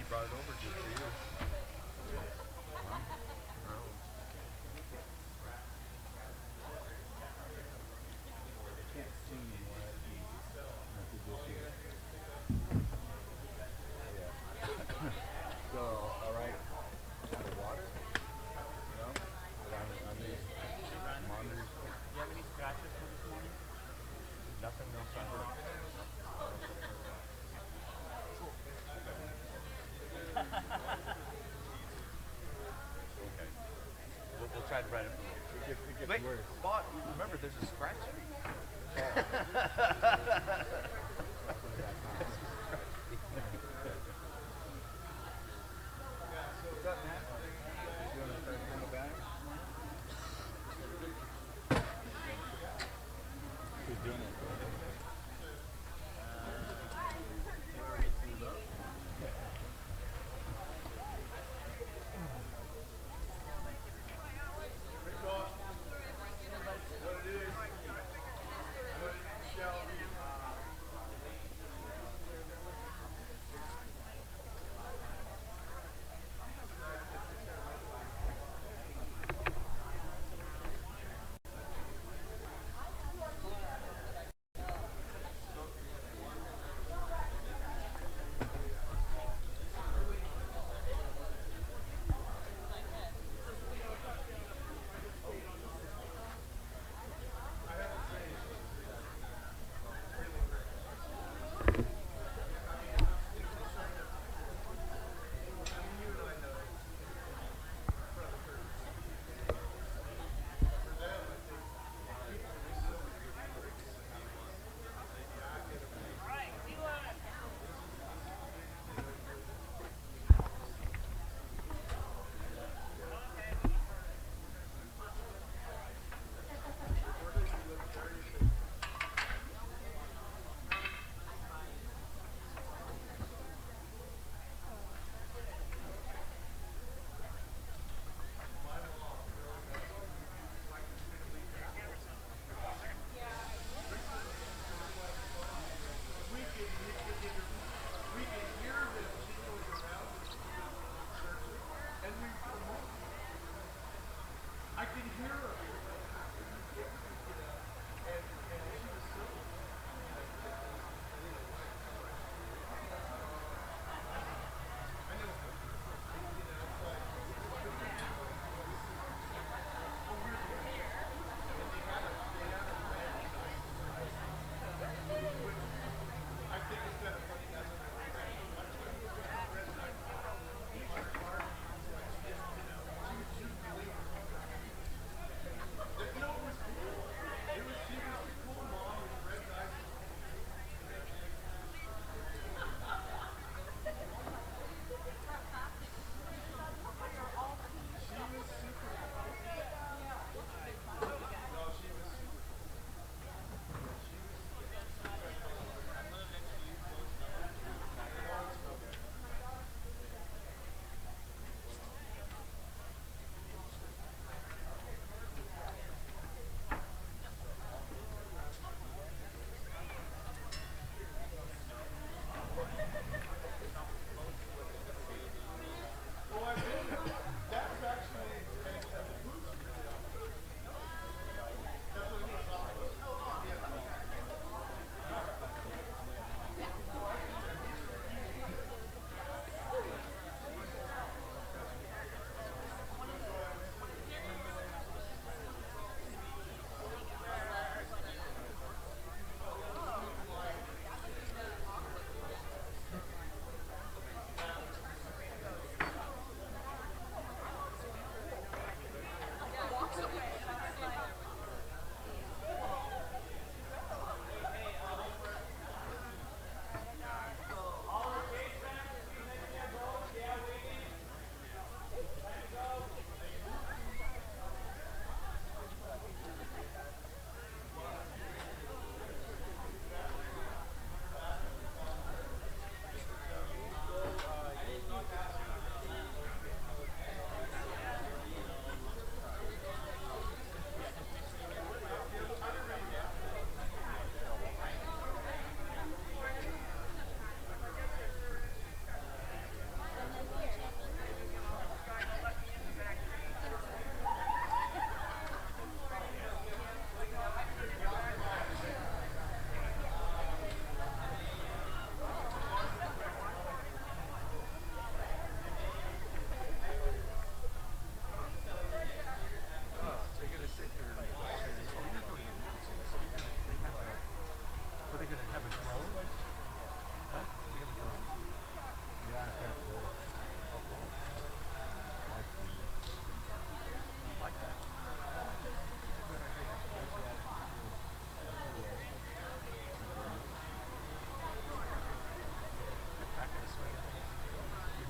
brought it over just for you. Can't see what I could just hear. So, alright, on the water, you know, on these monitors. Do you have any scratches for this morning? Nothing, no sunburn. Okay. We'll try to write it. It gets Wait, worse. Bob, remember there's a scratch fee. What's up, Matt? You want to start from the back? Who's doing it?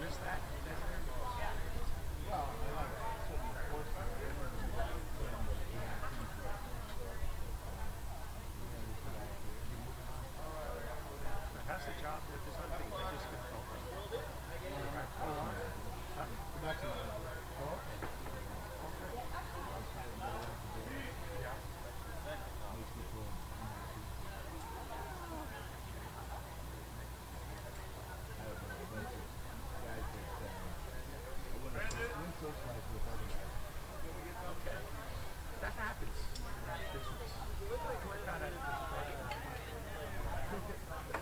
missed that? Well, I like certain enforcement. I remember the guy was saying that he had things like So how's the job with this other thing? They just consulting. production manager. Oh, okay. Okay. Yeah. Makes people unhappy. I have a bunch of guys that I wouldn't socialize with otherwise. Okay. That happens in that business. I found out this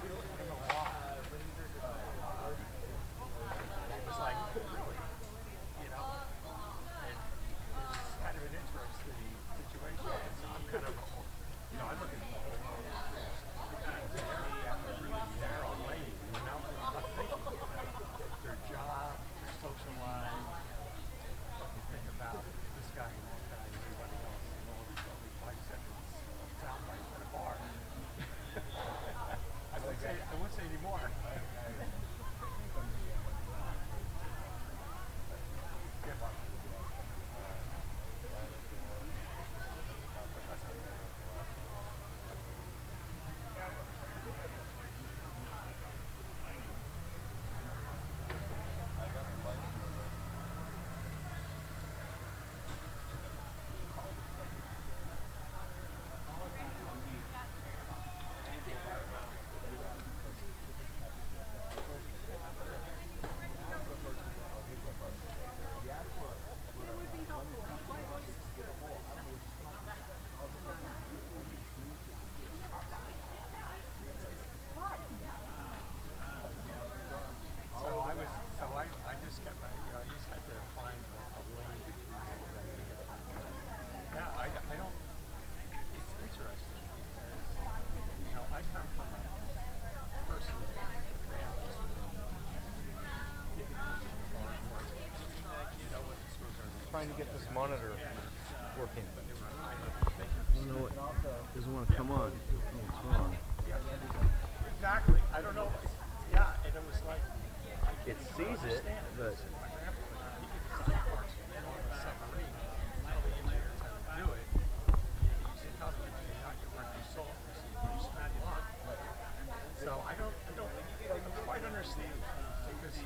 in the law. It was like, really, you know, and it's kind of an interesting situation. So I'm kind of, you know, I'm looking for a whole really narrow lane, you know, I'm thinking their job, their social life. You think about this guy and that guy and everybody else, and all these other 5 seconds sound bites at a bar. I won't say anymore. Yeah, but I just kept, I just had to find a lane between all that. Yeah, I don't, it's interesting because, you know, I come from a personal family. You know what the schools are. Trying to get this monitor working. I don't know what doesn't want to come on. What's wrong? Exactly. I don't know. Yeah, and it was like, It sees it, but so I don't quite understand because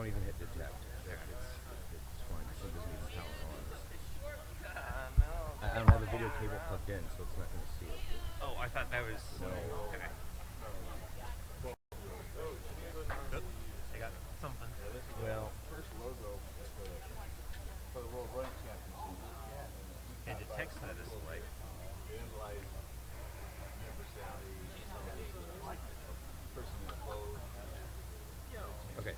don't even hit detect. It's fine. It doesn't even power on. I don't have a video cable plugged in, so it's not going to see it. Oh, I thought that was. No. Okay. Oop, I got something. Well, First logo for the World Running Championship. It detects the display. Vandalize member Sally, person in clothes. okay.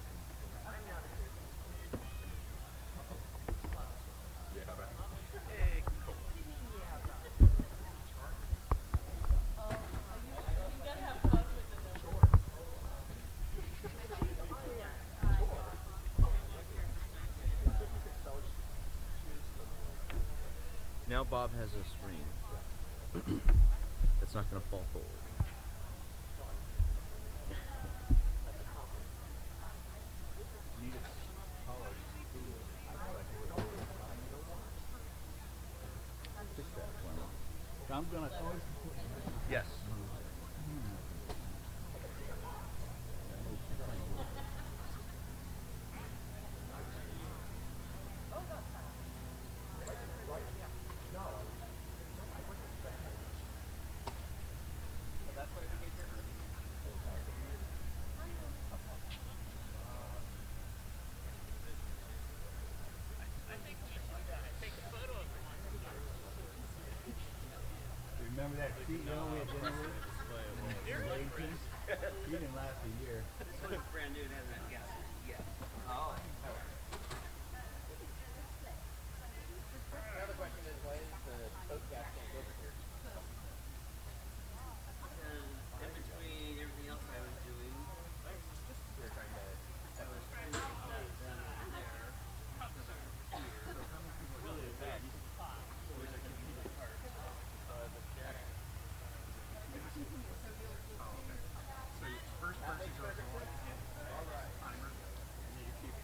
Yeah, right. Hey, cool. Now Bob has a screen. It's not going to fall forward. Need a collar. Fix that, Clement. I'm gonna close. Yes. Remember that CEO we had dinner with? He didn't last a year. So it's brand new, it hasn't had gas yet. Oh. Another question is, why is the boat captain over here? In between everything else I was doing, We were trying to. I was trying to get that done over there. Because I'm here. Really bad. I wish I could keep the parts. So first person goes on, hit timer, and then you keep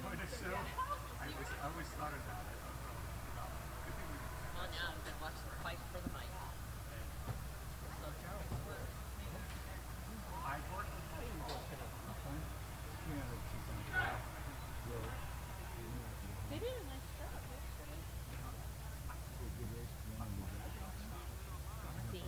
doing it, Sue? I always thought of that. I don't know. Could be we Come on now, I'm gonna watch the fight for the mic. So Charles, I work from home. they did a nice job yesterday. See?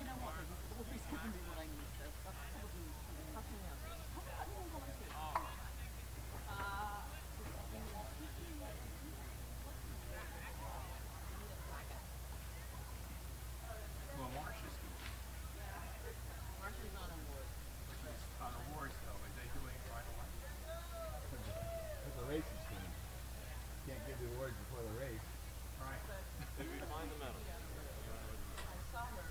You know what? He's always giving me what I need, so help me out. I don't know what I think. Well, Marcia's doing Marcia's on a board. on awards though. Are they doing it right away? That's a racing team. Can't give the awards before the race. Right. Find the medal. I saw her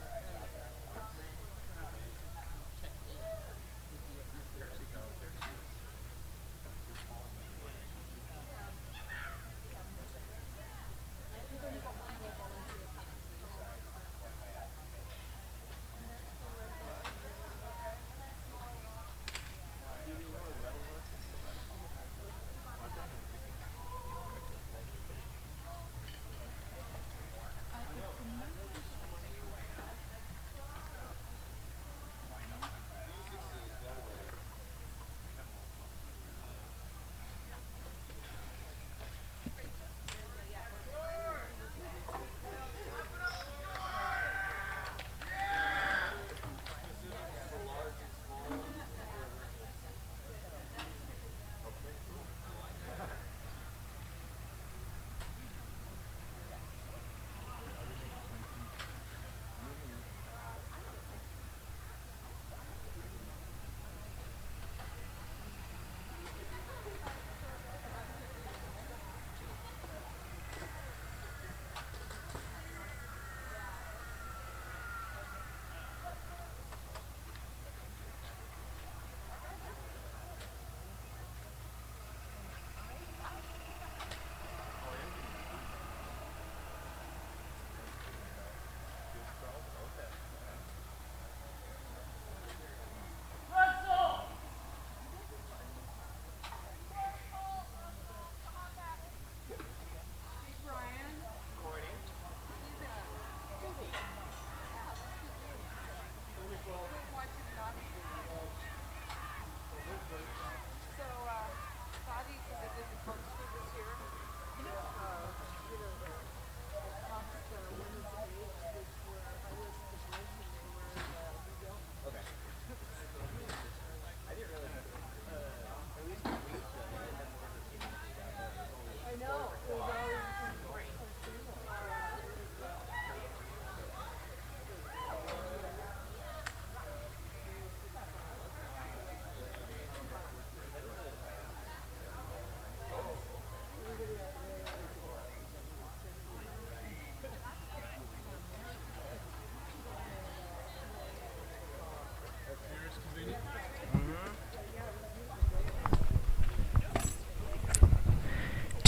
checked in with you at There she goes. There she is. Just falling in the way.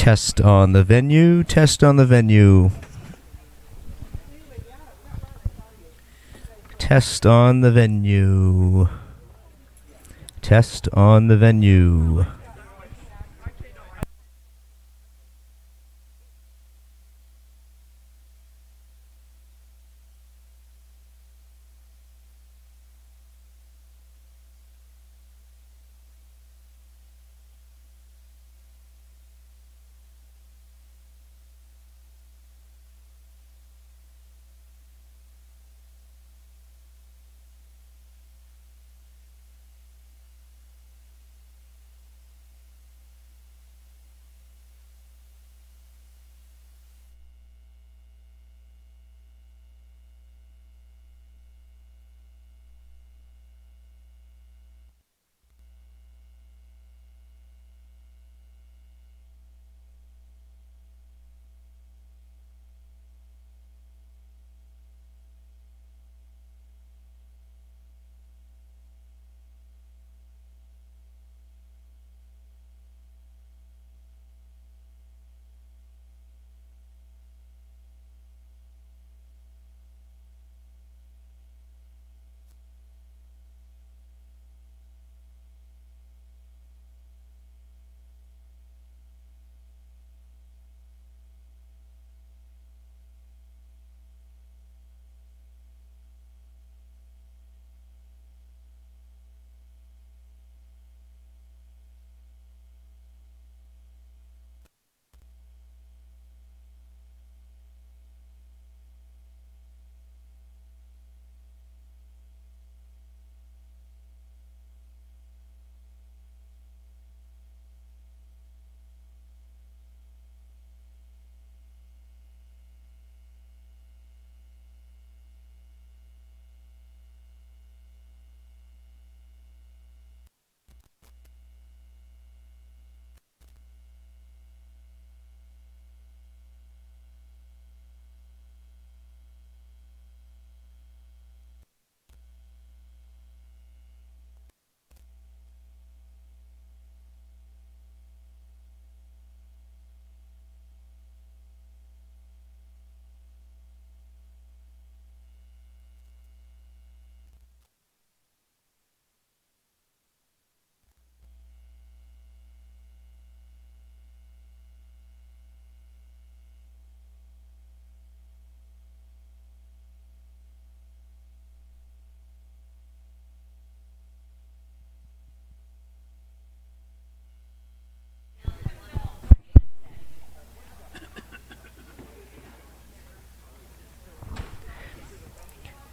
Test on the venue, test on the venue. Test on the venue. Test on the venue.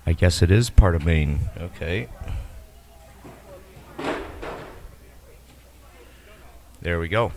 I guess it is part of Maine. Okay. There we go.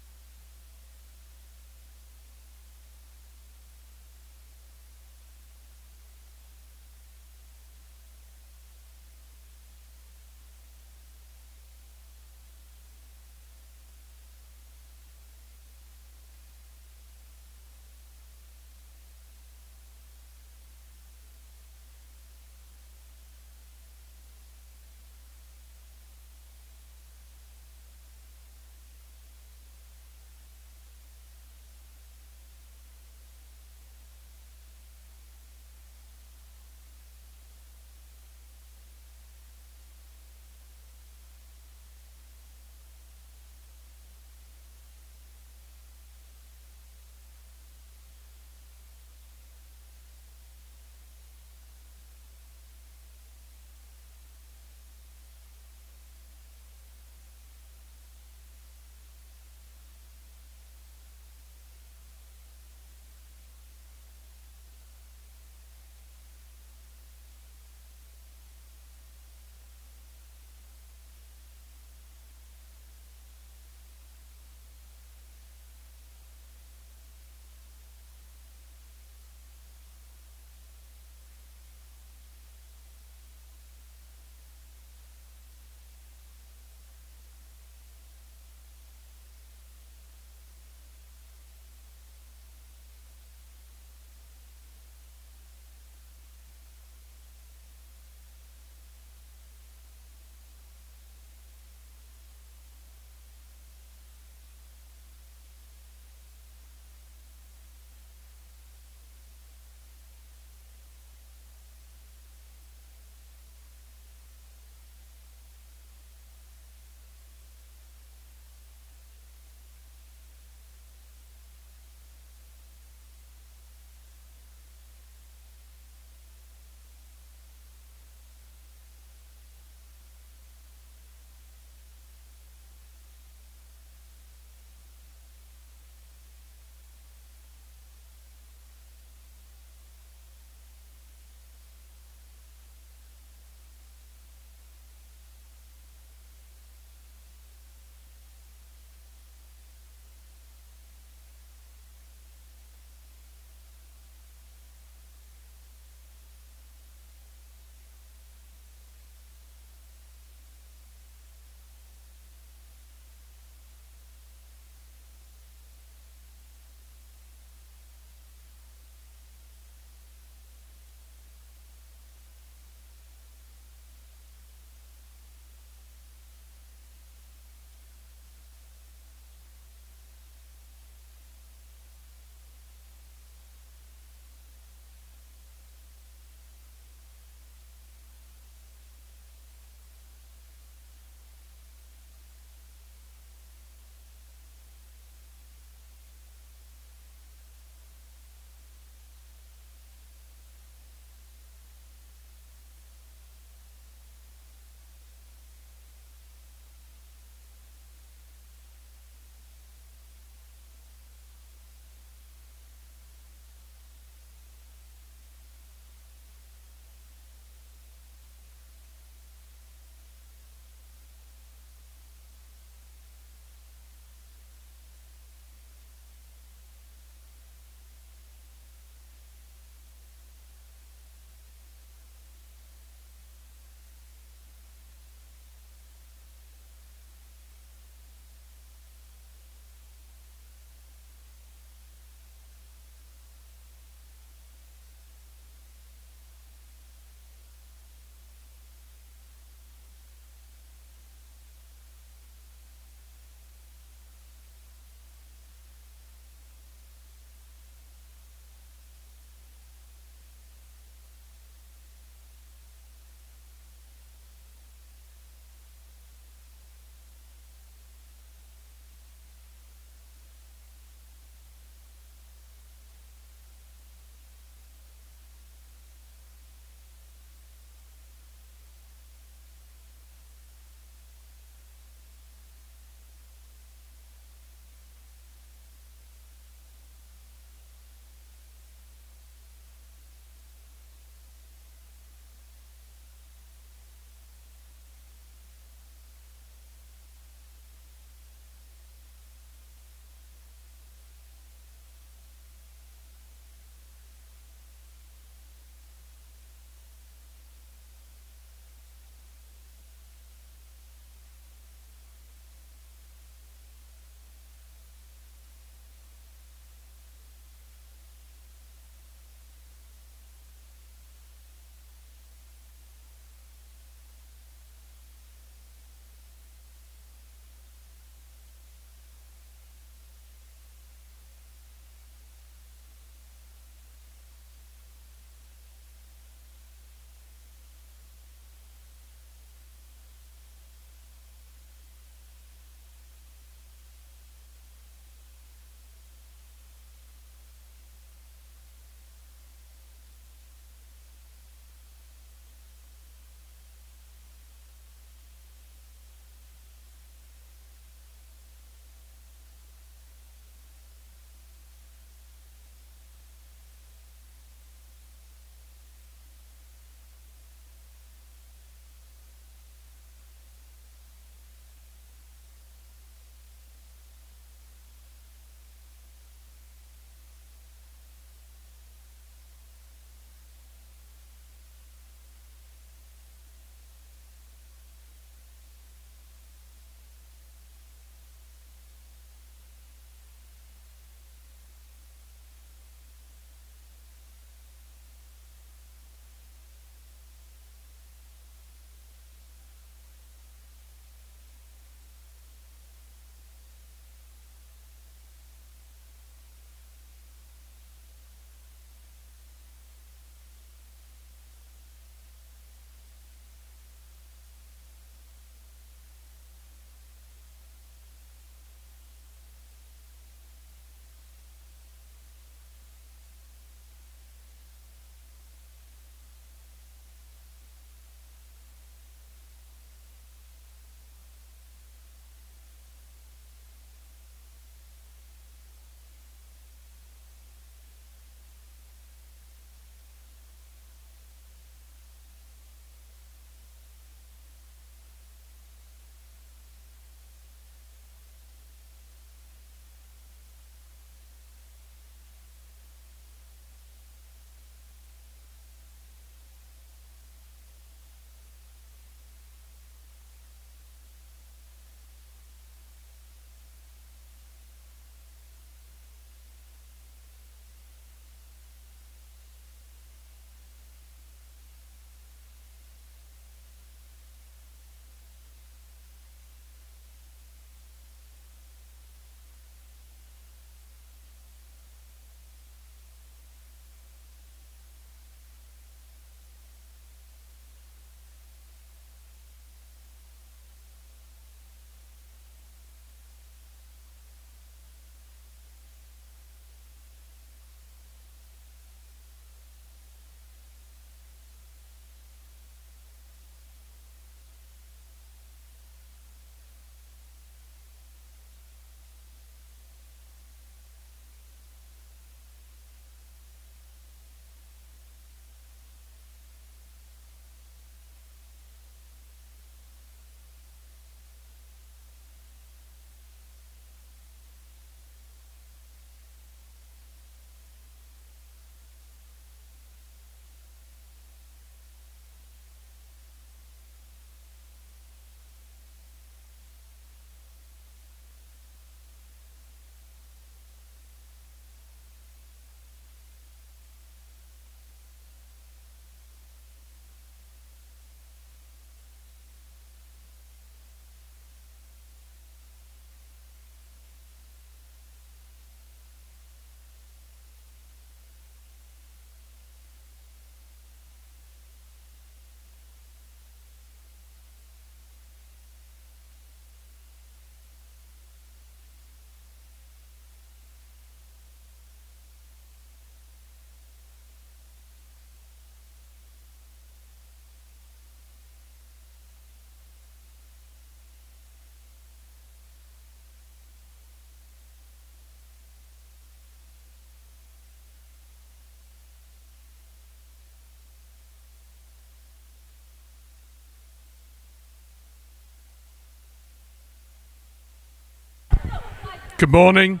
Good morning.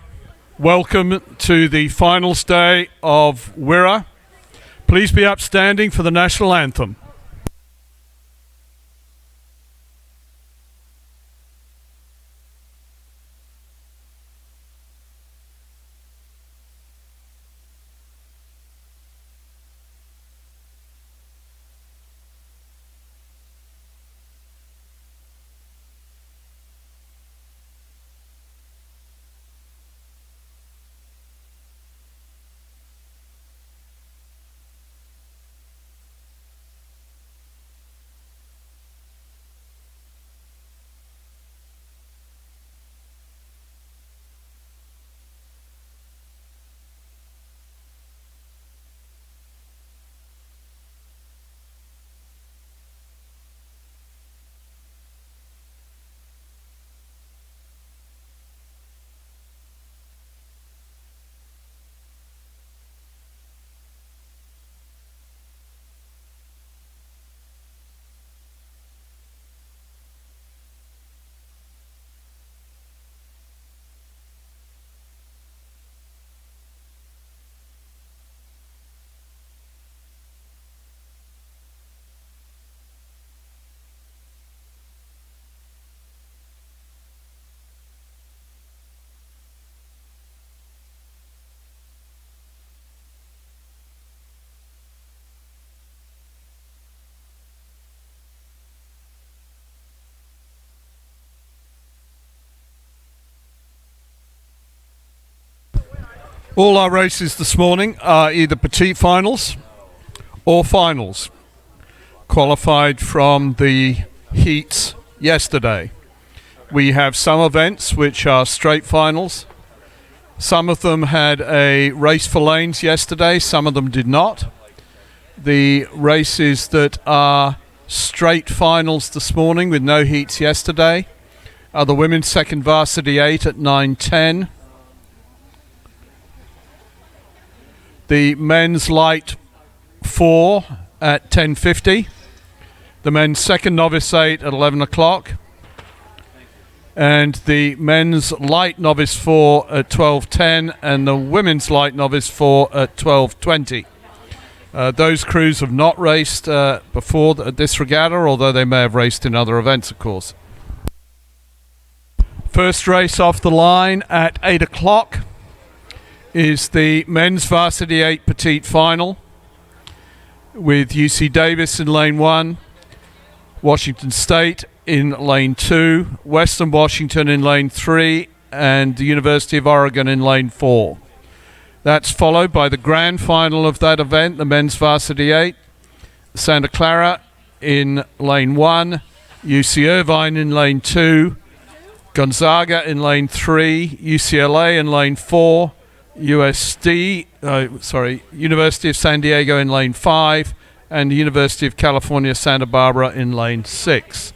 Welcome to the finals day of WIRA. Please be upstanding for the national anthem. All our races this morning are either petite finals or finals, qualified from the heats yesterday. We have some events which are straight finals. Some of them had a race for lanes yesterday, some of them did not. The races that are straight finals this morning with no heats yesterday are the women's second varsity 8 at 9:10. The men's light 4 at 10:50. The men's second novice 8 at 11 o'clock. And the men's light novice 4 at 12:10 and the women's light novice 4 at 12:20. Those crews have not raced before this regatta, although they may have raced in other events, of course. First race off the line at 8 o'clock is the men's varsity 8 petite final with UC Davis in lane 1, Washington State in lane 2, Western Washington in lane 3, and the University of Oregon in lane 4. That's followed by the grand final of that event, the men's varsity 8, Santa Clara in lane 1, UC Irvine in lane 2, Gonzaga in lane 3, UCLA in lane 4, University of San Diego in lane 5, and the University of California, Santa Barbara in lane 6.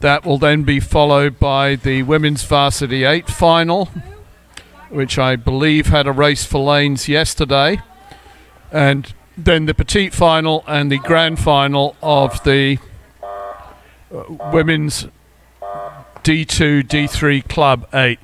That will then be followed by the women's varsity 8 final, which I believe had a race for lanes yesterday, and then the petite final and the grand final of the women's D2, D3 Club 8.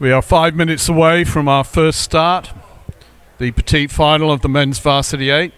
We are 5 minutes away from our first start, the petite final of the men's varsity 8.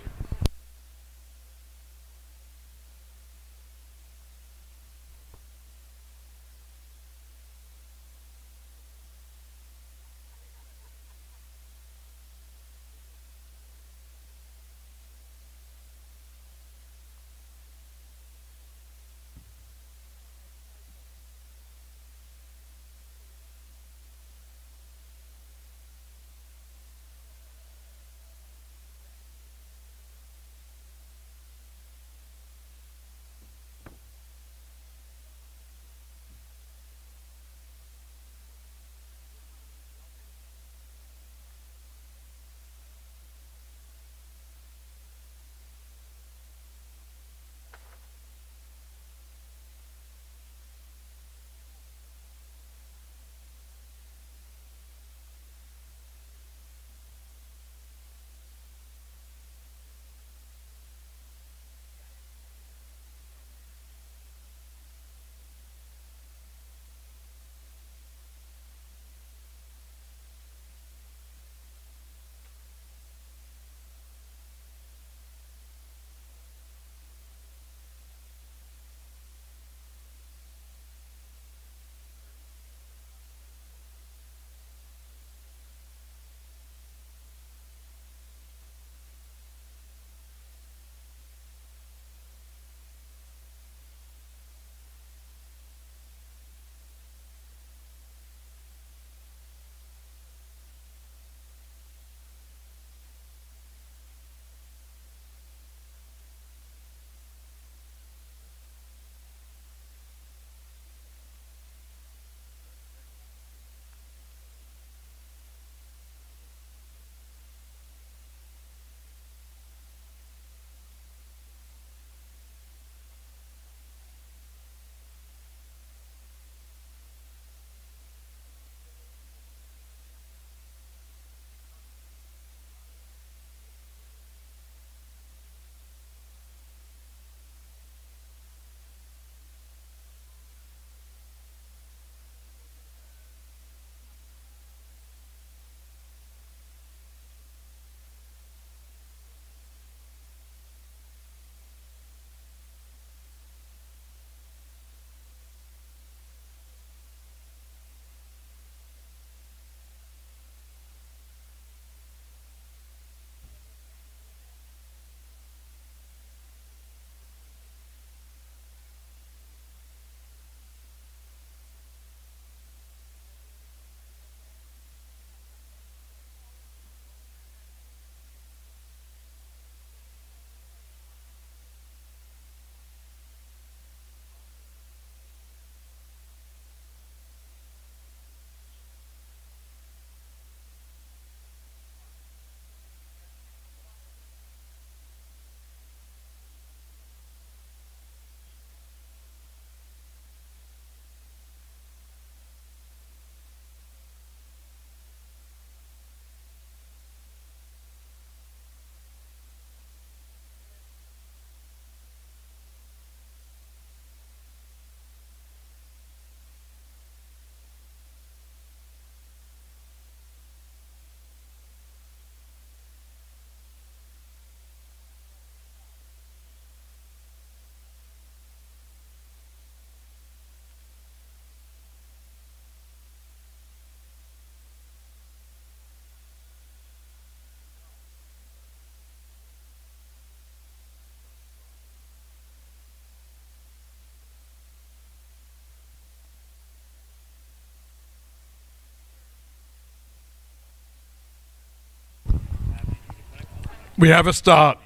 We have a start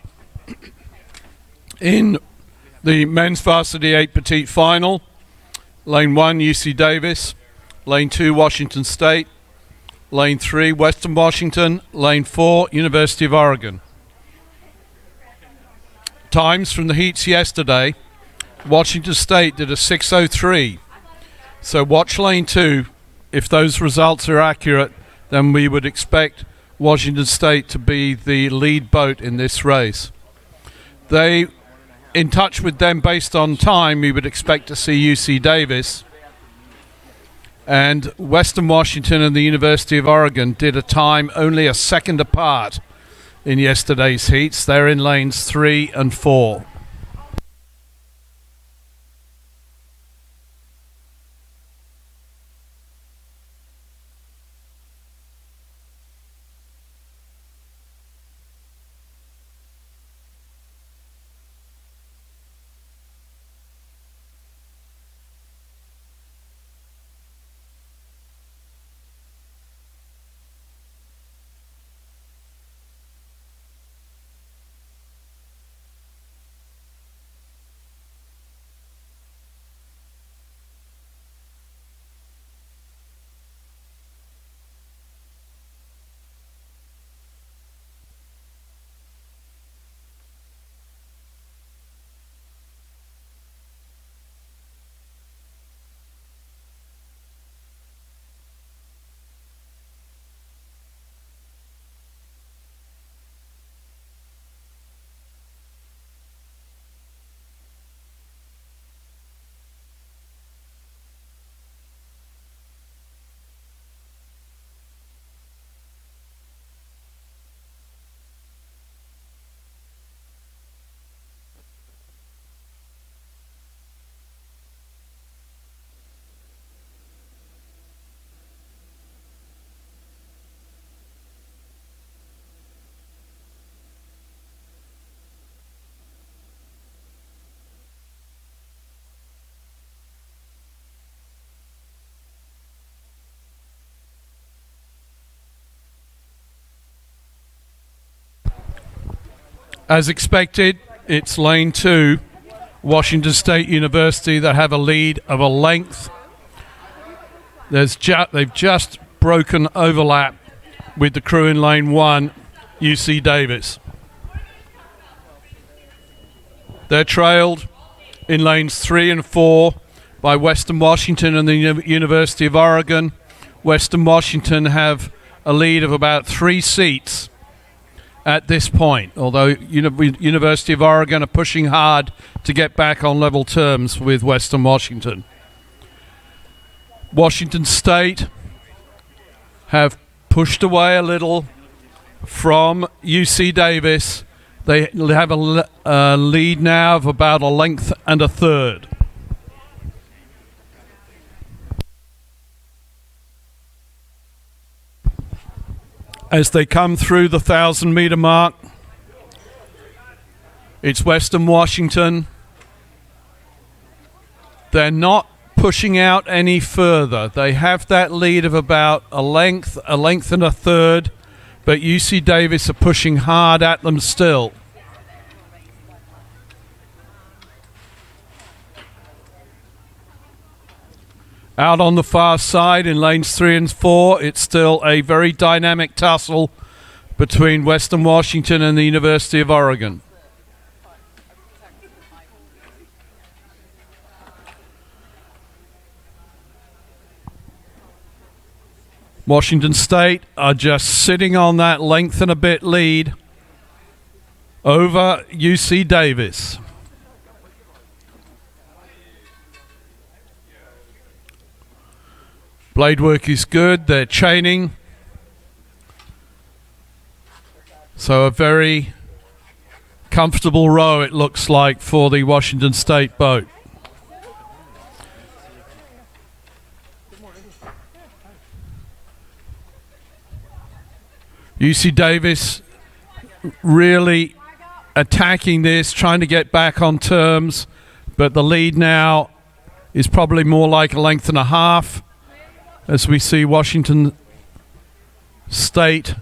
in the men's varsity 8 petite final. Lane 1, UC Davis. Lane 2, Washington State. Lane 3, Western Washington. Lane 4, University of Oregon. Times from the heats yesterday. Washington State did a 6:03. So watch lane 2. If those results are accurate, then we would expect Washington State to be the lead boat in this race. They, in touch with them based on time, we would expect to see UC Davis. And Western Washington and the University of Oregon did a time only a second apart in yesterday's heats. They're in lanes 3 and 4. As expected, it's lane 2, Washington State University, that have a lead of a length. They've just broken overlap with the crew in lane 1, UC Davis. They're trailed in lanes 3 and 4 by Western Washington and the University of Oregon. Western Washington have a lead of about 3 seats at this point, although University of Oregon are pushing hard to get back on level terms with Western Washington. Washington State have pushed away a little from UC Davis. They have a lead now of about a length and a third. As they come through the 1,000-meter mark, it's Western Washington. They're not pushing out any further. They have that lead of about a length and a third, but UC Davis are pushing hard at them still. Out on the far side in lanes 3 and 4, it's still a very dynamic tussle between Western Washington and the University of Oregon. Washington State are just sitting on that length and a bit lead over UC Davis. Blade work is good. They're chaining. So a very comfortable row, it looks like, for the Washington State boat. UC Davis really attacking this, trying to get back on terms, but the lead now is probably more like a length and a half, as we see Washington State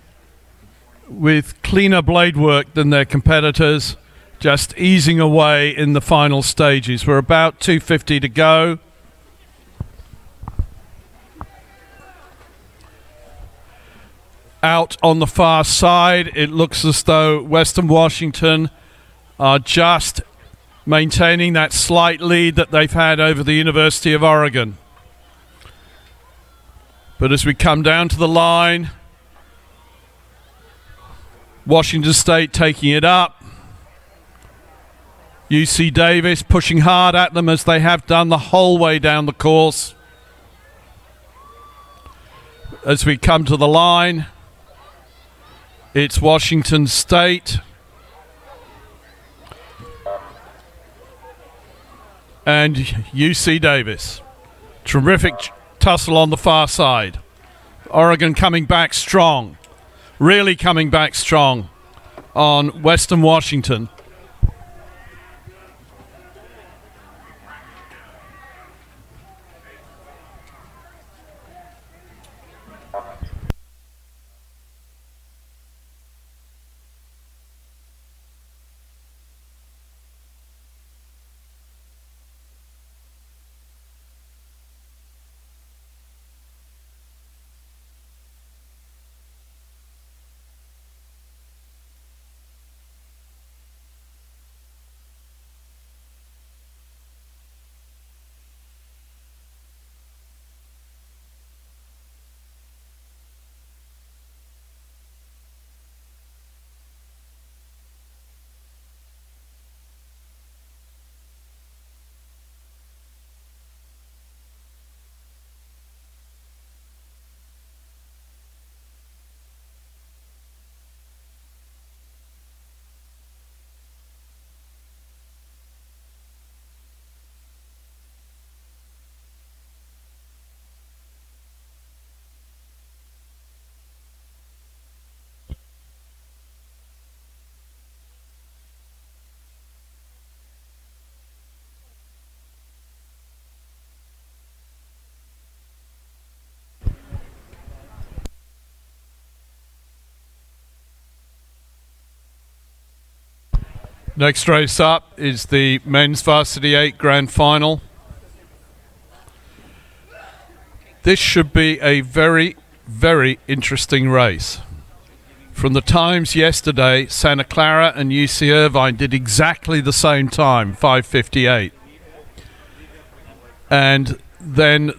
with cleaner blade work than their competitors, just easing away in the final stages. We're about 2:50 to go. Out on the far side, it looks as though Western Washington are just maintaining that slight lead that they've had over the University of Oregon. But as we come down to the line, Washington State taking it up. UC Davis pushing hard at them as they have done the whole way down the course. as we come to the line, it's Washington State and UC Davis. Terrific tussle on the far side. Oregon coming back strong, really coming back strong on Western Washington. Next race up is the men's varsity 8 grand final. This should be a very, very interesting race. From the times yesterday, Santa Clara and UC Irvine did exactly the same time, 5:58. And then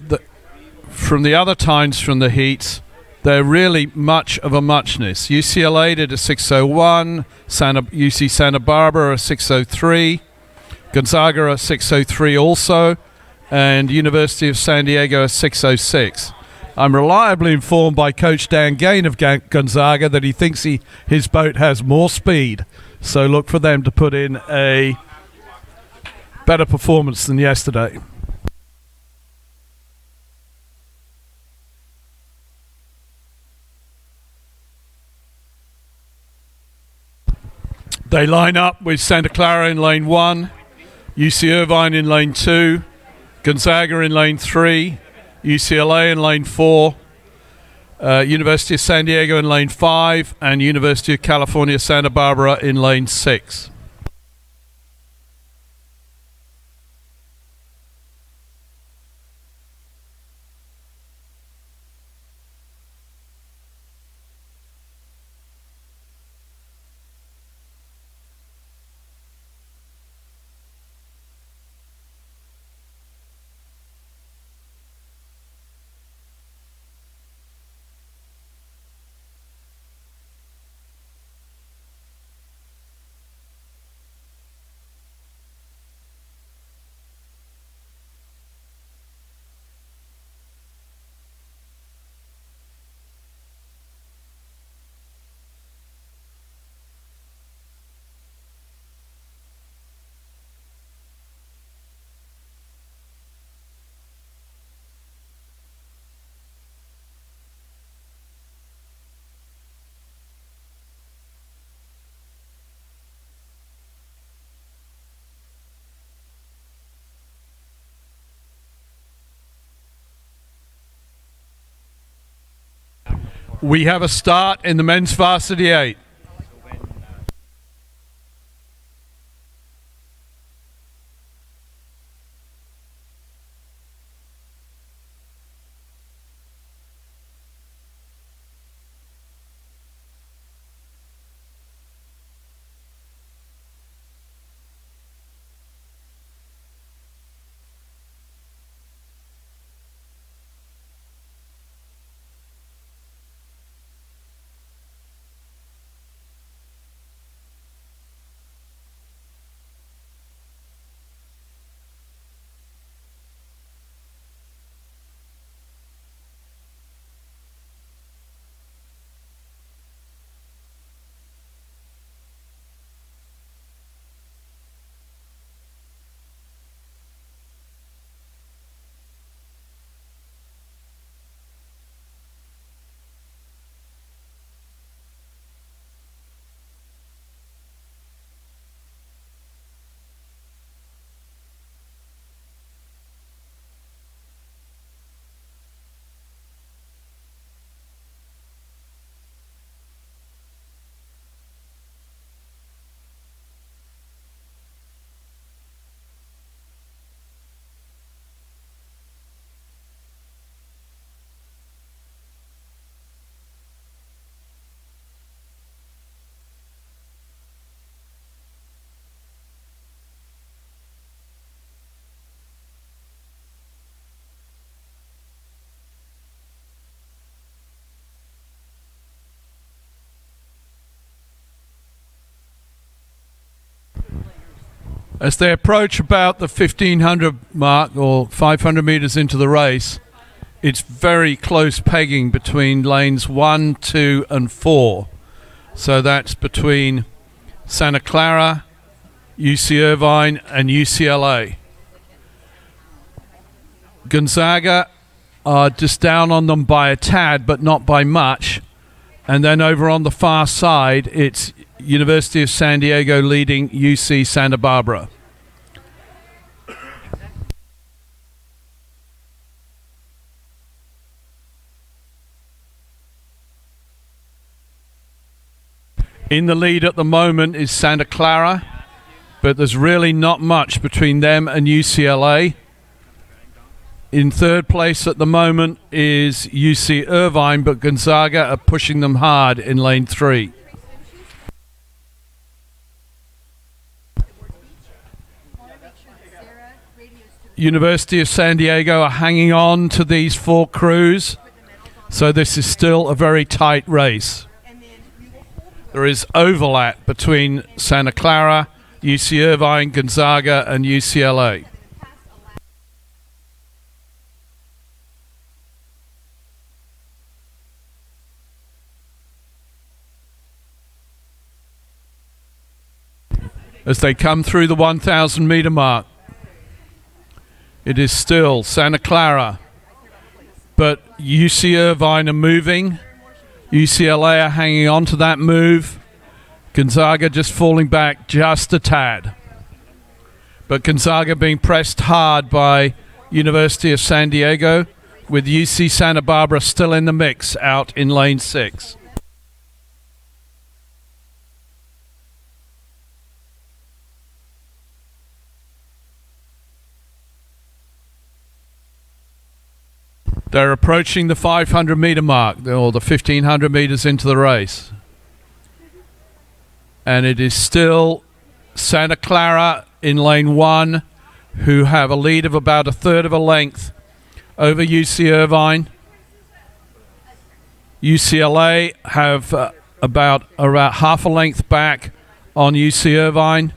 from the other times from the heats, they're really much of a muchness. UCLA did a 6:01, UC Santa Barbara a 6:03, Gonzaga a 6:03 also, and University of San Diego a 6:06. I'm reliably informed by Coach Dan Gain of Gonzaga that he thinks his boat has more speed. So look for them to put in a better performance than yesterday. They line up with Santa Clara in lane 1, UC Irvine in lane 2, Gonzaga in lane 3, UCLA in lane 4, University of San Diego in lane 5, and University of California Santa Barbara in lane 6. We have a start in the men's varsity 8. As they approach about the 1500 mark or 500 meters into the race, it's very close pegging between lanes 1, 2, and 4. So that's between Santa Clara, UC Irvine, and UCLA. Gonzaga are just down on them by a tad, but not by much. And then over on the far side, it's University of San Diego leading UC Santa Barbara. In the lead at the moment is Santa Clara, but there's really not much between them and UCLA. In third place at the moment is UC Irvine, but Gonzaga are pushing them hard in lane 3. University of San Diego are hanging on to these 4 crews, so this is still a very tight race. There is overlap between Santa Clara, UC Irvine, Gonzaga, and UCLA. As they come through the 1,000 meter mark, it is still Santa Clara, but UC Irvine are moving. UCLA are hanging on to that move. Gonzaga just falling back just a tad. But Gonzaga being pressed hard by University of San Diego, with UC Santa Barbara still in the mix out in lane 6. They're approaching the 500 meter mark, or the 1500 meters into the race. And it is still Santa Clara in lane 1, who have a lead of about a third of a length over UC Irvine. UCLA have about half a length back on UC Irvine,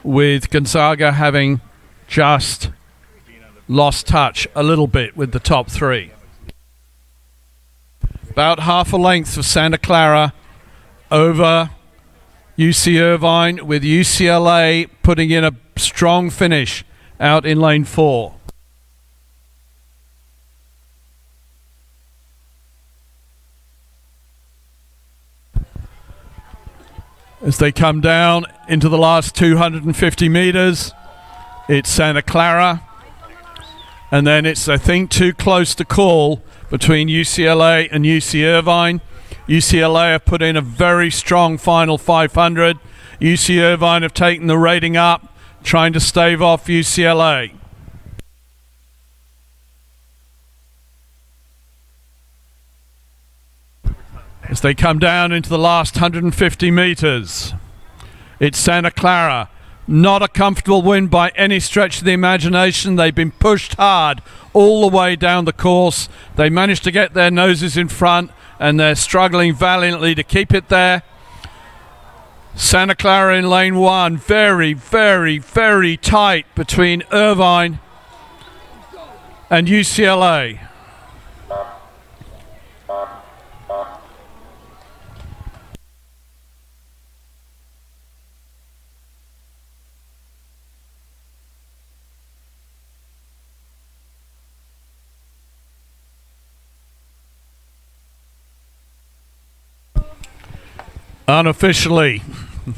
with Gonzaga having just lost touch a little bit with the top 3. About half a length for Santa Clara over UC Irvine, with UCLA putting in a strong finish out in lane 4. As they come down into the last 250 meters, it's Santa Clara. And then it's, I think, too close to call between UCLA and UC Irvine. UCLA have put in a very strong final 500. UC Irvine have taken the rating up, trying to stave off UCLA. As they come down into the last 150 meters, it's Santa Clara. Not a comfortable win by any stretch of the imagination. They've been pushed hard all the way down the course. They managed to get their noses in front, and they're struggling valiantly to keep it there. Santa Clara in lane 1, very, very, very tight between Irvine and UCLA. Unofficially,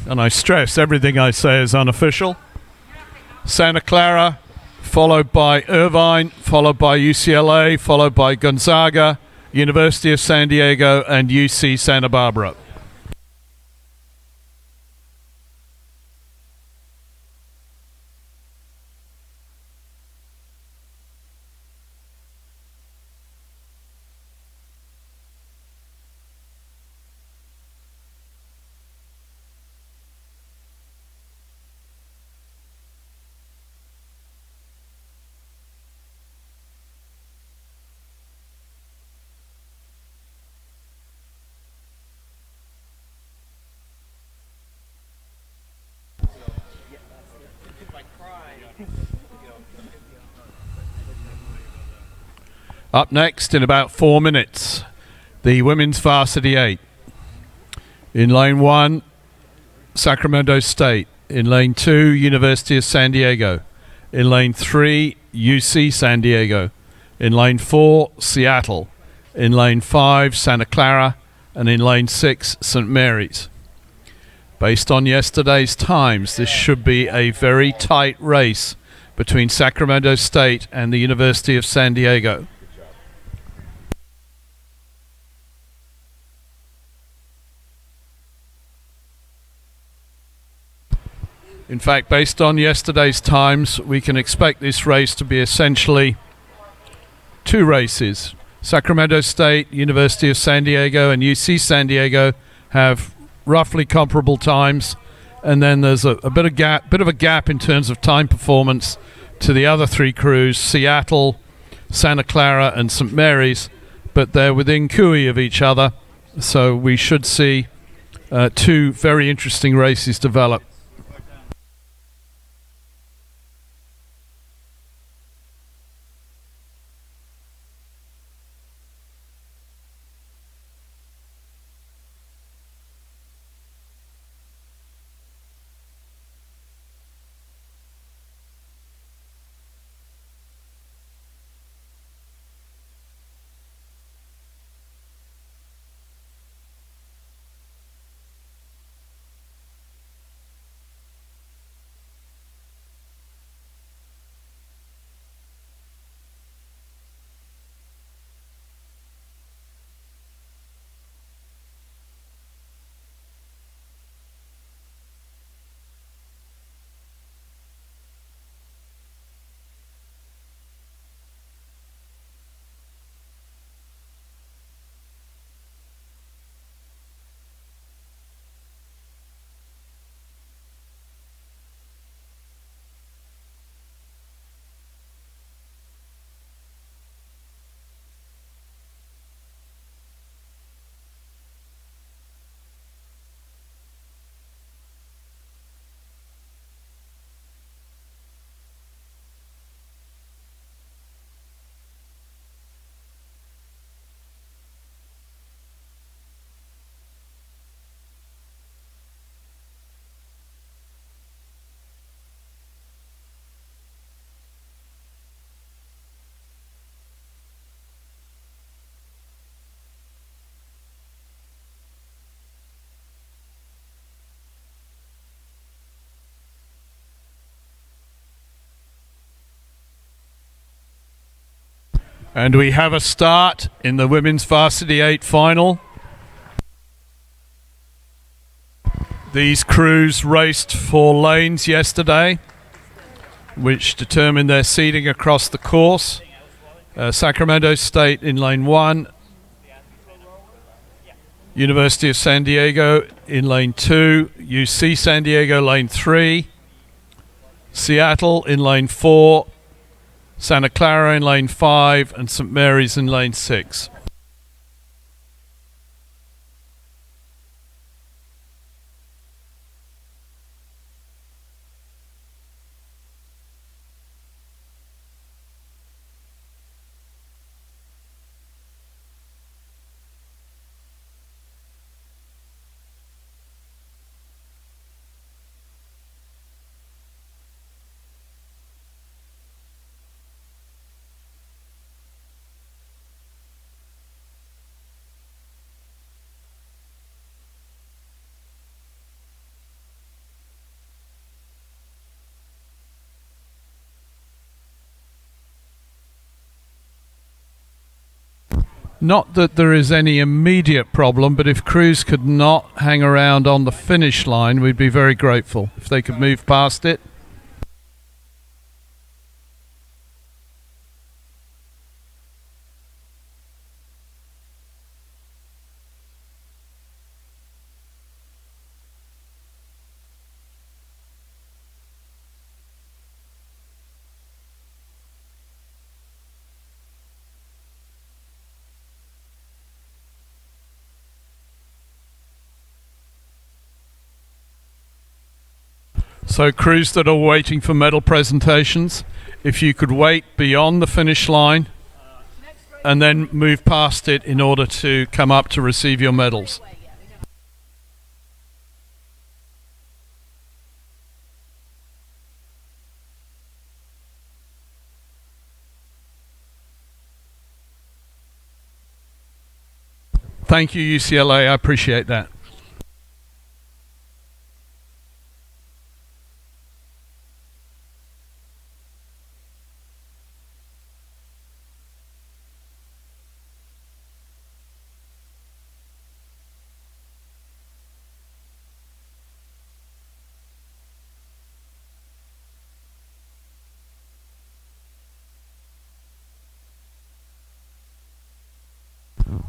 and I stress everything I say is unofficial, Santa Clara, followed by Irvine, followed by UCLA, followed by Gonzaga, University of San Diego, and UC Santa Barbara. Up next in about 4 minutes, the women's varsity 8. In lane 1, Sacramento State. In lane 2, University of San Diego. In lane 3, UC San Diego. In lane 4, Seattle. In lane 5, Santa Clara. And in lane 6, St. Mary's. Based on yesterday's times, this should be a very tight race between Sacramento State and the University of San Diego. In fact, based on yesterday's times, we can expect this race to be essentially 2 races. Sacramento State, University of San Diego, and UC San Diego have roughly comparable times, and then there's a bit of a gap in terms of time performance to the other 3 crews, Seattle, Santa Clara, and St. Mary's, but they're within cooey of each other, so we should see 2 very interesting races develop. And we have a start in the women's varsity 8 final. These crews raced 4 lanes yesterday, which determined their seating across the course. Sacramento State in lane 1, University of San Diego in lane 2, UC San Diego lane 3, Seattle in lane 4, Santa Clara in lane 5, and St. Mary's in lane 6. Not that there is any immediate problem, but if crews could not hang around on the finish line, we'd be very grateful if they could move past it. So crews that are waiting for medal presentations, if you could wait beyond the finish line. Next and then move past it in order to come up to receive your medals. Thank you, UCLA. I appreciate that.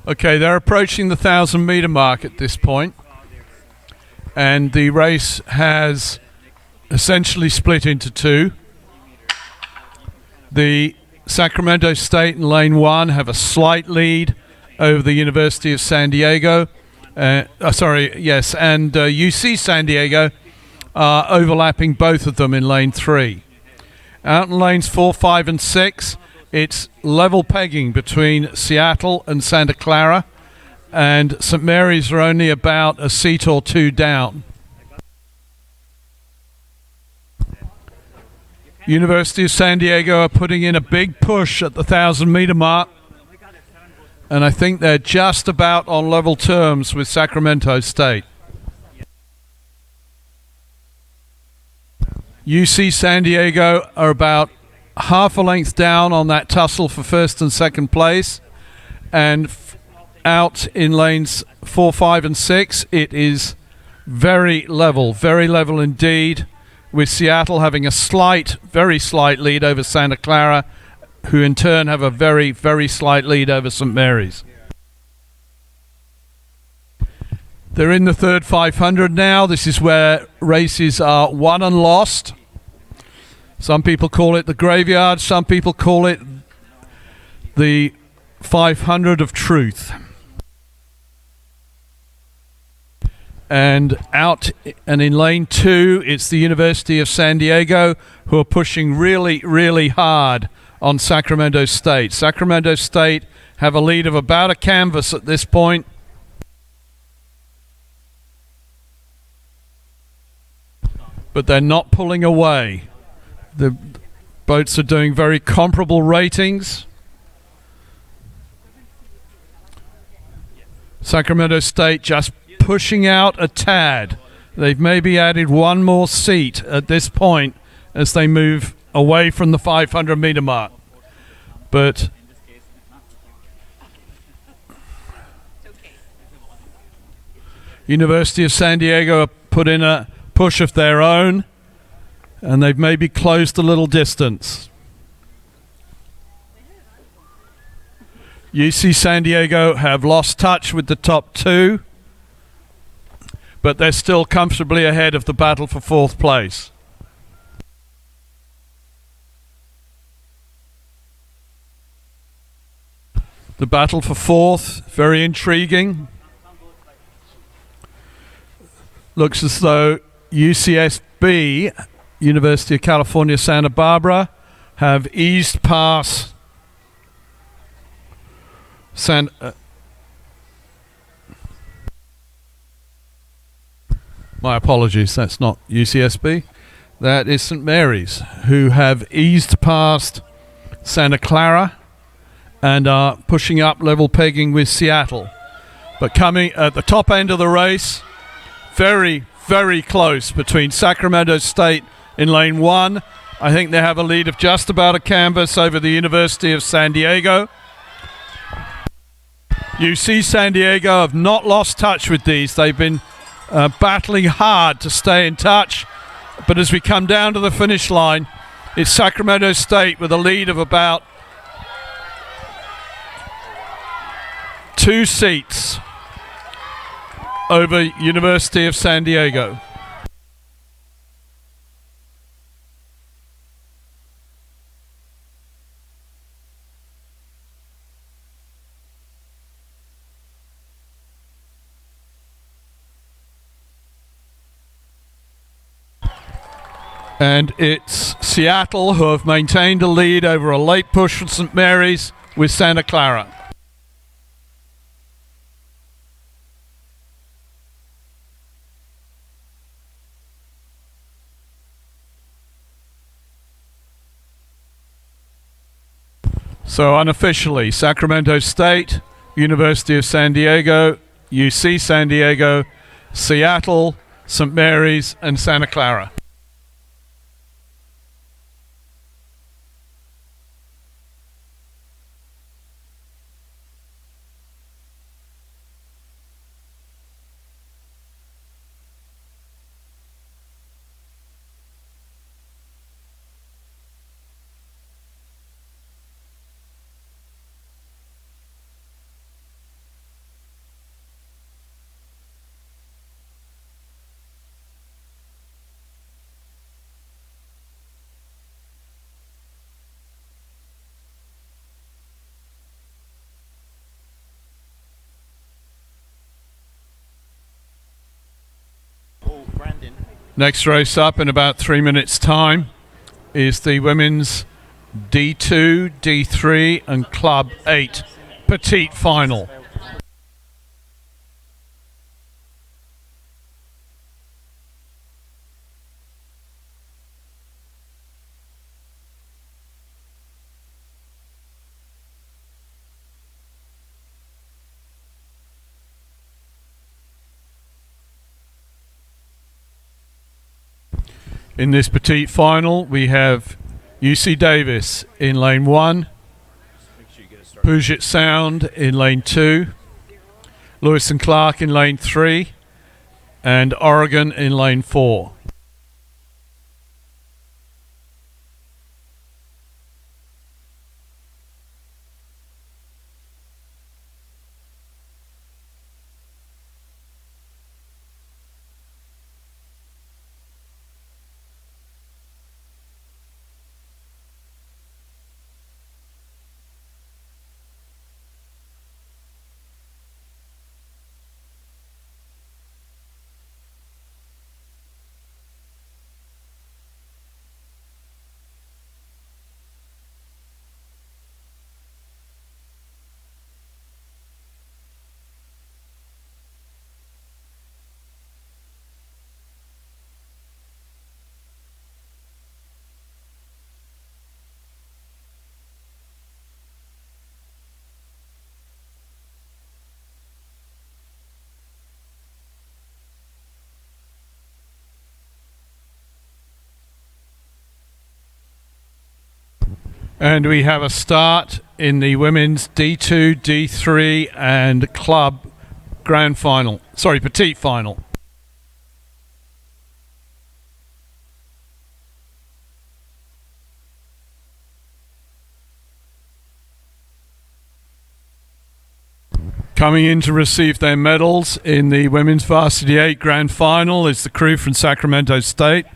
Okay, they're approaching the 1,000-meter mark at this point, and the race has essentially split into two. The Sacramento State in lane 1 have a slight lead over the University of San Diego. And UC San Diego are overlapping both of them in lane 3. Out in lanes 4, 5, and 6, it's level pegging between Seattle and Santa Clara, and St. Mary's are only about a seat or two down. University of San Diego are putting in a big push at the 1,000-meter mark, and I think they're just about on level terms with Sacramento State. UC San Diego are about half a length down on that tussle for first and second place, and out in lanes 4, 5, and 6 it is very level indeed, with Seattle having a very slight lead over Santa Clara, who in turn have a very slight lead over St. Mary's. They're in the third 500 now. This is where races are won and lost. Some people call it the graveyard, some people call it the 500 of truth. And in lane 2, it's the University of San Diego who are pushing really hard on Sacramento State. Sacramento State have a lead of about a canvas at this point. But they're not pulling away. The boats are doing very comparable ratings. Sacramento State just pushing out a tad. They've maybe added one more seat at this point as they move away from the 500-meter mark. But University of San Diego have put in a push of their own, and they've maybe closed a little distance. UC San Diego have lost touch with the top two, but they're still comfortably ahead of the battle for fourth place. The battle for fourth, very intriguing. Looks as though UCSB, University of California, Santa Barbara, have eased past my apologies, that's not UCSB. That is St. Mary's, who have eased past Santa Clara and are pushing up level pegging with Seattle. But coming at the top end of the race, very close between Sacramento State in lane 1. I think they have a lead of just about a canvas over the University of San Diego. UC San Diego have not lost touch with these. They've been battling hard to stay in touch. But as we come down to the finish line, it's Sacramento State with a lead of about 2 seats over University of San Diego. And it's Seattle who have maintained a lead over a late push from St. Mary's with Santa Clara. So unofficially, Sacramento State, University of San Diego, UC San Diego, Seattle, St. Mary's, and Santa Clara. Oh, Brandon. Next race up in about 3 minutes' time is the women's D2, D3, and Club 8 petite final. In this petite final, we have UC Davis in lane 1, Puget Sound in lane 2, Lewis and Clark in lane 3, and Oregon in lane 4. And we have a start in the women's D2, D3, and club grand final. Sorry, petite final. Coming in to receive their medals in the women's varsity 8 grand final is the crew from Sacramento State.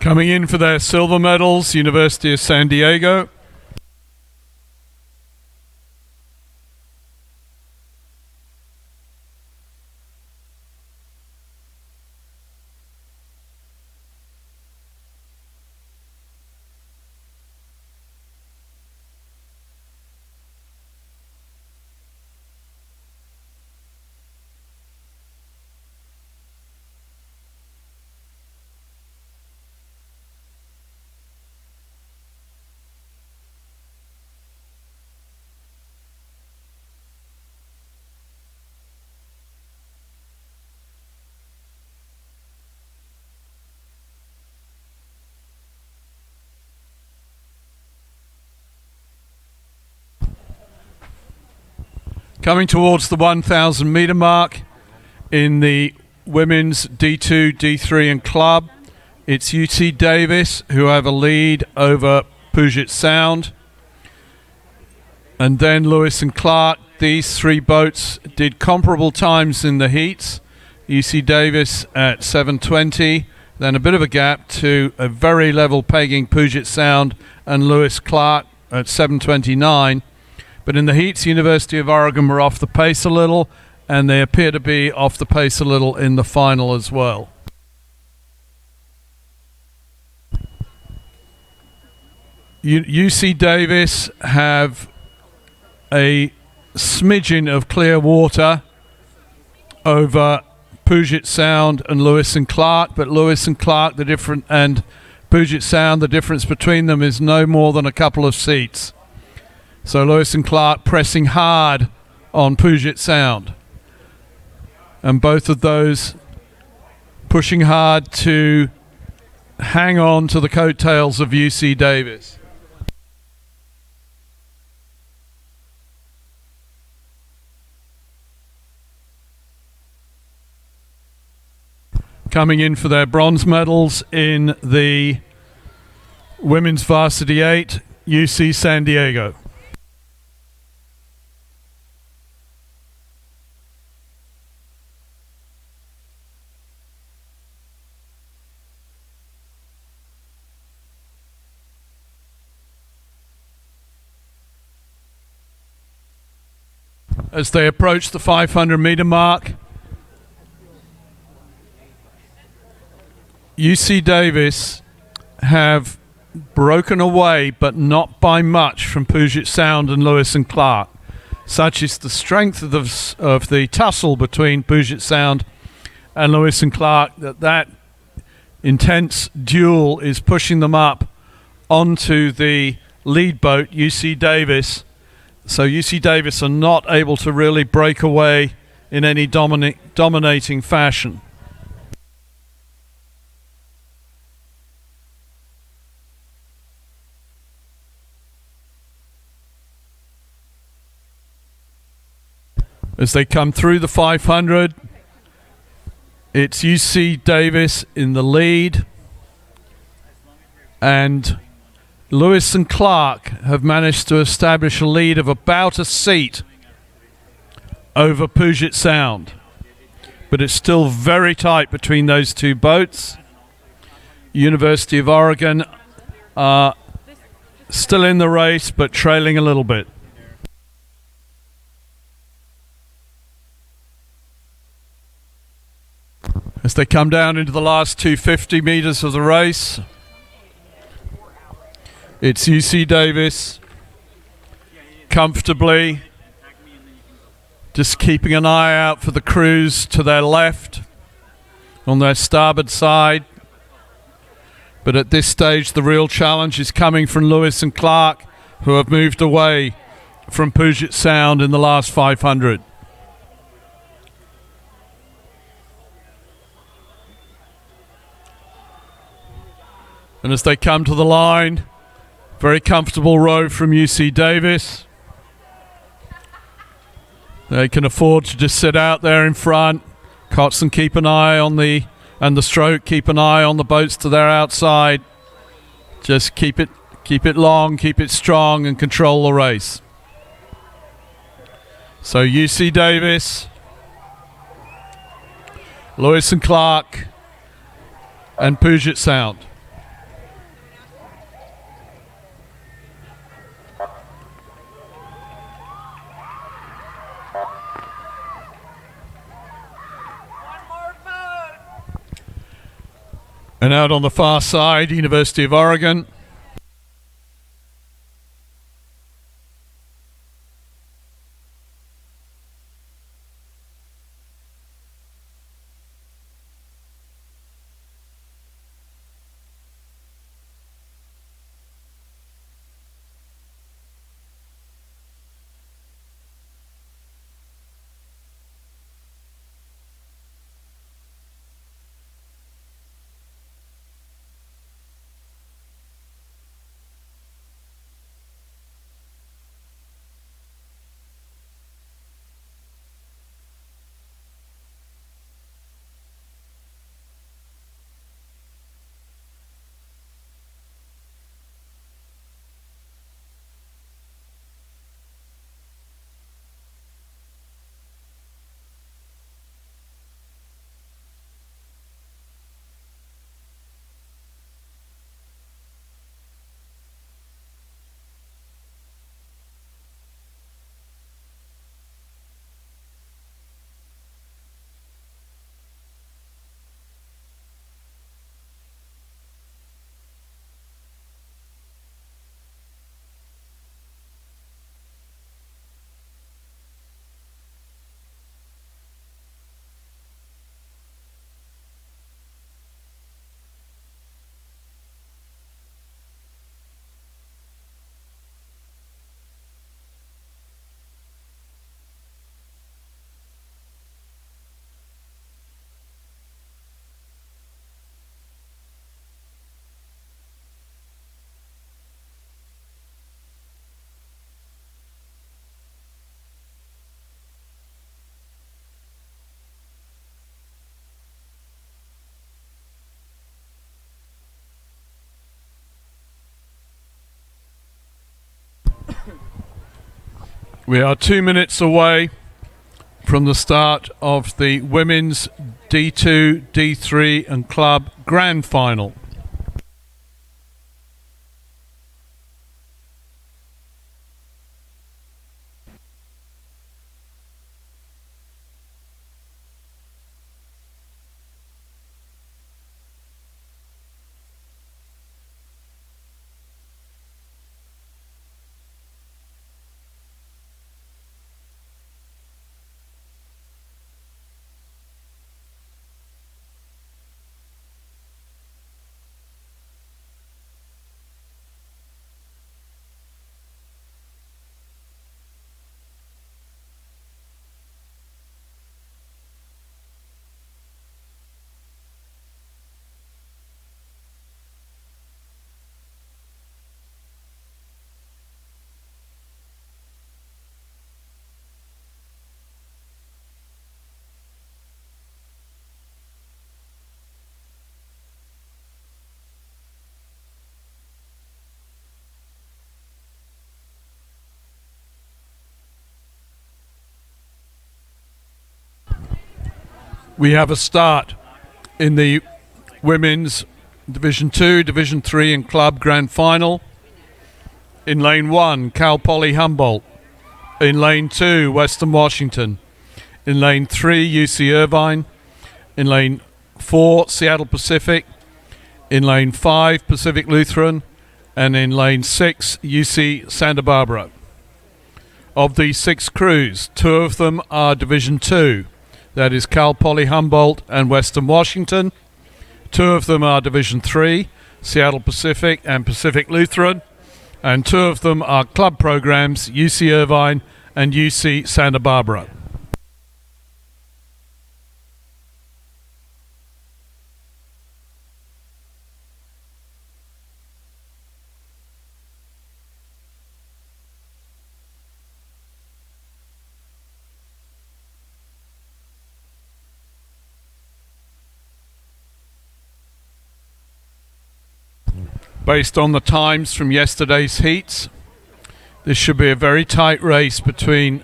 Coming in for their silver medals, University of San Diego. Coming towards the 1,000 meter mark in the women's D2, D3 and club, it's UC Davis who have a lead over Puget Sound. And then Lewis and Clark. These three boats did comparable times in the heats. UC Davis at 7:20, then a bit of a gap to a very level pegging Puget Sound and Lewis Clark at 7:29. But in the heats, University of Oregon were off the pace a little, and they appear to be off the pace a little in the final as well. UC Davis have a smidgen of clear water over Puget Sound and Lewis and Clark, but Lewis and Clark, and Puget Sound, the difference between them is no more than a couple of seats. So Lewis and Clark pressing hard on Puget Sound. And both of those pushing hard to hang on to the coattails of UC Davis. Coming in for their bronze medals in the women's varsity 8, UC San Diego. As they approach the 500 meter mark, UC Davis have broken away, but not by much, from Puget Sound and Lewis and Clark. Such is the strength of the tussle between Puget Sound and Lewis and Clark that intense duel is pushing them up onto the lead boat, UC Davis. So UC Davis are not able to really break away in any dominating fashion. As they come through the 500, it's UC Davis in the lead, and Lewis and Clark have managed to establish a lead of about a seat over Puget Sound. But it's still very tight between those two boats. University of Oregon are still in the race, but trailing a little bit. As they come down into the last 250 meters of the race, it's UC Davis comfortably, just keeping an eye out for the crews to their left on their starboard side. But at this stage, the real challenge is coming from Lewis and Clark, who have moved away from Puget Sound in the last 500. And as they come to the line, very comfortable row from UC Davis. They can afford to just sit out there in front. Coxswain keep an eye on the stroke, keep an eye on the boats to their outside. Just keep it long, keep it strong, and control the race. So UC Davis, Lewis and Clark, and Puget Sound. And out on the far side, University of Oregon. We are 2 minutes away from the start of the women's D2, D3 and club grand final. We have a start in the women's Division 2, Division 3 and club grand final. In lane 1, Cal Poly Humboldt. In lane 2, Western Washington. In lane 3, UC Irvine. In lane 4, Seattle Pacific. In lane 5, Pacific Lutheran. And in lane 6, UC Santa Barbara. Of these 6 crews, 2 of them are Division 2. That is Cal Poly Humboldt and Western Washington. 2 of them are Division 3, Seattle Pacific and Pacific Lutheran. And 2 of them are club programs, UC Irvine and UC Santa Barbara. Based on the times from yesterday's heats, this should be a very tight race between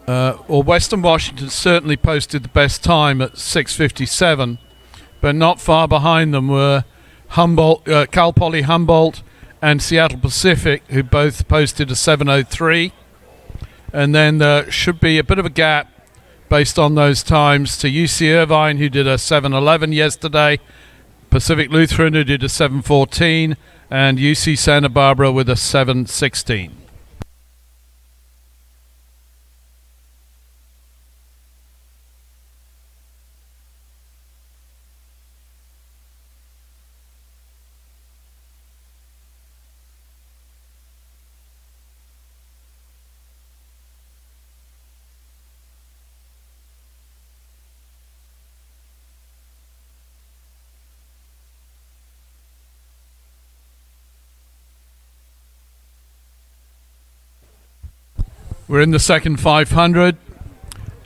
Western Washington certainly posted the best time at 6:57, but not far behind them were Cal Poly Humboldt and Seattle Pacific, who both posted a 7:03, and then there should be a bit of a gap based on those times to UC Irvine, who did a 7:11 yesterday, Pacific Lutheran, who did a 7:14, and UC Santa Barbara with a 7:16. We're in the second 500,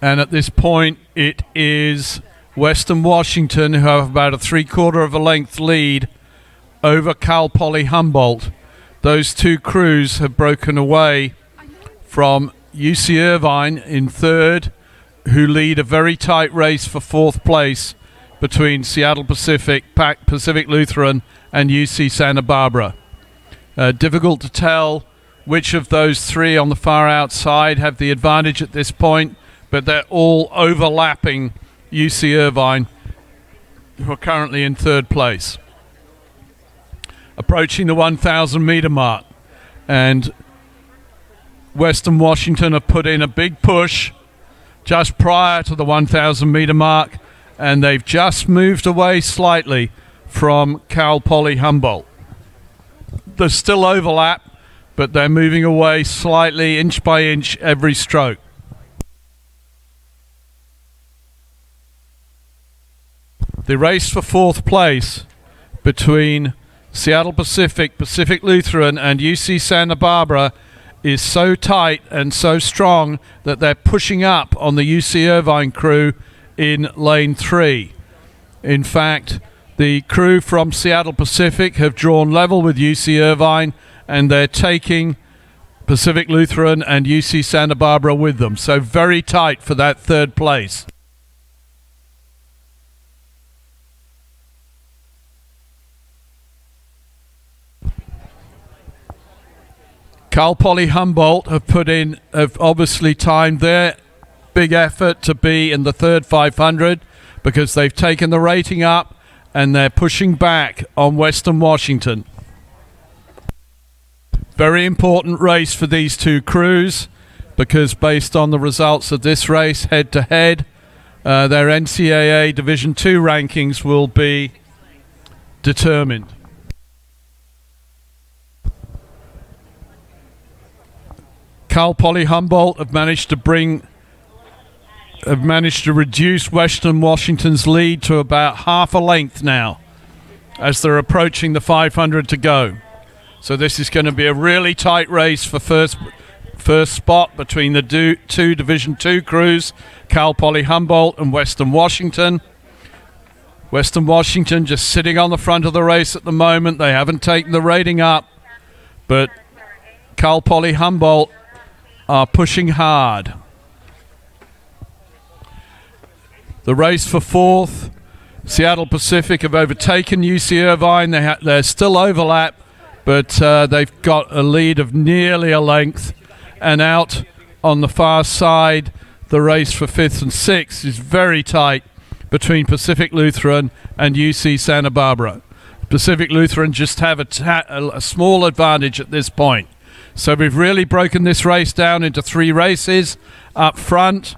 and at this point it is Western Washington who have about a 3/4 of a length lead over Cal Poly Humboldt. Those two crews have broken away from UC Irvine in third, who lead a very tight race for fourth place between Seattle Pacific, Pacific Lutheran, and UC Santa Barbara. Difficult to tell which of those three on the far outside have the advantage at this point, but they're all overlapping UC Irvine, who are currently in third place. Approaching the 1,000 meter mark, and Western Washington have put in a big push just prior to the 1,000 meter mark, and they've just moved away slightly from Cal Poly Humboldt. There's still overlap, but they're moving away slightly, inch by inch, every stroke. The race for fourth place between Seattle Pacific, Pacific Lutheran, and UC Santa Barbara is so tight and so strong that they're pushing up on the UC Irvine crew in lane 3. In fact, the crew from Seattle Pacific have drawn level with UC Irvine, and they're taking Pacific Lutheran and UC Santa Barbara with them. So very tight for that third place. Cal Poly Humboldt have obviously timed their big effort to be in the third 500 because they've taken the rating up and they're pushing back on Western Washington. Very important race for these two crews because based on the results of this race head to head, their NCAA Division II rankings will be determined. Cal Poly Humboldt have managed to reduce Western Washington's lead to about half a length now as they're approaching the 500 to go. So this is going to be a really tight race for first spot between the two Division II crews, Cal Poly Humboldt and Western Washington. Western Washington just sitting on the front of the race at the moment. They haven't taken the rating up, but Cal Poly Humboldt are pushing hard. The race for fourth, Seattle Pacific have overtaken UC Irvine. There's still overlap, but they've got a lead of nearly a length. And out on the far side, the race for fifth and sixth is very tight between Pacific Lutheran and UC Santa Barbara. Pacific Lutheran just have a small advantage at this point. So we've really broken this race down into three races. Up front,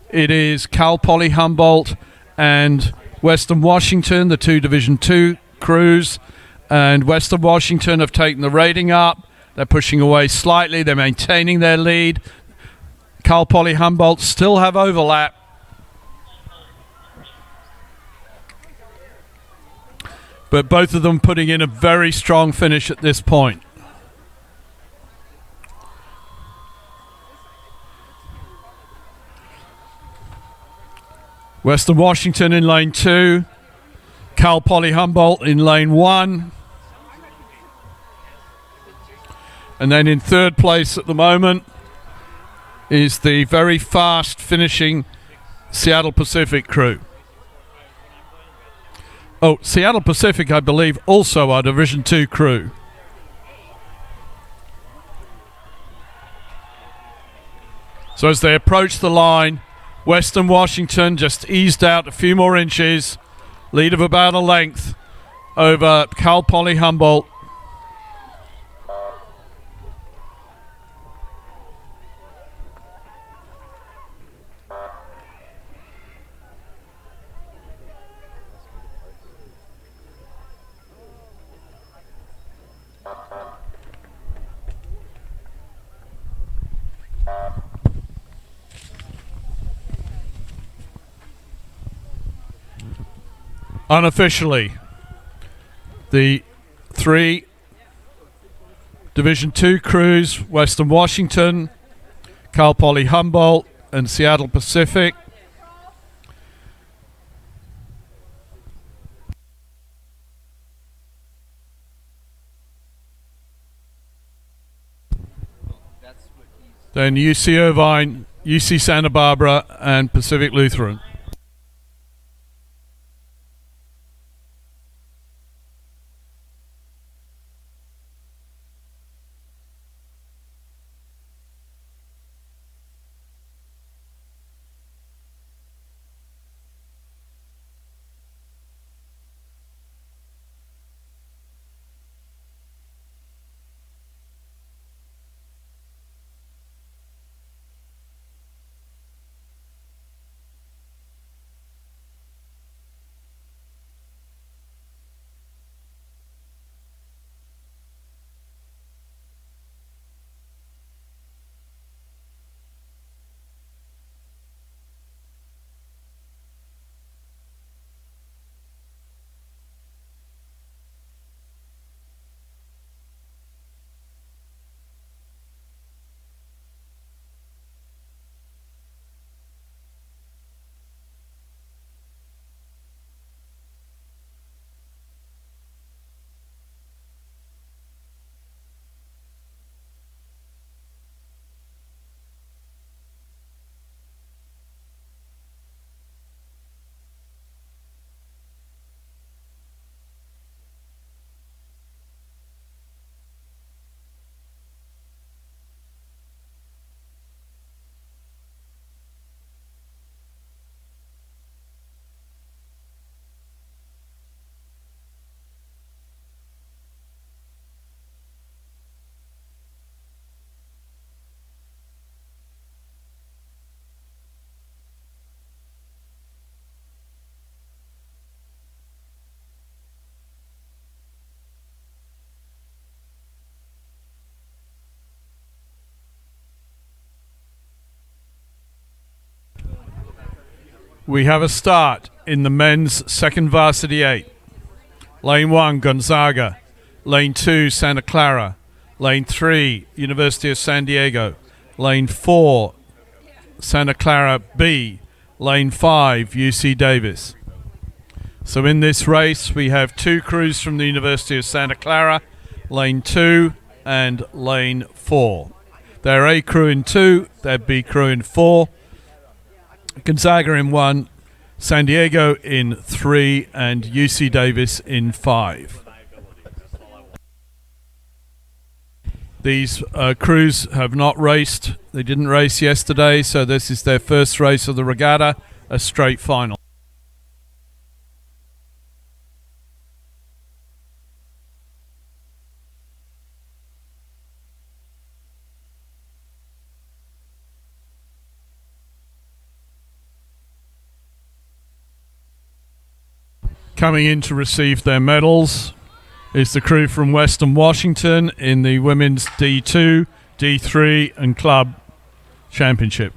it is Cal Poly Humboldt and Western Washington, the two Division II crews. And Western Washington have taken the rating up. They're pushing away slightly. They're maintaining their lead. Cal Poly Humboldt still have overlap. But both of them putting in a very strong finish at this point. Western Washington in lane 2, Cal Poly Humboldt in lane 1. And then in third place at the moment is the very fast finishing Seattle Pacific crew. Oh, Seattle Pacific, I believe, also our Division II crew. So as they approach the line, Western Washington just eased out a few more inches, lead of about a length, over Cal Poly Humboldt. Unofficially, the 3 Division II crews, Western Washington, Cal Poly Humboldt, and Seattle Pacific, then UC Irvine, UC Santa Barbara, and Pacific Lutheran. We have a start in the men's second varsity 8. Lane 1, Gonzaga. Lane 2, Santa Clara. Lane 3, University of San Diego. Lane 4, Santa Clara B. Lane 5, UC Davis. So in this race, we have 2 crews from the University of Santa Clara, Lane 2 and Lane 4. They're A crew in 2, they're B crew in 4. Gonzaga in 1, San Diego in 3, and UC Davis in 5. These crews have not raced. They didn't race yesterday, so this is their first race of the regatta, a straight final. Coming in to receive their medals is the crew from Western Washington in the women's D2, D3 and club championship.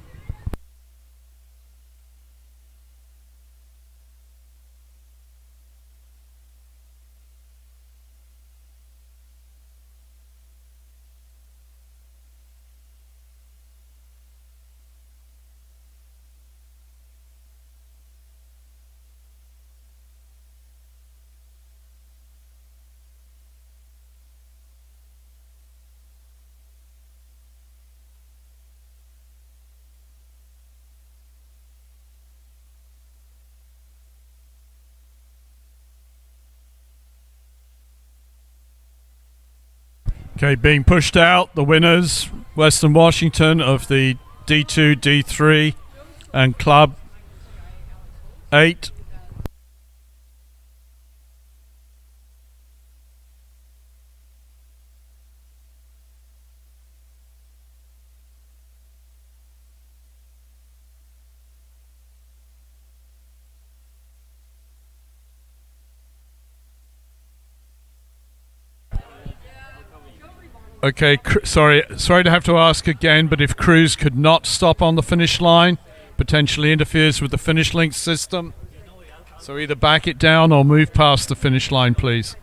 Okay, being pushed out, the winners, Western Washington of the D2, D3 and Club 8. Okay, sorry to have to ask again, but if crews could not stop on the finish line, potentially interferes with the finish link system. So either back it down or move past the finish line, please.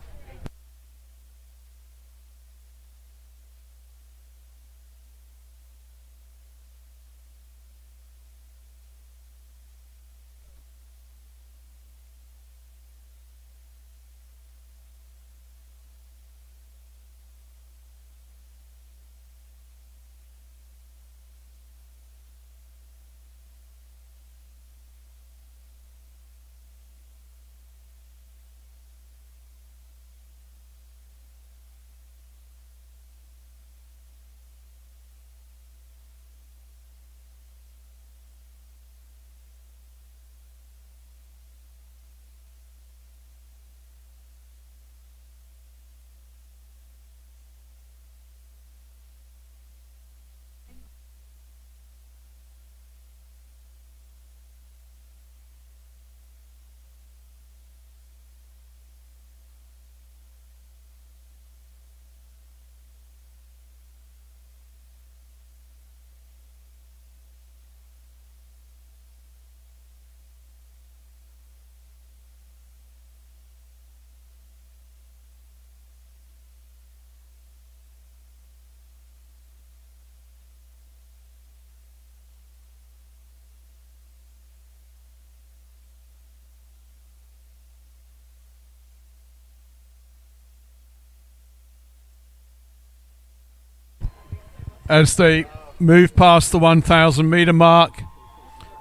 As they move past the 1,000 meter mark,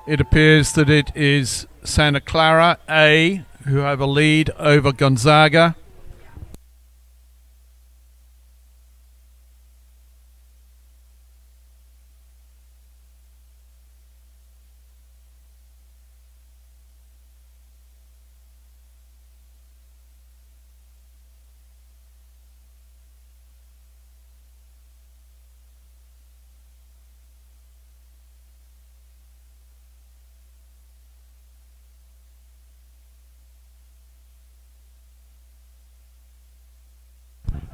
it appears that it is Santa Clara A who have a lead over Gonzaga.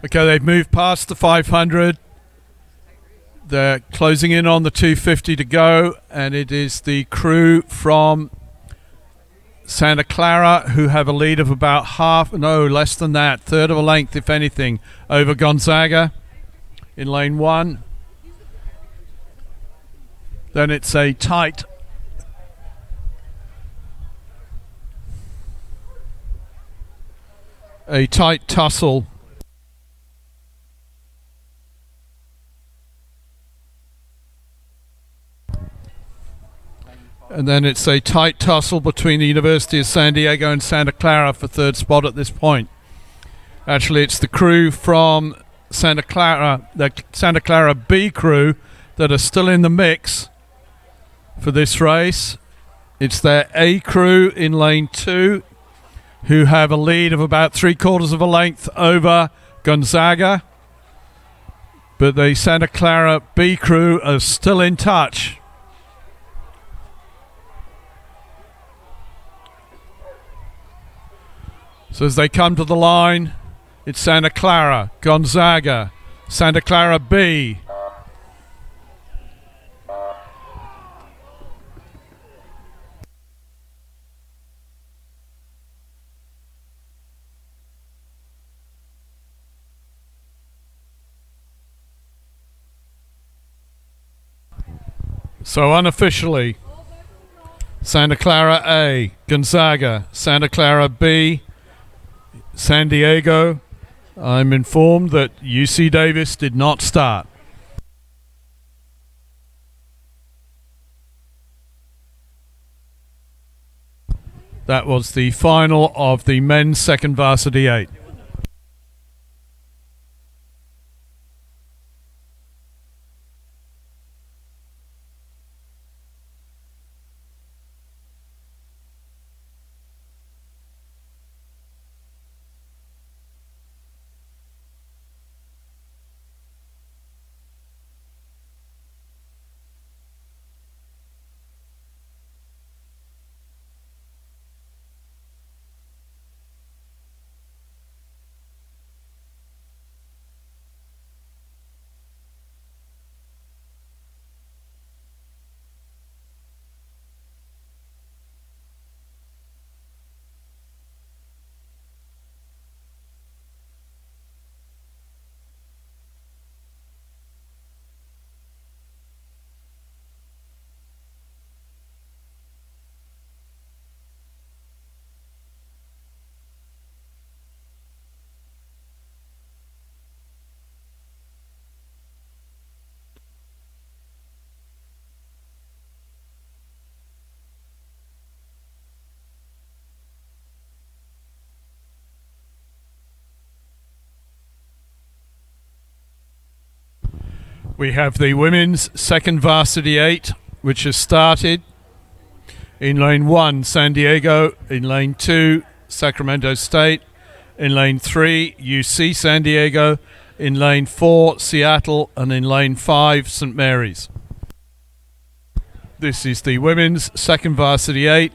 Okay, they've moved past the 500. They're closing in on the 250 to go, and it is the crew from Santa Clara who have a lead of about less than that, third of a length, if anything, over Gonzaga in lane 1. Then it's a tight tussle. And then it's a tight tussle between the University of San Diego and Santa Clara for third spot at this point. Actually, it's the crew from Santa Clara, the Santa Clara B crew, that are still in the mix for this race. It's their A crew in lane 2 who have a lead of about 3/4 of a length over Gonzaga. But the Santa Clara B crew are still in touch. So as they come to the line, it's Santa Clara, Gonzaga, Santa Clara B. So unofficially, Santa Clara A, Gonzaga, Santa Clara B, San Diego. I'm informed that UC Davis did not start. That was the final of the men's second varsity 8. We have the women's second varsity 8, which has started. In lane 1, San Diego. In lane 2, Sacramento State. In lane 3, UC San Diego. In lane 4, Seattle. And in lane 5, St. Mary's. This is the women's second varsity 8.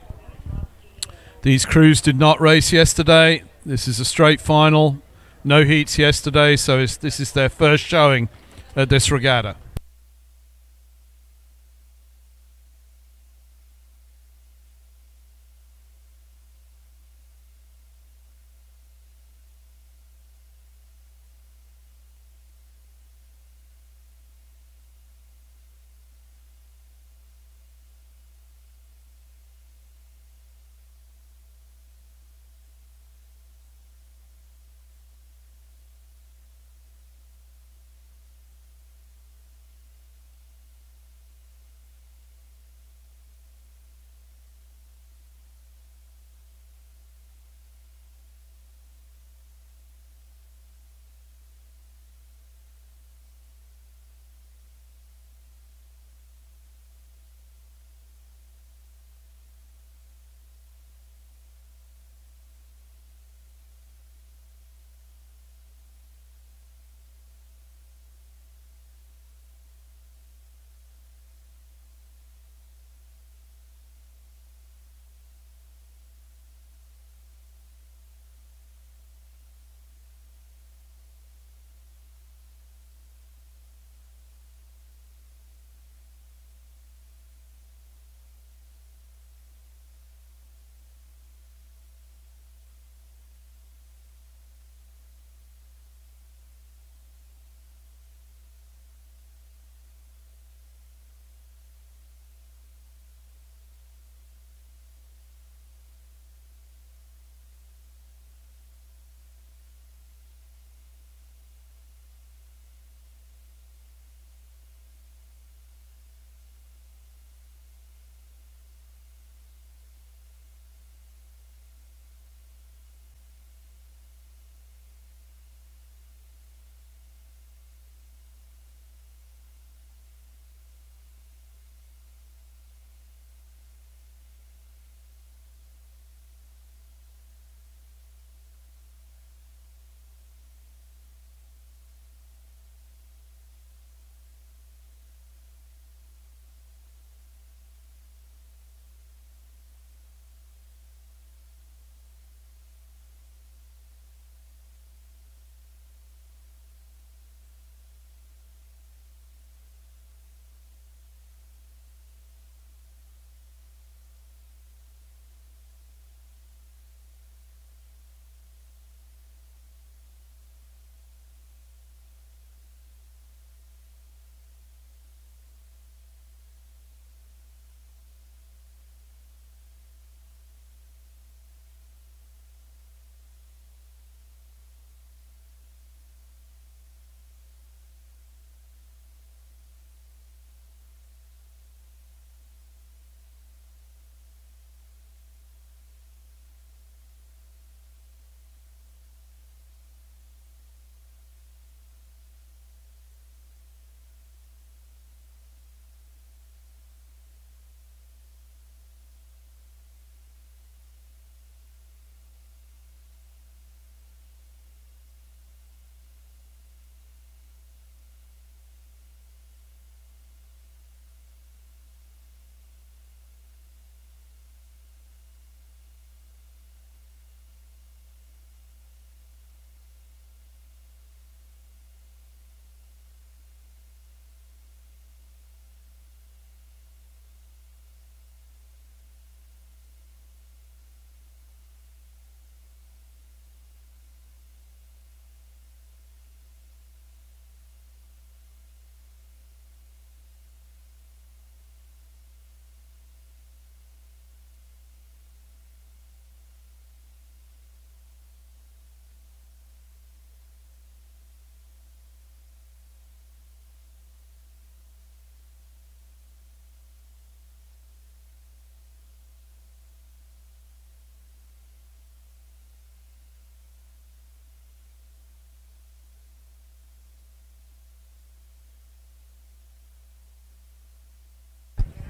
These crews did not race yesterday. This is a straight final. No heats yesterday, so this is their first showing at this regatta.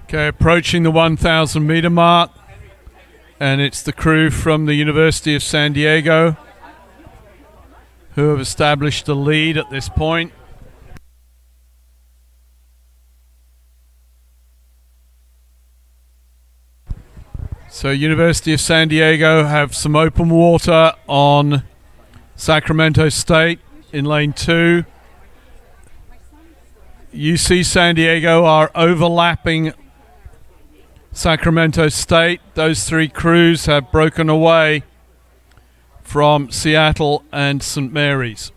Okay, approaching the 1,000 meter mark, and it's the crew from the University of San Diego who have established the lead at this point. So University of San Diego have some open water on Sacramento State in lane 2. UC San Diego are overlapping Sacramento State. Those three crews have broken away from Seattle and St. Mary's.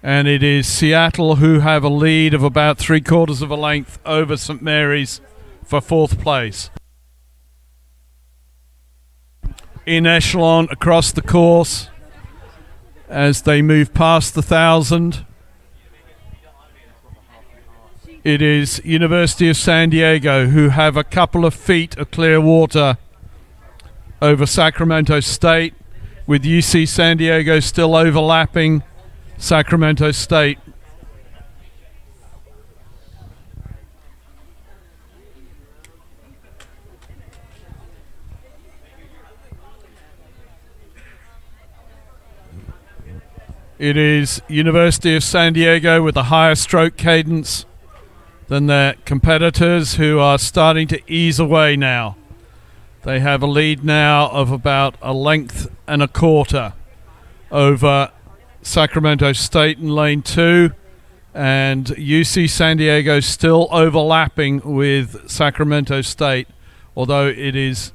And it is Seattle who have a lead of about 3/4 of a length over St. Mary's for 4th place. In echelon across the course as they move past the 1,000. It is University of San Diego who have a couple of feet of clear water over Sacramento State, with UC San Diego still overlapping Sacramento State. It is University of San Diego with a higher stroke cadence than their competitors, who are starting to ease away now. They have a lead now of about 1.25 lengths over Sacramento State in lane 2, and UC San Diego still overlapping with Sacramento State, although it is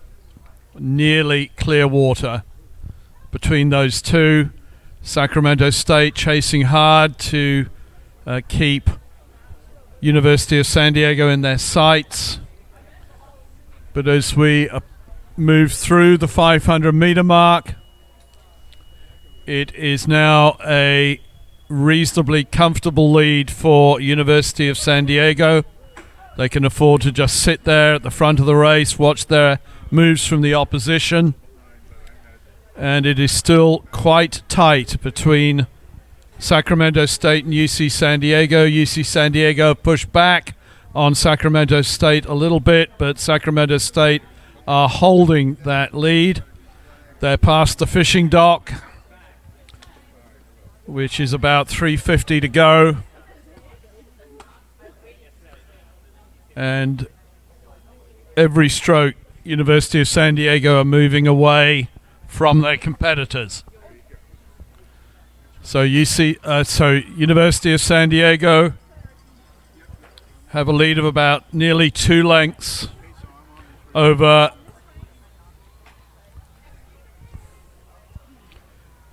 nearly clear water between those two. Sacramento State chasing hard to keep University of San Diego in their sights. But as we move through the 500 meter mark, it is now a reasonably comfortable lead for University of San Diego. They can afford to just sit there at the front of the race, watch their moves from the opposition. And it is still quite tight between Sacramento State and UC San Diego. UC San Diego pushed back on Sacramento State a little bit, but Sacramento State are holding that lead. They're past the fishing dock, which is about 350 to go. And every stroke, University of San Diego are moving away from their competitors. So University of San Diego have a lead of about nearly 2 lengths over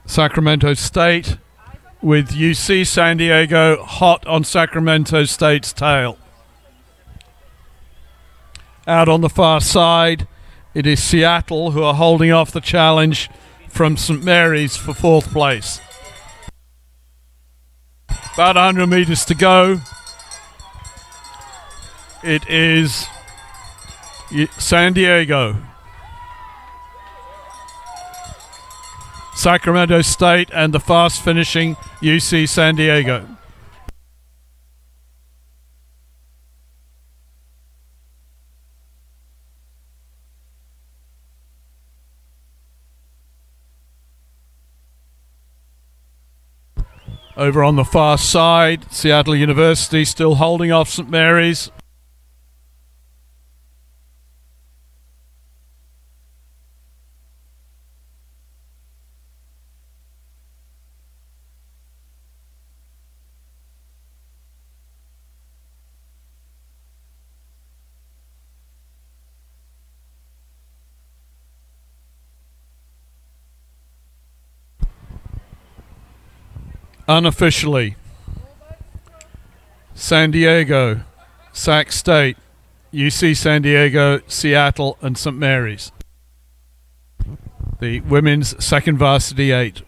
Sacramento State, with UC San Diego hot on Sacramento State's tail. Out on the far side, it is Seattle who are holding off the challenge from St. Mary's for 4th place. About 100 meters to go. It is San Diego, Sacramento State, and the fast finishing UC San Diego. Over on the far side, Seattle University still holding off St. Mary's. Unofficially, San Diego, Sac State, UC San Diego, Seattle, and St. Mary's. The women's second varsity 8.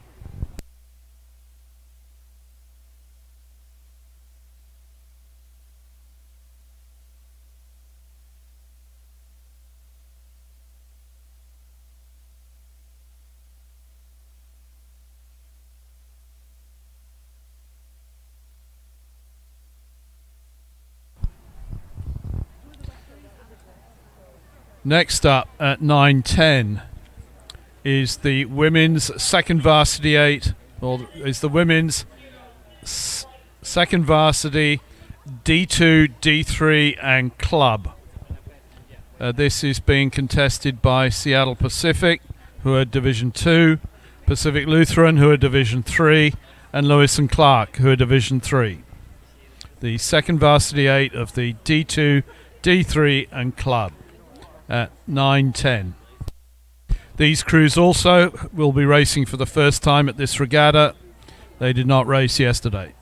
Next up at 9:10 is the women's second varsity 8, or is the women's second varsity D2, D3 and club. This is being contested by Seattle Pacific, who are Division 2, Pacific Lutheran, who are Division 3, and Lewis and Clark, who are Division 3. The second varsity 8 of the D2, D3 and club at 9:10. These crews also will be racing for the first time at this regatta. They did not race yesterday.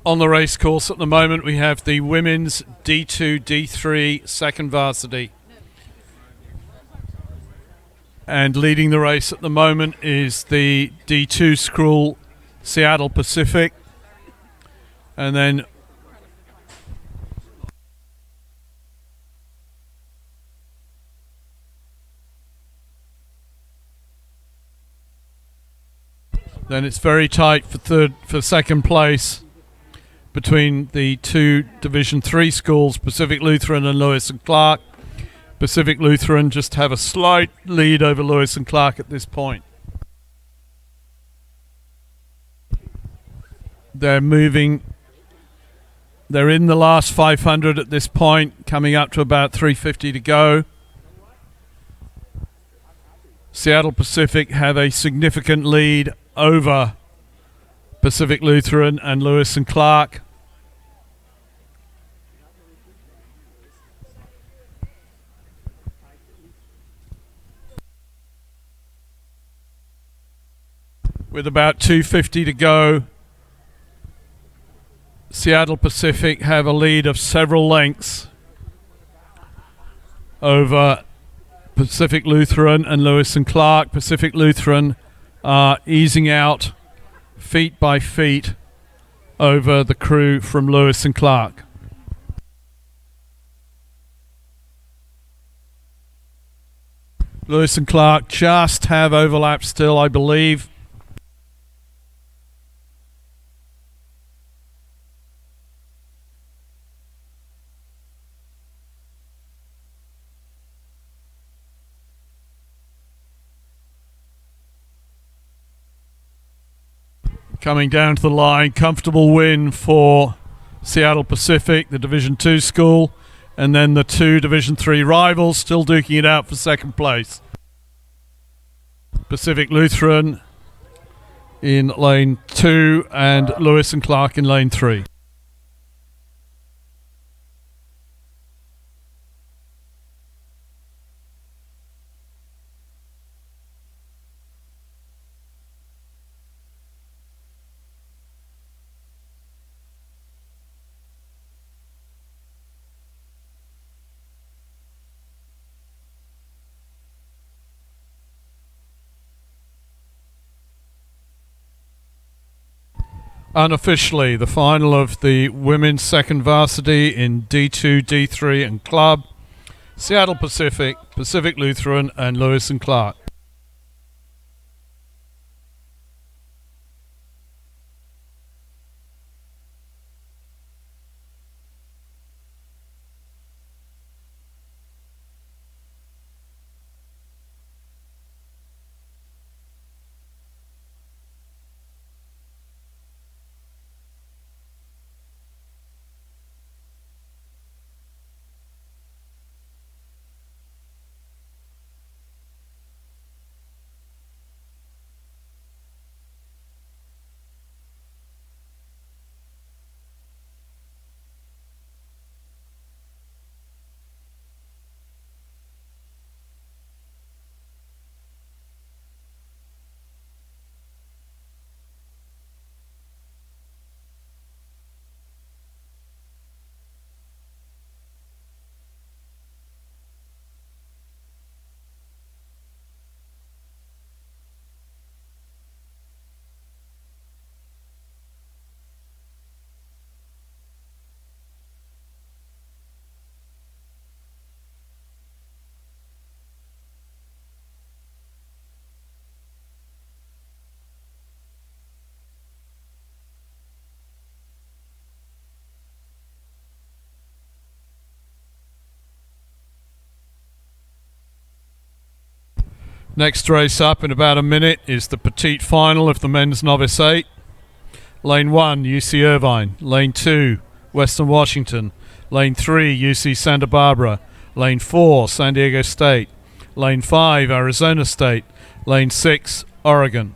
on the race course at the moment, we have the women's D2, D3 second varsity. And leading the race at the moment is the D2 school, Seattle Pacific. And then it's very tight for second place between the two Division 3 schools, Pacific Lutheran and Lewis and Clark. Pacific Lutheran just have a slight lead over Lewis and Clark at this point. They're moving. They're in the last 500 at this point, coming up to about 350 to go. Seattle Pacific have a significant lead over Pacific Lutheran and Lewis and Clark. With about 250 to go, Seattle Pacific have a lead of several lengths over Pacific Lutheran and Lewis and Clark. Pacific Lutheran are easing out feet by feet over the crew from Lewis and Clark. Lewis and Clark just have overlap still, I believe. Coming down to the line, comfortable win for Seattle Pacific, the Division 2 school, and then the two Division 3 rivals still duking it out for second place. Pacific Lutheran in lane 2 and Lewis and Clark in lane 3. Unofficially, the final of the women's second varsity in D2, D3 and club. Seattle Pacific, Pacific Lutheran and Lewis and Clark. Next race up in about a minute is the petite final of the men's novice 8. Lane 1, UC Irvine. Lane 2, Western Washington. Lane 3, UC Santa Barbara. Lane 4, San Diego State. Lane 5, Arizona State. Lane 6, Oregon.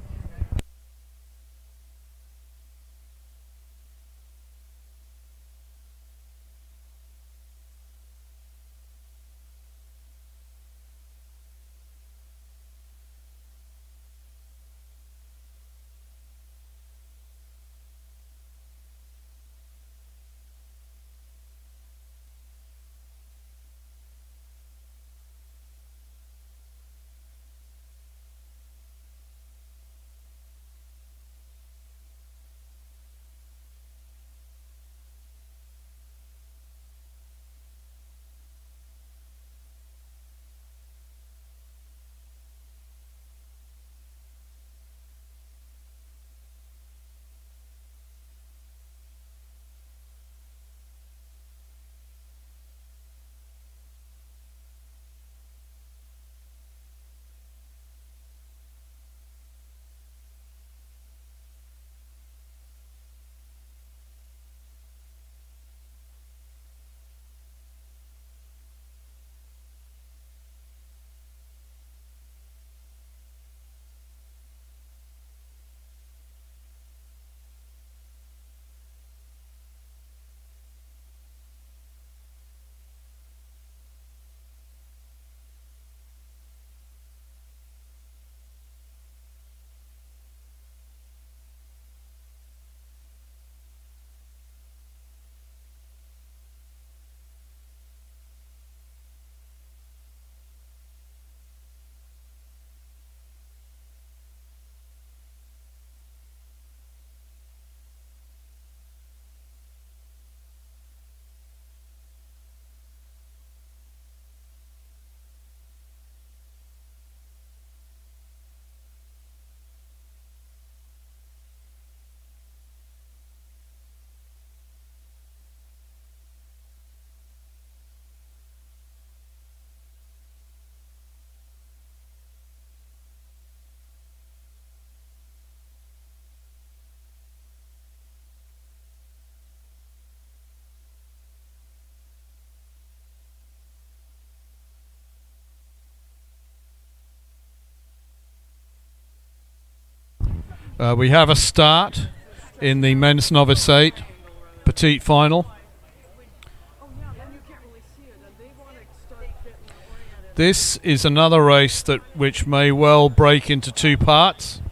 We have a start in the men's novice 8 petite final. This is another race which may well break into two parts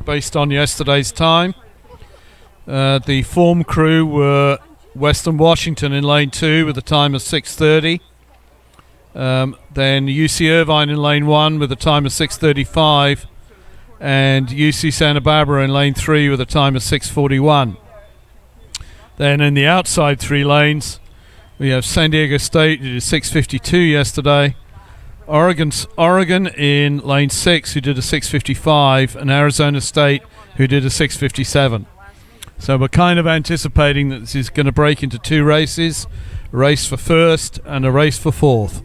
based on yesterday's time. The form crew were Western Washington in lane 2 with a time of 6:30. Then UC Irvine in lane 1 with a time of 6:35. And UC Santa Barbara in lane 3 with a time of 6:41. Then in the outside 3 lanes, we have San Diego State, who did 6:52 yesterday. Oregon in lane 6, who did a 6:55, and Arizona State, who did a 6:57. So we're kind of anticipating that this is going to break into 2 races, a race for first and a race for fourth.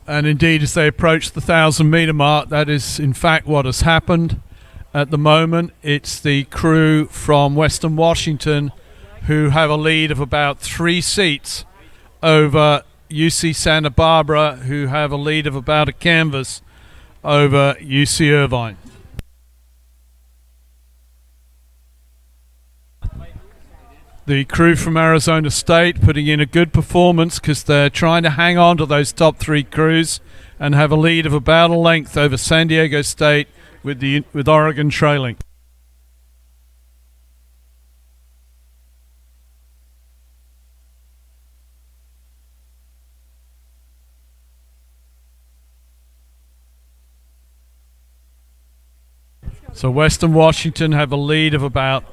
And indeed, as they approach the 1,000-meter mark, that is in fact what has happened. At the moment, it's the crew from Western Washington who have a lead of about 3 seats over UC Santa Barbara, who have a lead of about a canvas over UC Irvine. The crew from Arizona State putting in a good performance because they're trying to hang on to those top 3 crews and have a lead of about a length over San Diego State with Oregon trailing. So Western Washington have a lead of about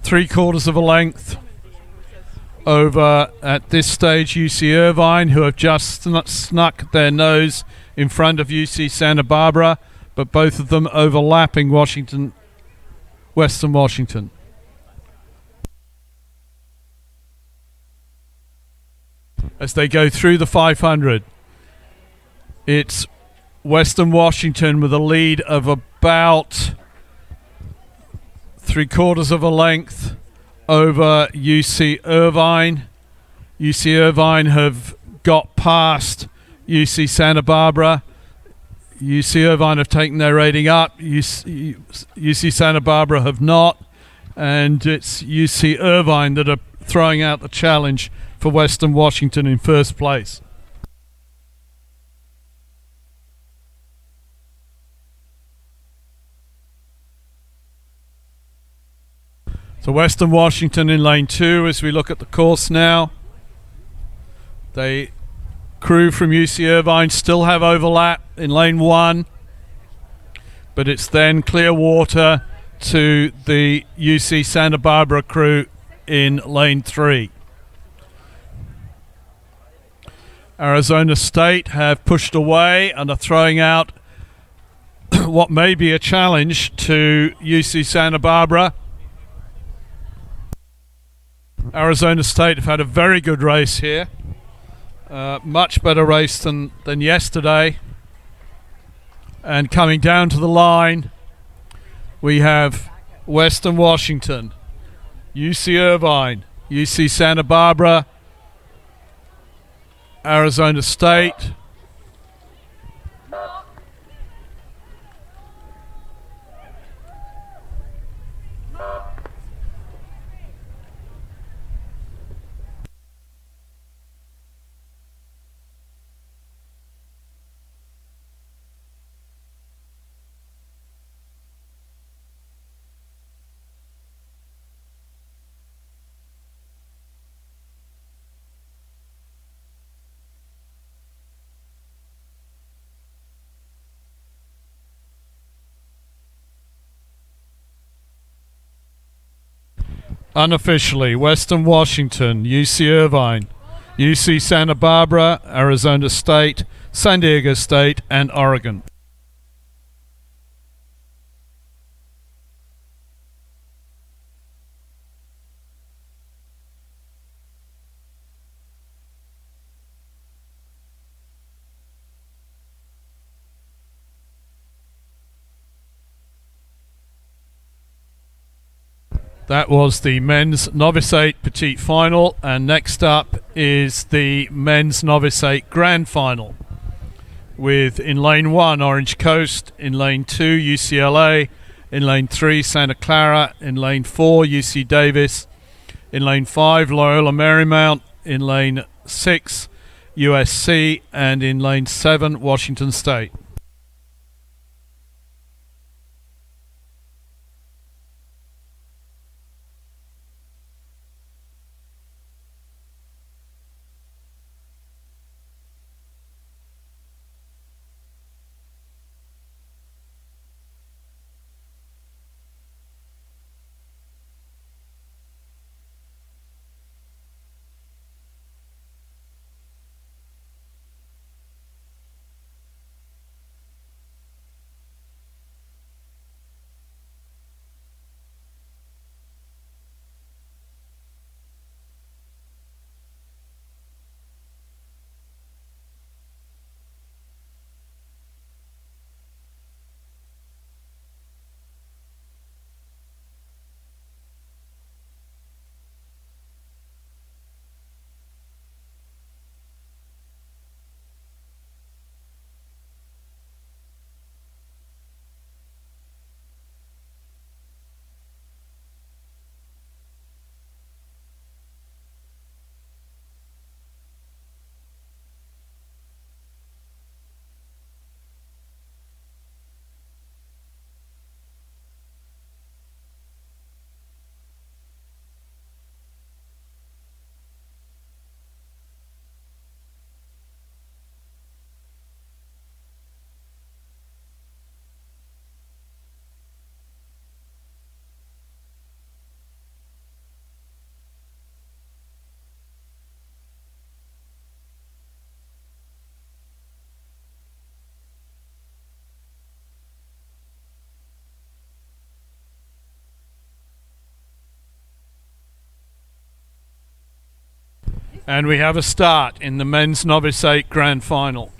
3/4 of a length over, at this stage, UC Irvine, who have just snuck their nose in front of UC Santa Barbara, but both of them overlapping Western Washington. As they go through the 500, it's Western Washington with a lead of about 3/4 of a length over UC Irvine. UC Irvine have got past UC Santa Barbara. UC Irvine have taken their rating up. UC Santa Barbara have not. And it's UC Irvine that are throwing out the challenge for Western Washington in first place. So Western Washington in lane 2 as we look at the course now. The crew from UC Irvine still have overlap in lane 1, but it's then clear water to the UC Santa Barbara crew in lane 3. Arizona State have pushed away and are throwing out what may be a challenge to UC Santa Barbara. Arizona State have had a very good race here. Much better race than yesterday. And coming down to the line, we have Western Washington, UC Irvine, UC Santa Barbara, Arizona State, unofficially, Western Washington, UC Irvine, UC Santa Barbara, Arizona State, San Diego State, and Oregon. That was the men's novice 8 petite final, and next up is the men's novice 8 grand final, with in lane 1 Orange Coast, in lane 2 UCLA, in lane 3 Santa Clara, in lane 4 UC Davis, in lane 5 Loyola Marymount, in lane 6 USC, and in lane 7 Washington State. And we have a start in the men's novice 8 grand final.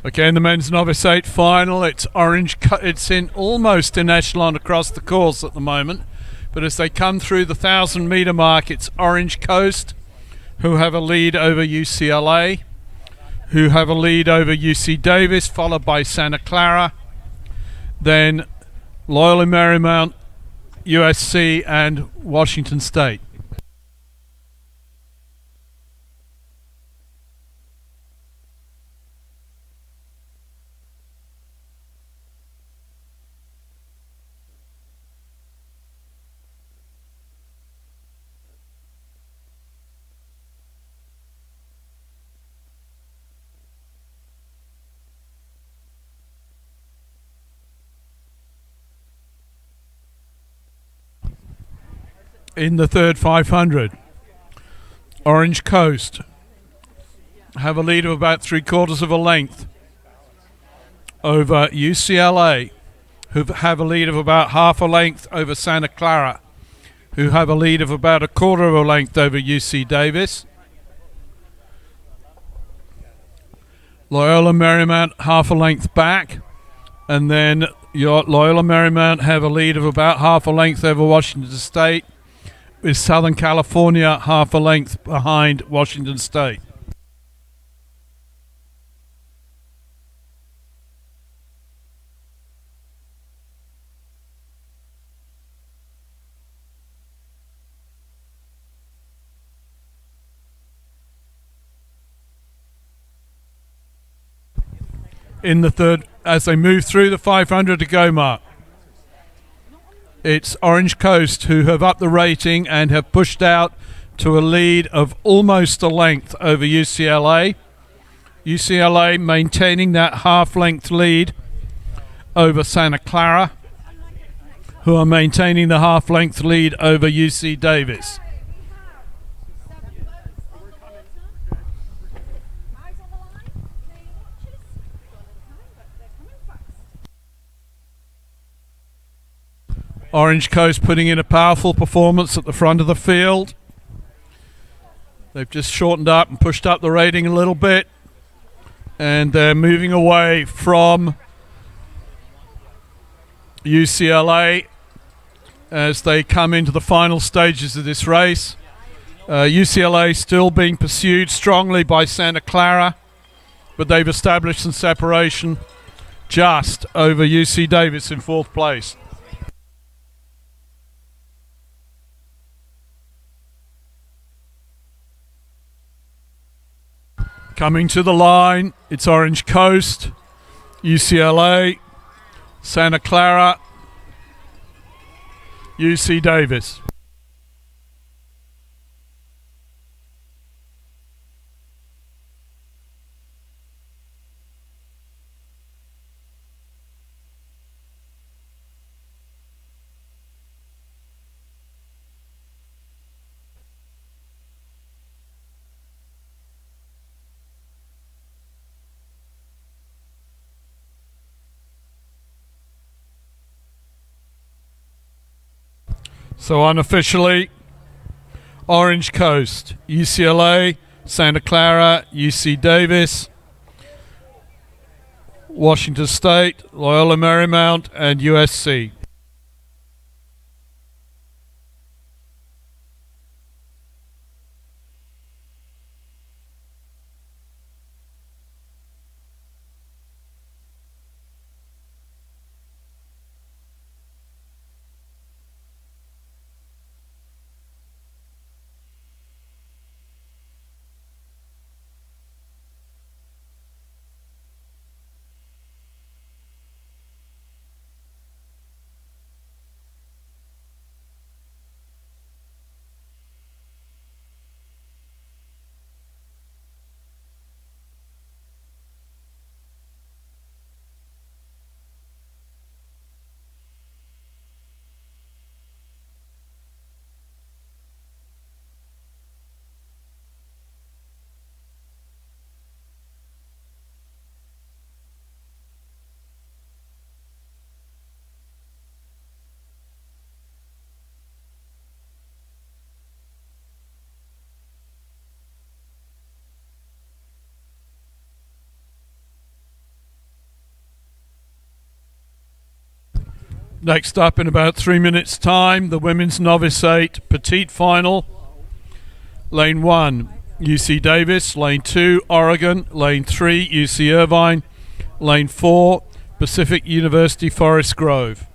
Again, the men's novice 8 final. It's orange. It's in almost in echelon across the course at the moment. But as they come through the 1,000-meter mark, it's Orange Coast, who have a lead over UCLA, who have a lead over UC Davis, followed by Santa Clara, then Loyola Marymount, USC, and Washington State. In the third 500, Orange Coast have a lead of about 3/4 of a length over UCLA, who have a lead of about half a length over Santa Clara, who have a lead of about 1/4 of a length over UC Davis. Loyola Marymount half a length back, and then your Loyola Marymount have a lead of about half a length over Washington State, with Southern California half a length behind Washington State. In the third, as they move through the 500 to go mark, it's Orange Coast who have upped the rating and have pushed out to a lead of almost a length over UCLA. UCLA maintaining that half-length lead over Santa Clara, who are maintaining the half-length lead over UC Davis. Orange Coast putting in a powerful performance at the front of the field. They've just shortened up and pushed up the rating a little bit, and they're moving away from UCLA as they come into the final stages of this race. UCLA still being pursued strongly by Santa Clara, but they've established some separation just over UC Davis in 4th place. Coming to the line, it's Orange Coast, UCLA, Santa Clara, UC Davis. So unofficially, Orange Coast, UCLA, Santa Clara, UC Davis, Washington State, Loyola Marymount, and USC. Next up, in about 3 minutes' time, the women's novice 8 petite final. Lane 1, UC Davis. Lane 2, Oregon. Lane 3, UC Irvine. Lane 4, Pacific University Forest Grove.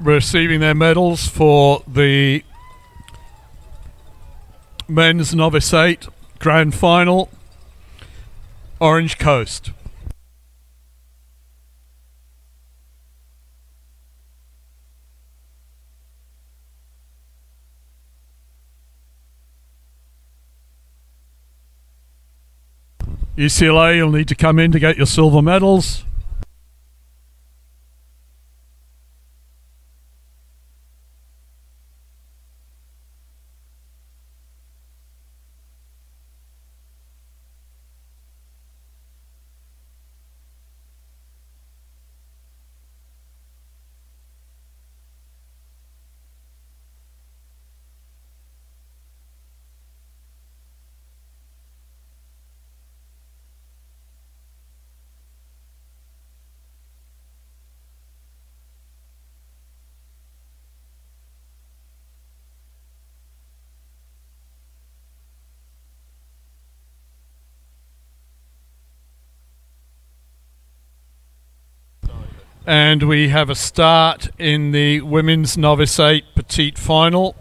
Receiving their medals for the men's novice 8 grand final, Orange Coast. UCLA, you'll need to come in to get your silver medals. And we have a start in the women's novice 8 petite final.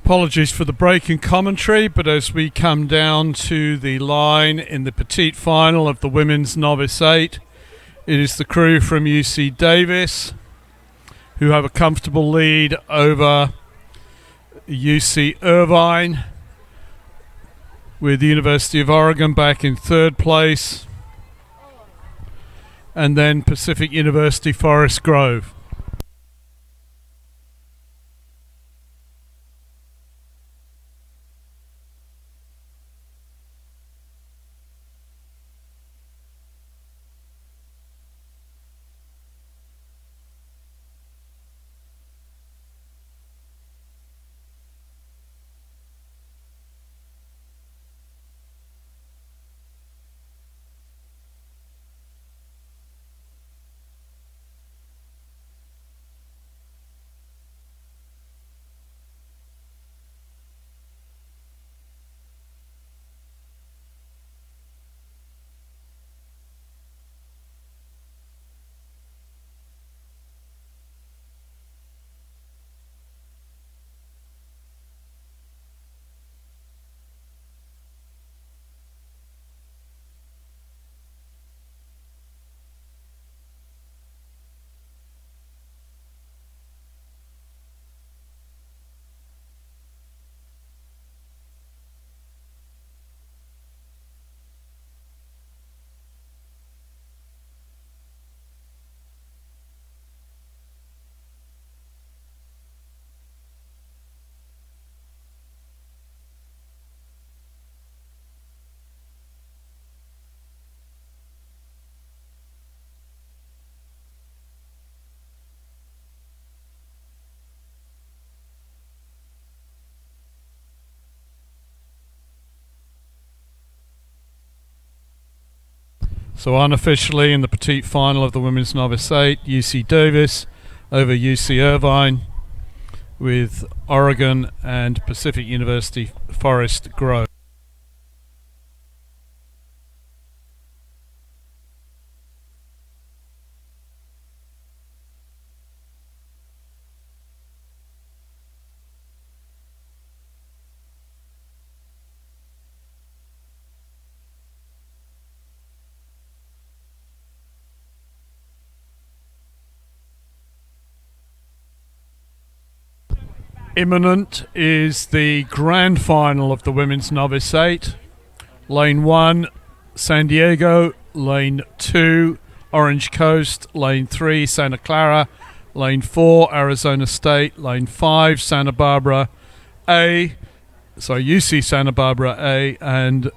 Apologies for the break in commentary, but as we come down to the line in the petite final of the women's novice 8, it is the crew from UC Davis who have a comfortable lead over UC Irvine, with the University of Oregon back in third place, and then Pacific University Forest Grove. So unofficially in the petite final of the women's novice 8, UC Davis over UC Irvine, with Oregon and Pacific University Forest Grove. Imminent is the grand final of the women's novice 8. Lane 1, San Diego. Lane 2, Orange Coast. Lane 3, Santa Clara. Lane 4, Arizona State. Lane 5, Santa Barbara A. Sorry, UC Santa Barbara A. And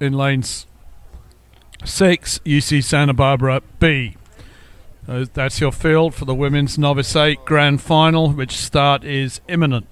in lane 6, UC Santa Barbara B. That's your field for the women's novice 8 grand final, which start is imminent.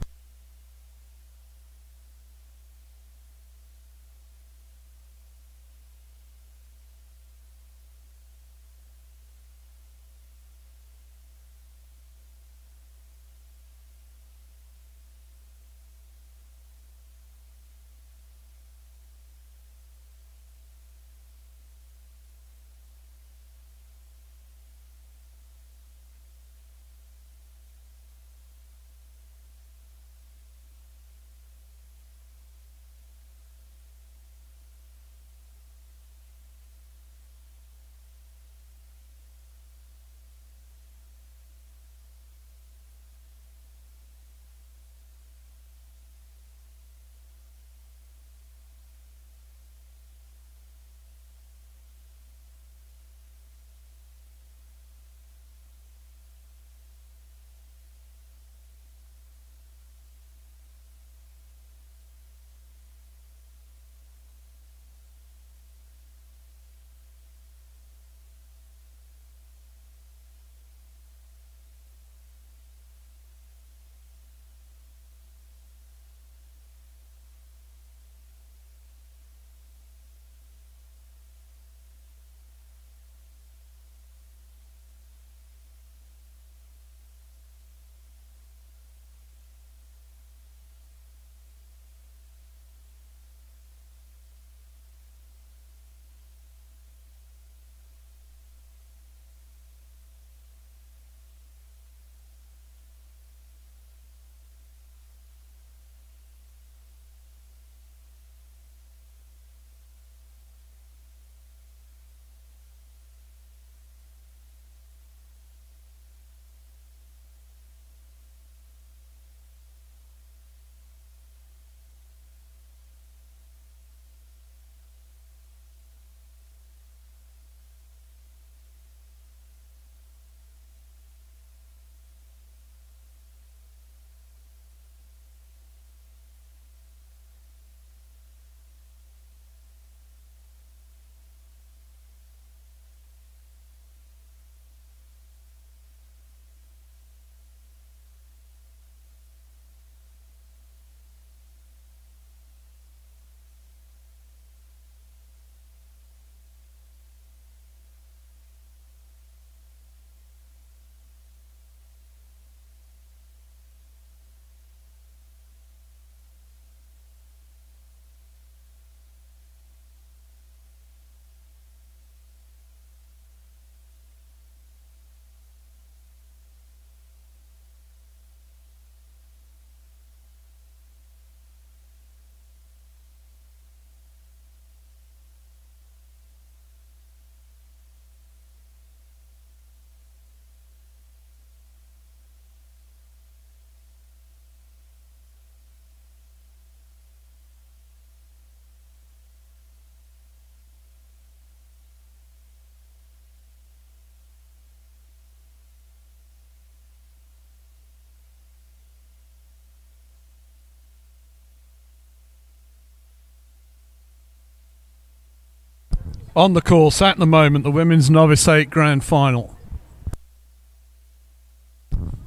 On the course at the moment, the Women's Novice 8 Grand Final.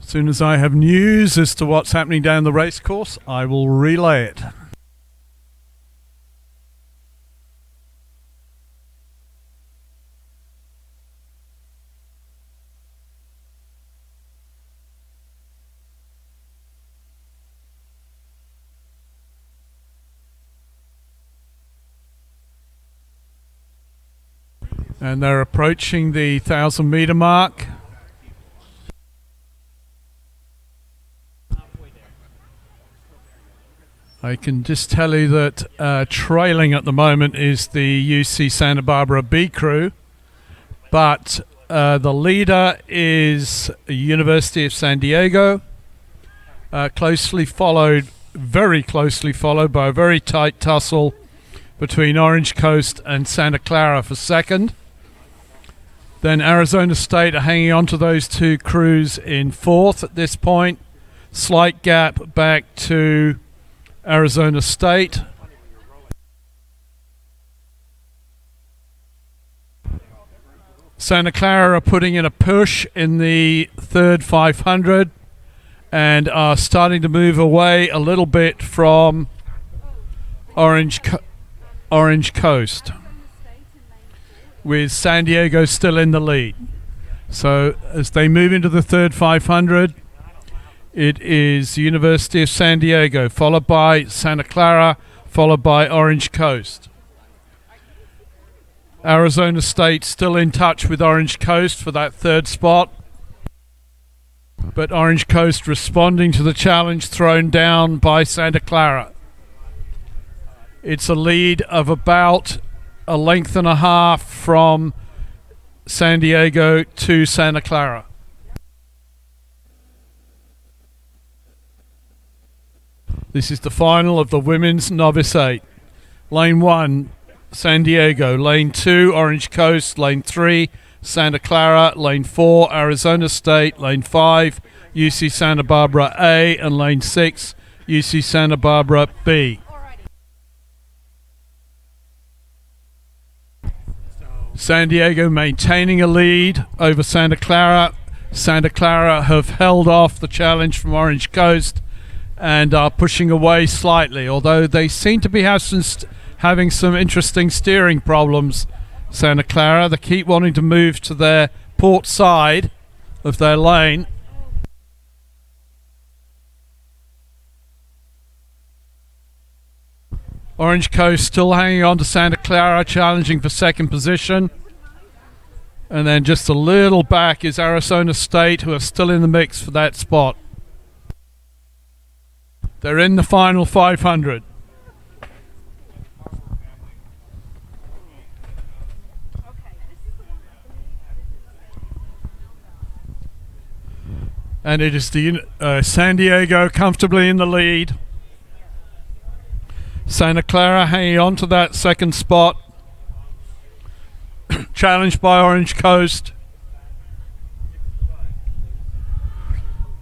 As soon as I have news as to what's happening down the race course, I will relay it. And they're approaching the 1,000-meter mark. I can just tell you that trailing at the moment is the UC Santa Barbara B crew, but the leader is University of San Diego, closely followed, very closely followed by a very tight tussle between Orange Coast and Santa Clara for second. Then Arizona State are hanging on to those two crews in fourth at this point. Slight gap back to Arizona State. Santa Clara are putting in a push in the third 500 and are starting to move away a little bit from Orange Coast, with San Diego still in the lead. So as they move into the third 500, it is University of San Diego, followed by Santa Clara, followed by Orange Coast. Arizona State still in touch with Orange Coast for that third spot, but Orange Coast responding to the challenge thrown down by Santa Clara. It's a lead of about a length and a half from San Diego to Santa Clara. This is the final of the Women's Novice 8. Lane 1, San Diego. Lane 2, Orange Coast. Lane 3, Santa Clara. Lane 4, Arizona State. Lane 5, UC Santa Barbara A. And Lane 6, UC Santa Barbara B. San Diego maintaining a lead over Santa Clara. Santa Clara have held off the challenge from Orange Coast and are pushing away slightly, although they seem to be having some interesting steering problems. Santa Clara, they keep wanting to move to their port side of their lane. Orange Coast still hanging on to Santa Clara, challenging for second position. And then just a little back is Arizona State, who are still in the mix for that spot. They're in the final 500. And it is the San Diego comfortably in the lead. Santa Clara hanging on to that second spot. Challenged by Orange Coast.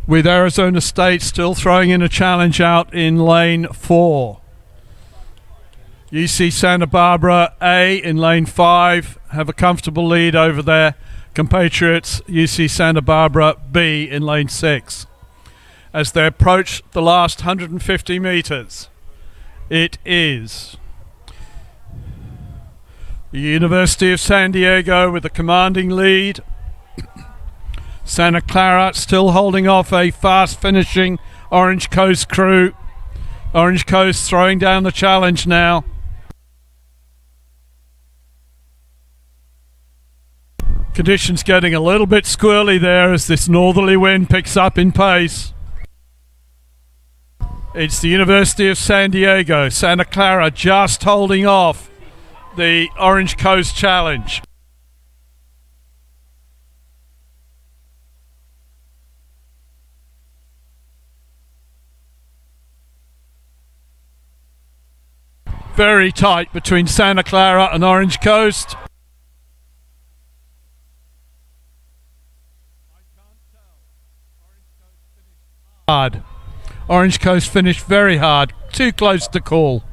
With Arizona State still throwing in a challenge out in lane 4. UC Santa Barbara A in lane 5 have a comfortable lead over their compatriots UC Santa Barbara B in lane 6. As they approach the last 150 meters, it is the University of San Diego with a commanding lead. Santa Clara still holding off a fast finishing Orange Coast crew. Orange Coast throwing down the challenge now. Conditions getting a little bit squirrely there as this northerly wind picks up in pace. It's the University of San Diego. Santa Clara just holding off the Orange Coast challenge. Very tight between Santa Clara and Orange Coast. Hard. Orange Coast finished very hard. Too close to call.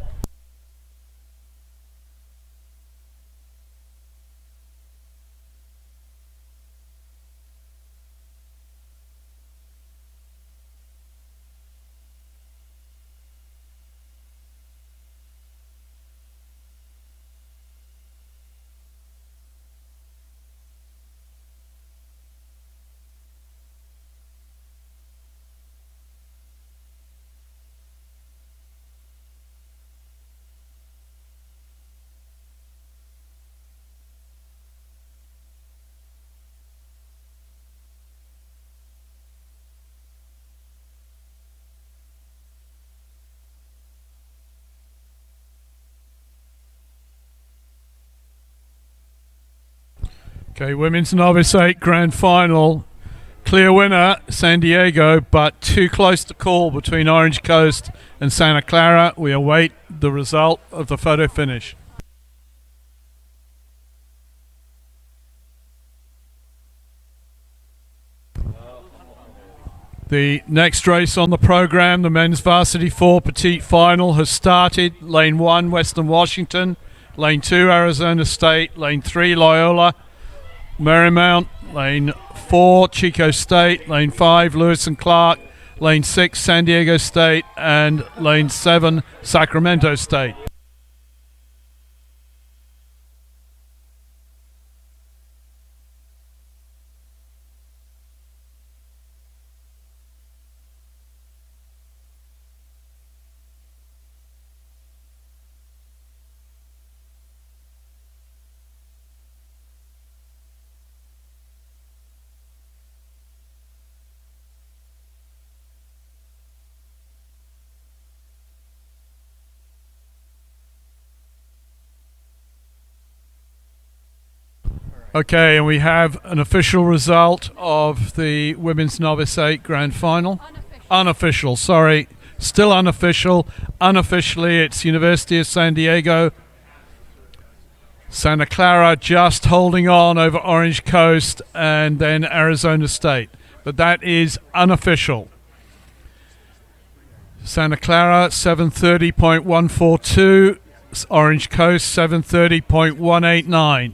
Okay, women's novice 8 grand final. Clear winner, San Diego, but too close to call between Orange Coast and Santa Clara. We await the result of the photo finish. The next race on the program, the men's varsity 4 petite final, has started. Lane 1, Western Washington. Lane 2, Arizona State. Lane 3, Loyola Marymount. Lane 4, Chico State. Lane 5, Lewis and Clark. Lane 6, San Diego State. And Lane 7, Sacramento State. Okay, and we have an official result of the women's novice 8 grand final. Unofficial, sorry. Still unofficial. Unofficially, it's University of San Diego. Santa Clara just holding on over Orange Coast and then Arizona State. But that is unofficial. Santa Clara 730.142. Orange Coast 730.189.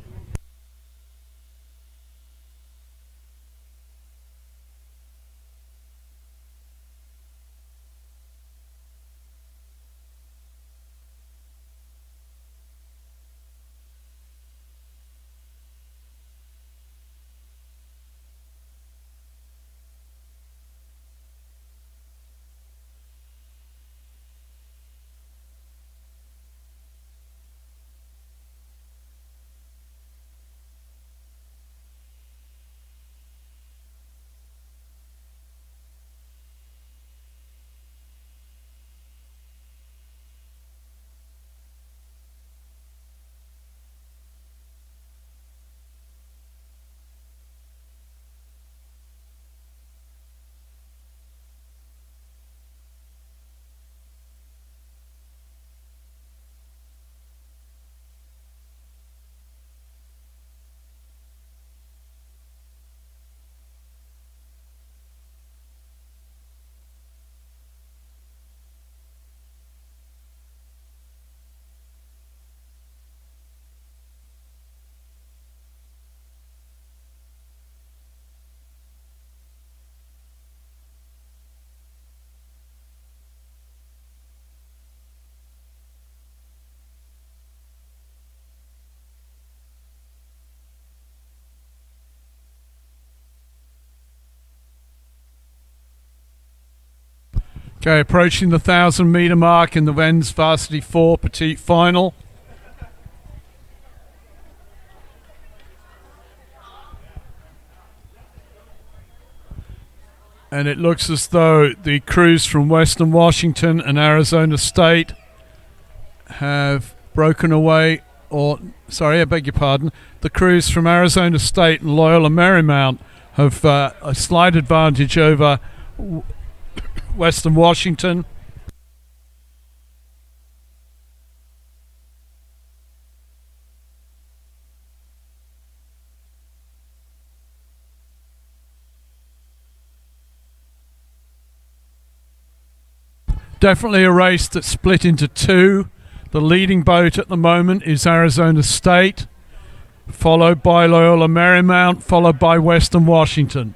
Okay, approaching the 1,000 meter mark in the men's varsity 4 petite final. And it looks as though the crews from Western Washington and Arizona State have broken away, or, sorry, I beg your pardon, the crews from Arizona State and Loyola Marymount have a slight advantage over Western Washington. Definitely a race that's split into two. The leading boat at the moment is Arizona State, followed by Loyola Marymount, followed by Western Washington.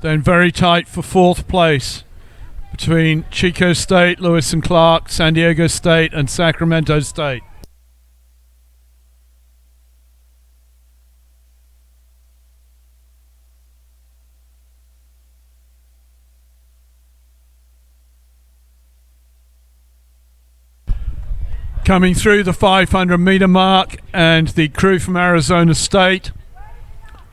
Then very tight for fourth place between Chico State, Lewis and Clark, San Diego State and Sacramento State. Coming through the 500 meter mark, and the crew from Arizona State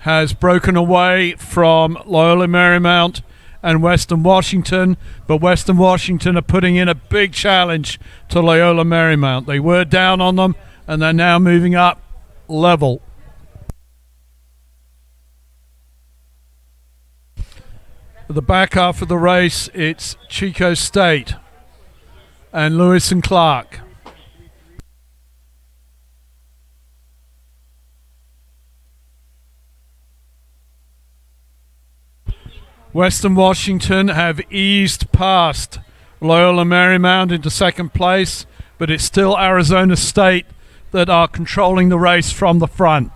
has broken away from Loyola Marymount and Western Washington, but Western Washington are putting in a big challenge to Loyola Marymount. They were down on them, and they're now moving up level. For the back half of the race, it's Chico State and Lewis and Clark. Western Washington have eased past Loyola Marymount into second place, but it's still Arizona State that are controlling the race from the front.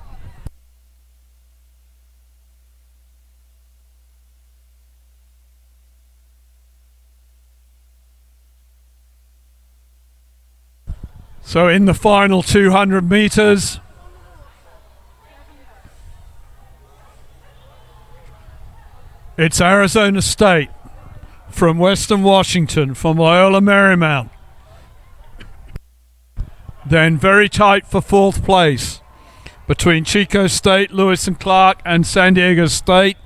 So in the final 200 meters, it's Arizona State from Western Washington, from Loyola Marymount. Then very tight for fourth place between Chico State, Lewis and Clark, and San Diego State,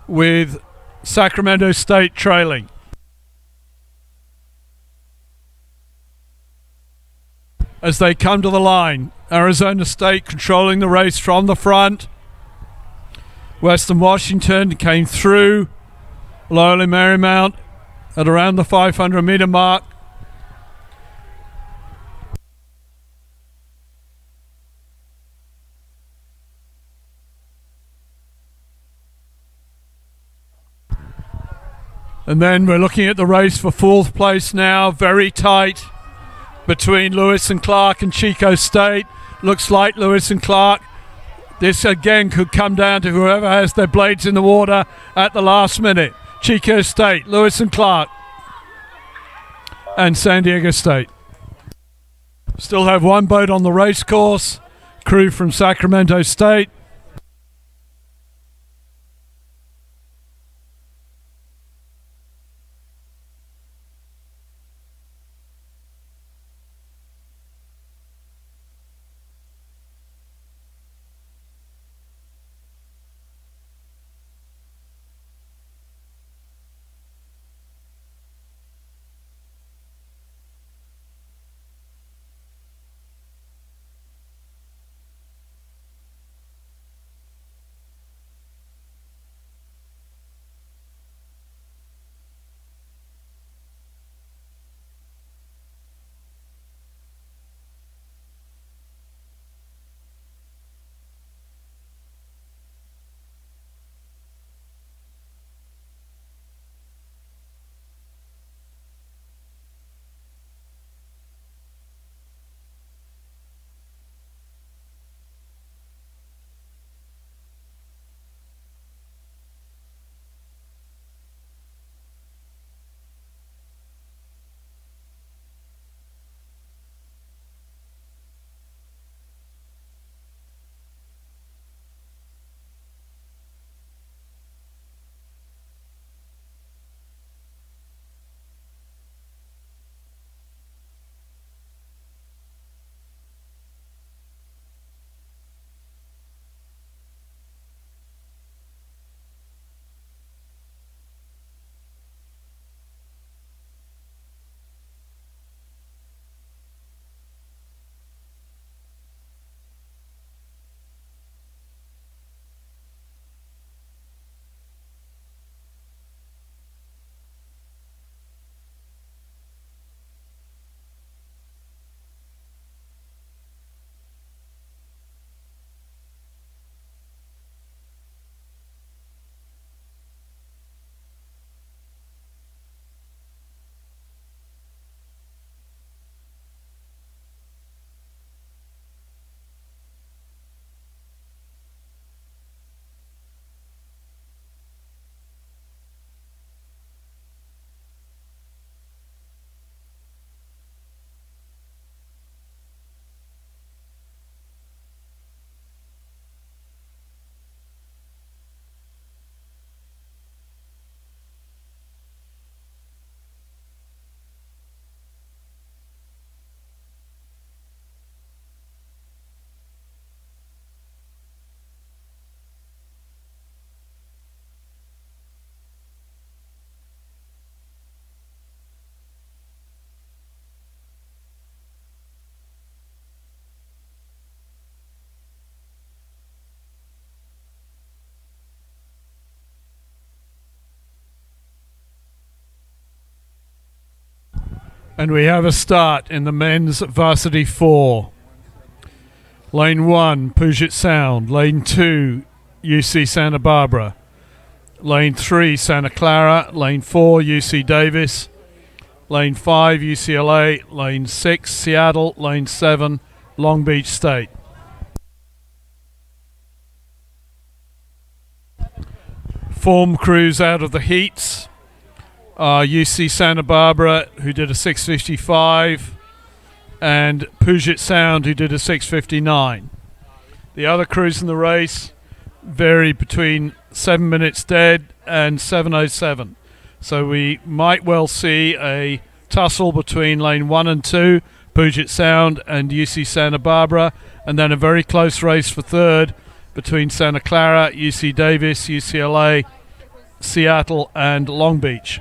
with Sacramento State trailing. As they come to the line, Arizona State controlling the race from the front. Western Washington came through Loyola Marymount at around the 500 meter mark. And then we're looking at the race for fourth place now, very tight between Lewis and Clark and Chico State. Looks like Lewis and Clark. This again could come down to whoever has their blades in the water at the last minute. Chico State, Lewis and Clark, and San Diego State. Still have one boat on the race course, crew from Sacramento State. And we have a start in the men's varsity 4. Lane 1, Puget Sound. Lane 2, UC Santa Barbara. Lane 3, Santa Clara. Lane 4, UC Davis. Lane 5, UCLA. Lane 6, Seattle. Lane 7, Long Beach State. Form crews out of the heats. UC Santa Barbara, who did a 6:55, and Puget Sound, who did a 6:59. The other crews in the race vary between 7 minutes dead and 7:07. So we might well see a tussle between lane 1 and 2, Puget Sound and UC Santa Barbara, and then a very close race for third between Santa Clara, UC Davis, UCLA, Seattle, and Long Beach.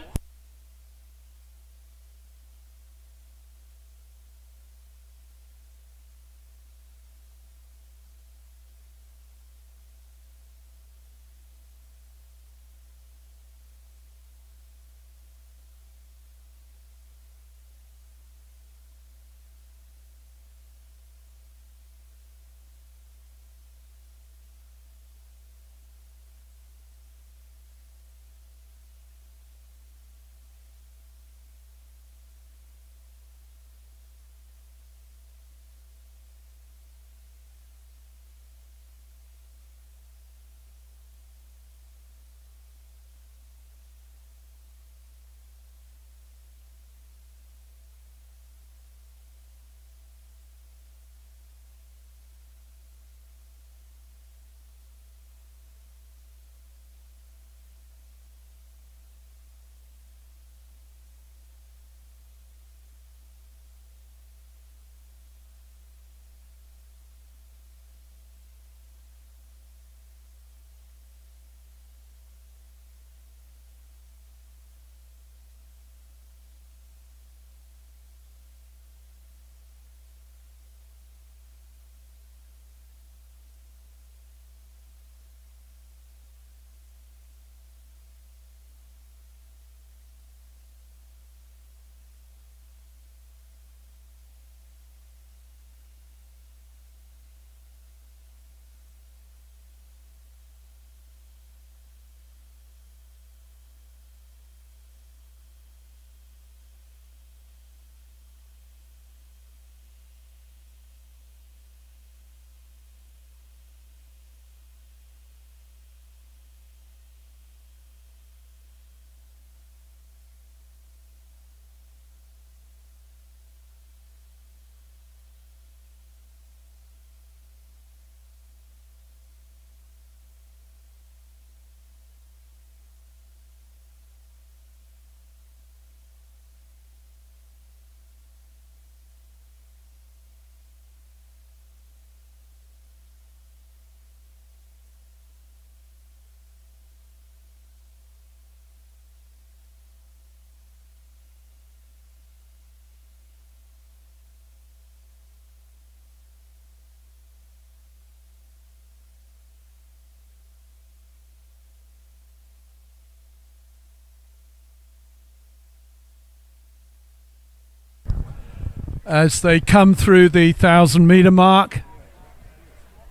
As they come through the 1,000-meter mark,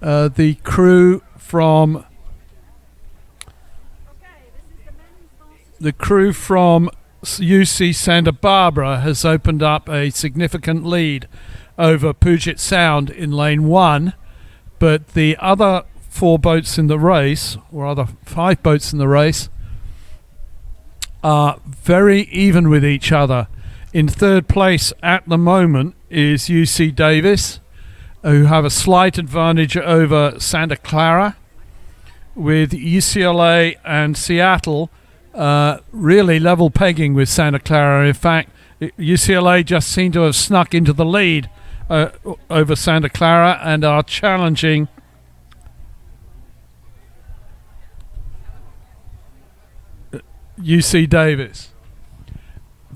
the crew from UC Santa Barbara has opened up a significant lead over Puget Sound in lane 1, but the other 4 boats in the race, or other 5 boats in the race, are very even with each other. In third place at the moment is UC Davis, who have a slight advantage over Santa Clara, with UCLA and Seattle really level pegging with Santa Clara. In fact, UCLA just seem to have snuck into the lead over Santa Clara and are challenging UC Davis.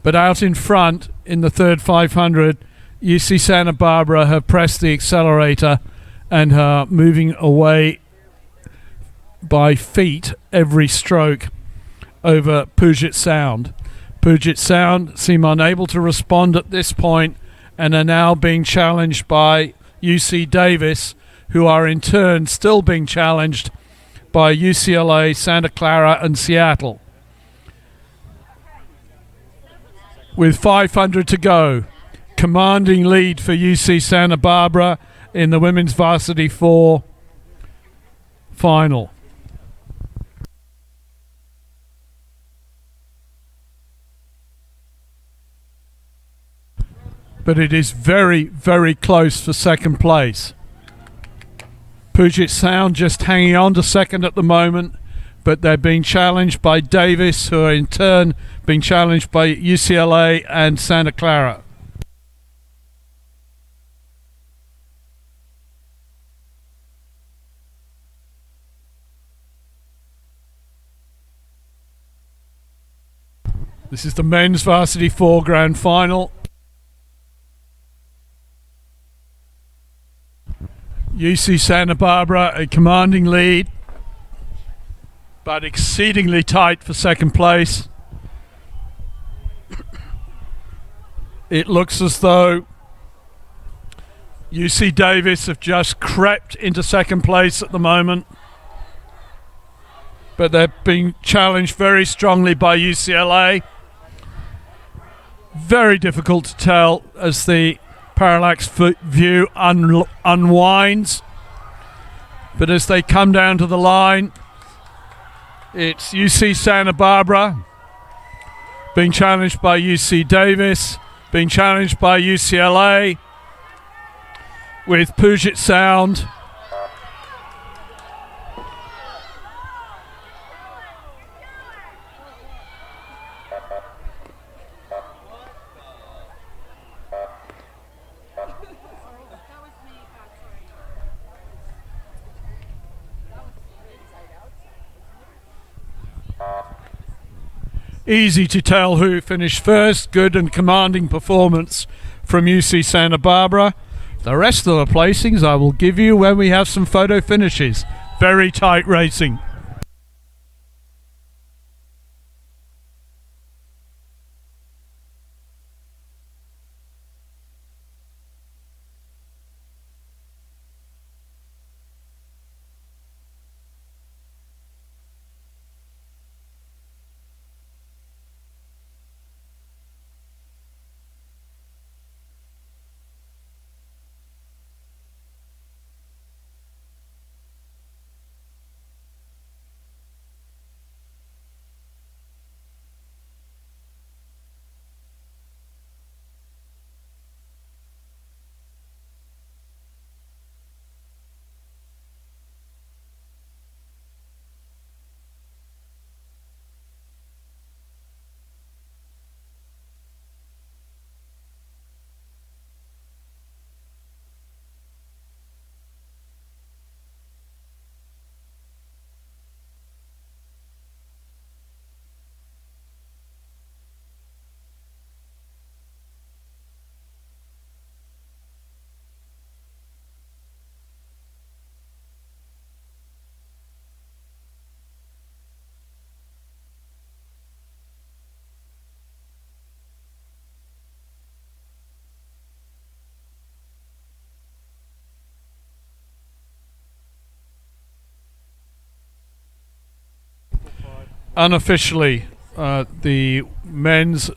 But out in front, in the third 500, UC Santa Barbara have pressed the accelerator and are moving away by feet every stroke over Puget Sound. Puget Sound seem unable to respond at this point and are now being challenged by UC Davis, who are in turn still being challenged by UCLA, Santa Clara, and Seattle. With 500 to go, commanding lead for UC Santa Barbara in the women's varsity 4 final. But it is very, very close for second place. Puget Sound just hanging on to second at the moment, but they're being challenged by Davis, who are in turn being challenged by UCLA and Santa Clara. This is the men's varsity 4 grand final. UC Santa Barbara, a commanding lead, but exceedingly tight for second place. It looks as though UC Davis have just crept into second place at the moment, but they're being challenged very strongly by UCLA. Very difficult to tell as the parallax view unwinds, but as they come down to the line, it's UC Santa Barbara being challenged by UC Davis, being challenged by UCLA, with Puget Sound easy to tell who finished first. Good and commanding performance from UC Santa Barbara. The rest of the placings I will give you when we have some photo finishes. Very tight racing. Unofficially, the men's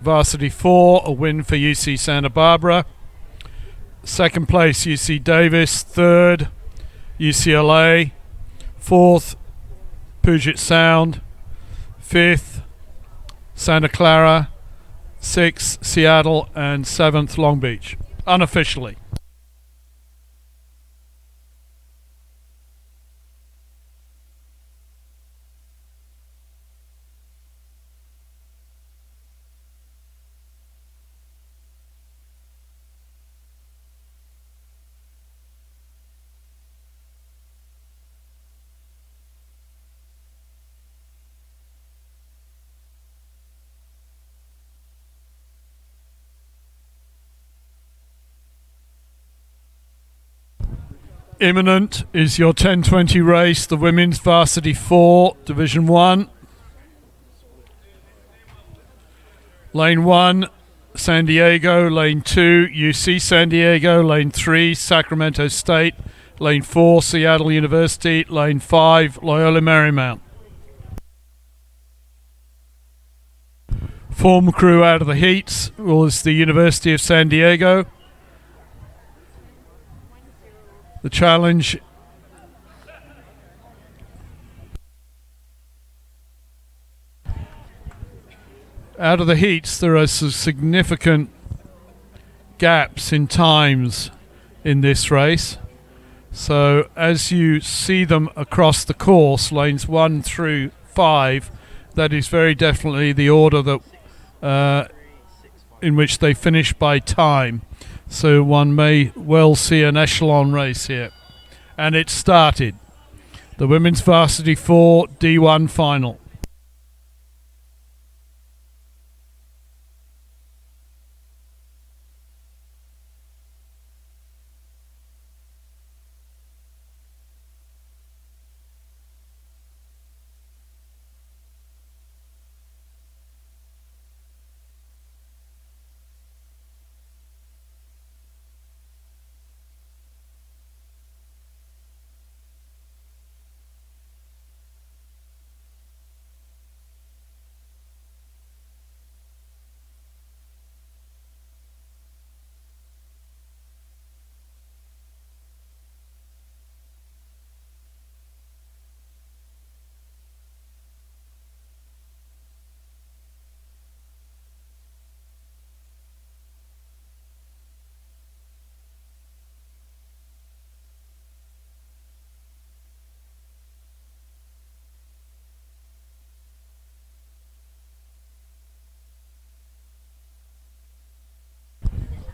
varsity 4, a win for UC Santa Barbara. Second place, UC Davis. Third, UCLA. Fourth, Puget Sound. Fifth, Santa Clara. Sixth, Seattle. And seventh, Long Beach. Unofficially. Imminent is your 10:20 race, the women's varsity 4, Division 1. Lane 1, San Diego. Lane 2, UC San Diego. Lane 3, Sacramento State. Lane 4, Seattle University. Lane 5, Loyola Marymount. Form crew out of the heats was the University of San Diego. The challenge out of the heats, there are some significant gaps in times in this race. So as you see them across the course, lanes 1 through 5, that is very definitely the order that in which they finish by time. So one may well see an echelon race here. And it started. The Women's Varsity 4 D1 final.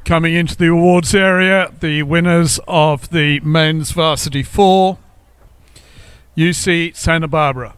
Coming into the awards area, the winners of the Men's Varsity 4, UC Santa Barbara.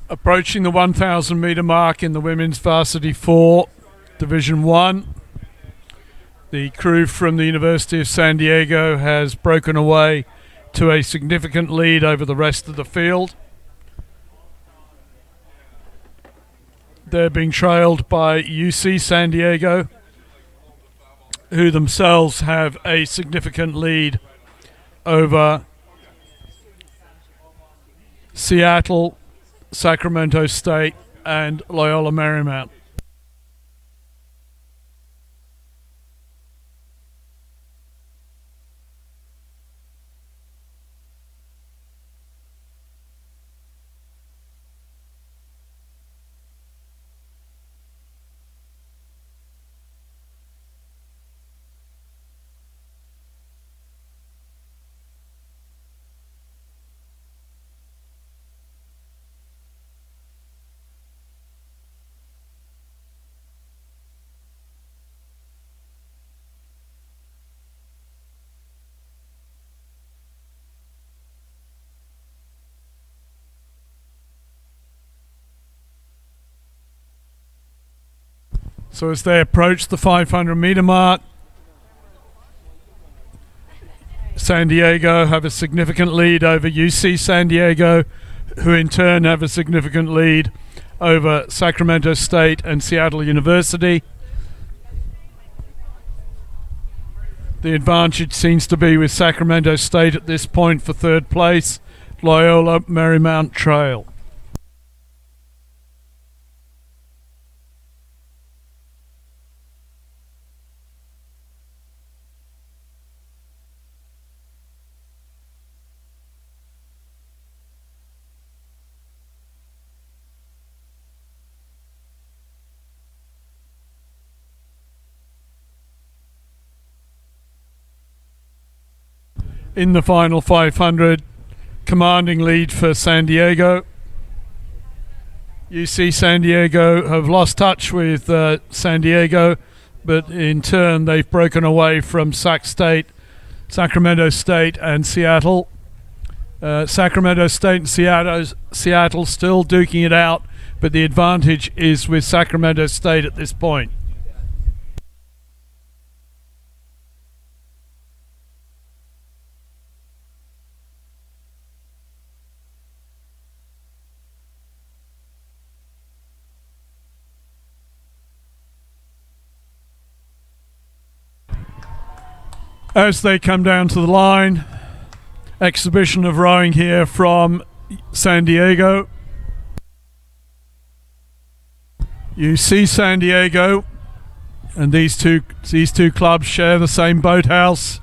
Approaching the 1,000 meter mark in the women's varsity 4, Division 1. The crew from the University of San Diego has broken away to a significant lead over the rest of the field. They're being trailed by UC San Diego, who themselves have a significant lead over Seattle, Sacramento State, and Loyola Marymount. So as they approach the 500 meter mark, San Diego have a significant lead over UC San Diego, who in turn have a significant lead over Sacramento State and Seattle University. The advantage seems to be with Sacramento State at this point for third place. Loyola Marymount trail. In the final 500, commanding lead for San Diego. UC San Diego have lost touch with San Diego, but in turn they've broken away from Sacramento State and Seattle. Sacramento State and Seattle still duking it out, but the advantage is with Sacramento State at this point. As they come down to the line, exhibition of rowing here from San Diego. You see San Diego, and these two clubs share the same boathouse.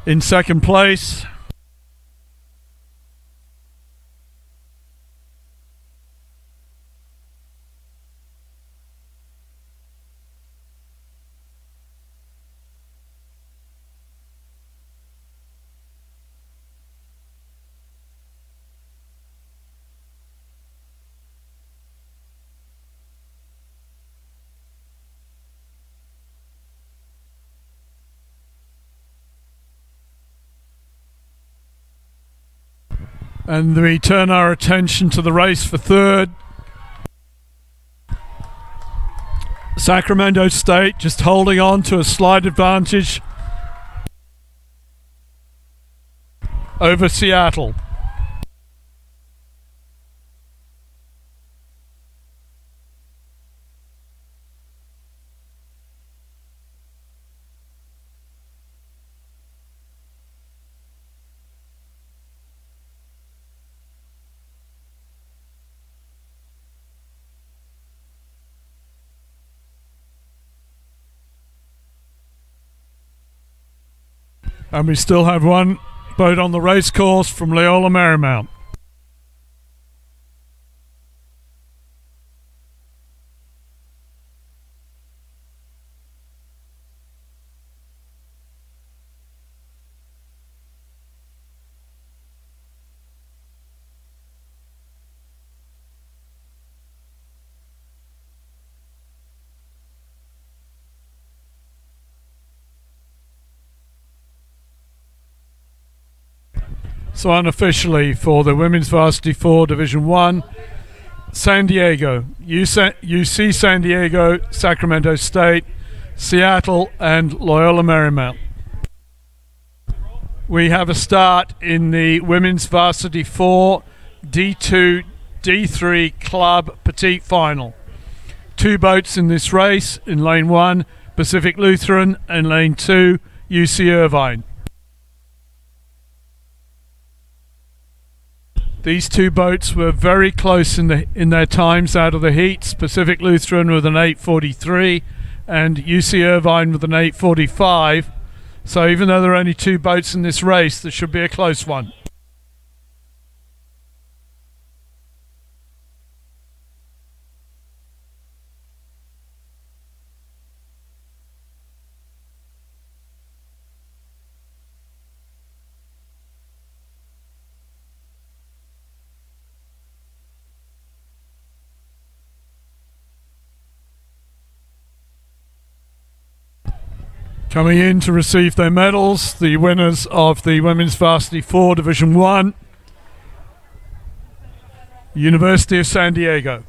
In second place, and we turn our attention to the race for third. Sacramento State just holding on to a slight advantage over Seattle. And we still have one boat on the race course from Loyola Marymount. So unofficially for the Women's Varsity 4 Division 1, San Diego, UC San Diego, Sacramento State, Seattle, and Loyola Marymount. We have a start in the Women's Varsity 4 D2 D3 Club Petite Final. 2 boats in this race. In lane 1, Pacific Lutheran, and lane 2, UC Irvine. These 2 boats were very close in their times out of the heats. Pacific Lutheran with an 8:43 and UC Irvine with an 8:45. So even though there are only 2 boats in this race, there should be a close one. Coming in to receive their medals, the winners of the Women's Varsity 4 Division 1, University of San Diego.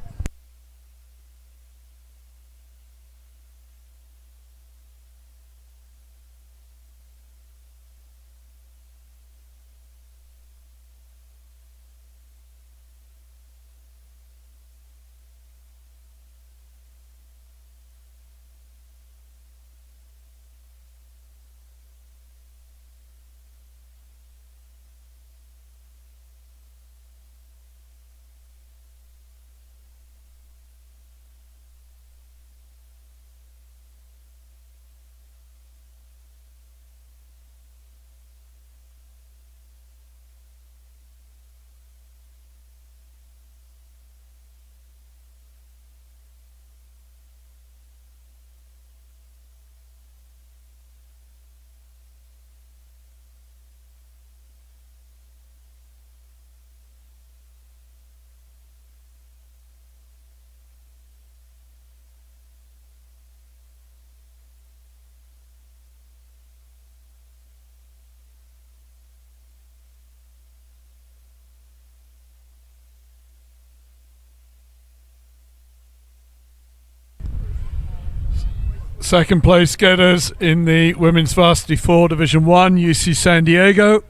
Second place getters in the Women's Varsity 4 Division 1, UC San Diego.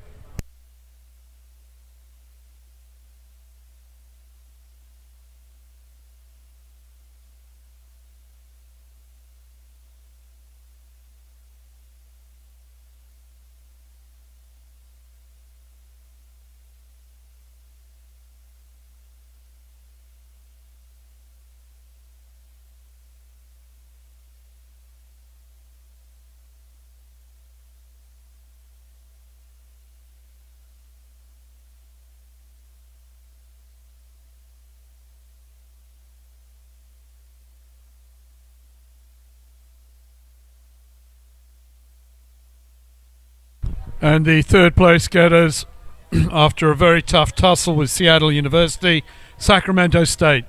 And the third place getters, after a very tough tussle with Seattle University, Sacramento State.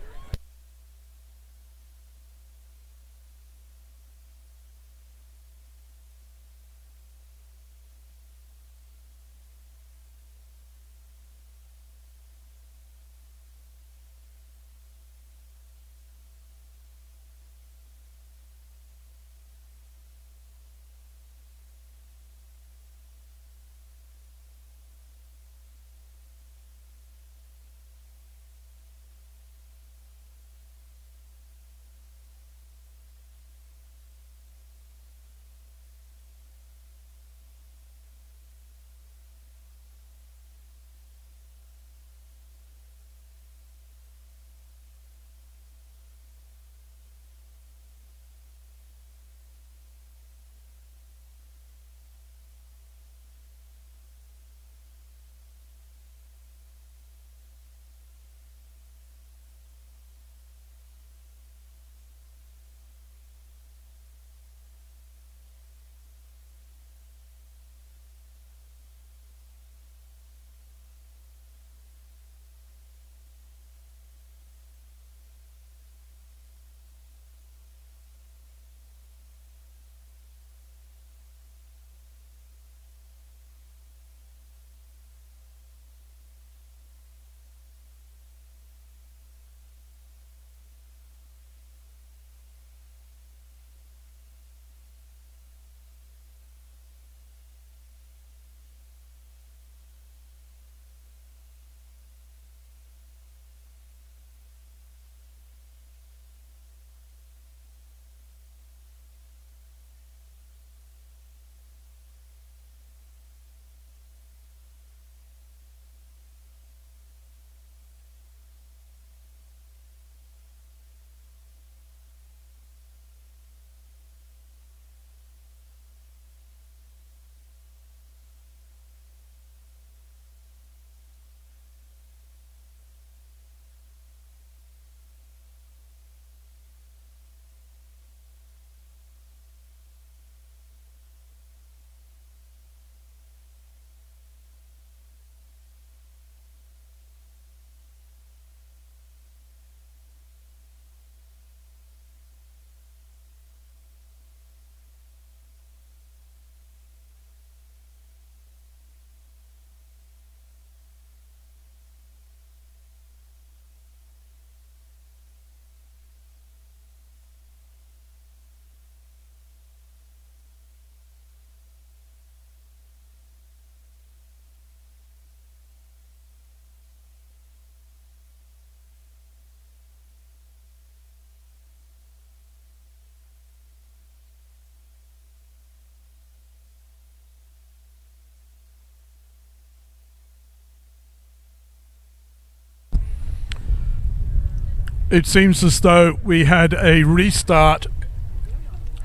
it seems as though we had a restart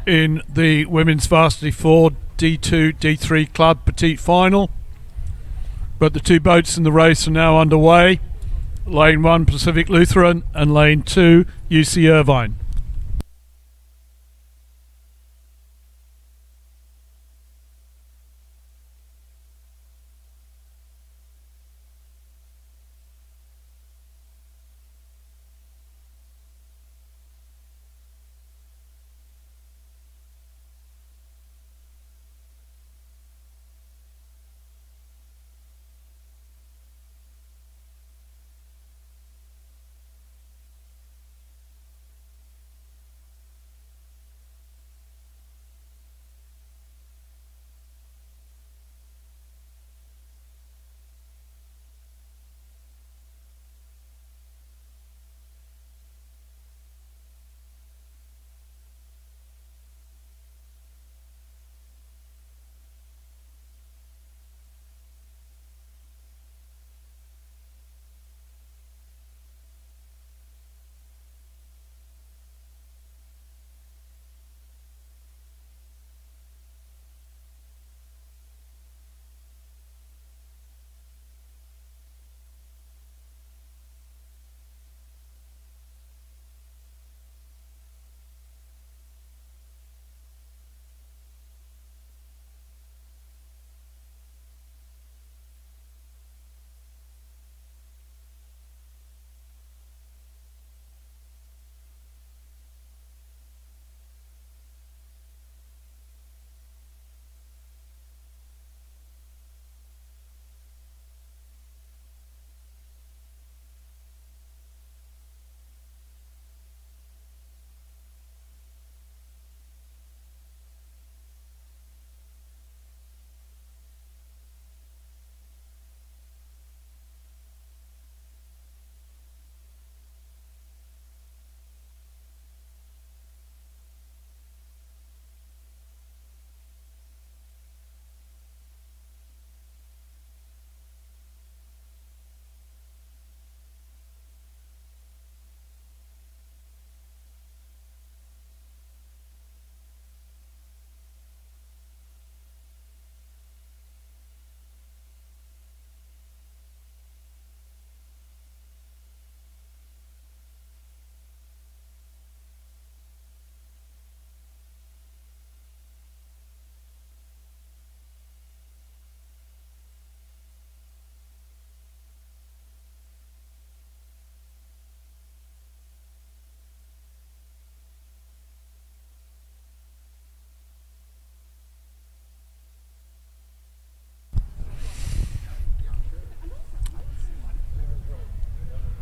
in the women's varsity 4 D2 D3 club petite final, but the two boats in the race are now underway. Lane 1 Pacific Lutheran and lane 2 UC Irvine.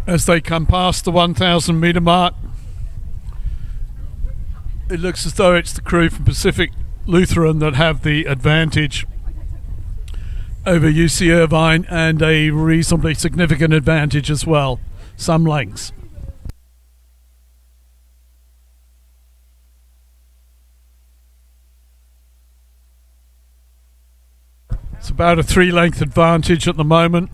As they come past the 1,000 metre mark, it looks as though it's the crew from Pacific Lutheran that have the advantage over UC Irvine, and a reasonably significant advantage as well, some lengths. It's about a 3-length advantage at the moment.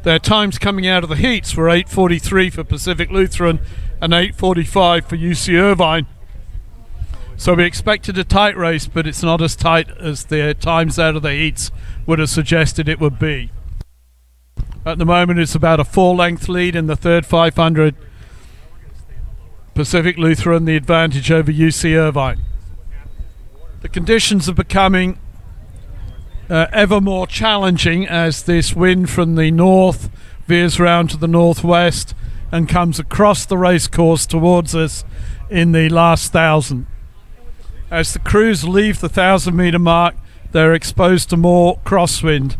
Their times coming out of the heats were 8:43 for Pacific Lutheran and 8:45 for UC Irvine. So we expected a tight race, but it's not as tight as their times out of the heats would have suggested it would be. At the moment, it's about a 4-length lead in the third 500. Pacific Lutheran the advantage over UC Irvine. The conditions are becoming ever more challenging as this wind from the north veers round to the northwest and comes across the race course towards us in the last 1,000. As the crews leave the 1,000 metre mark, they're exposed to more crosswind.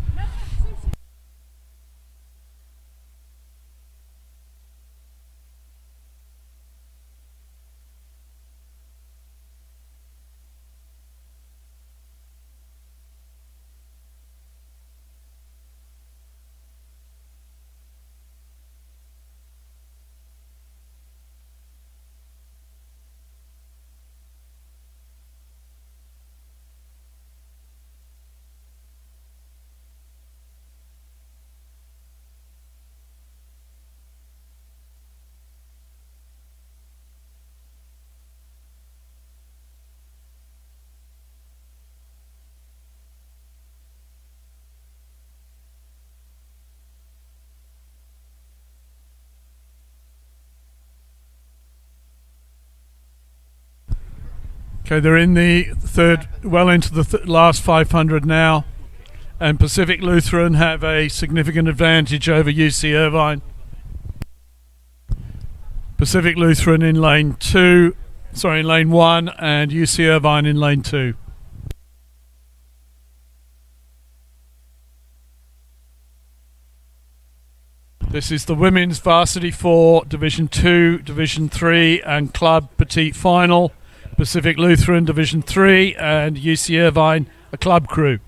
Okay, they're in the third, well into the last 500 now, and Pacific Lutheran have a significant advantage over UC Irvine. Pacific Lutheran in lane 1, and UC Irvine in lane 2. This is the Women's Varsity 4, Division 2, Division 3 and Club Petite Final. Pacific Lutheran Division 3 and UC Irvine, a club crew.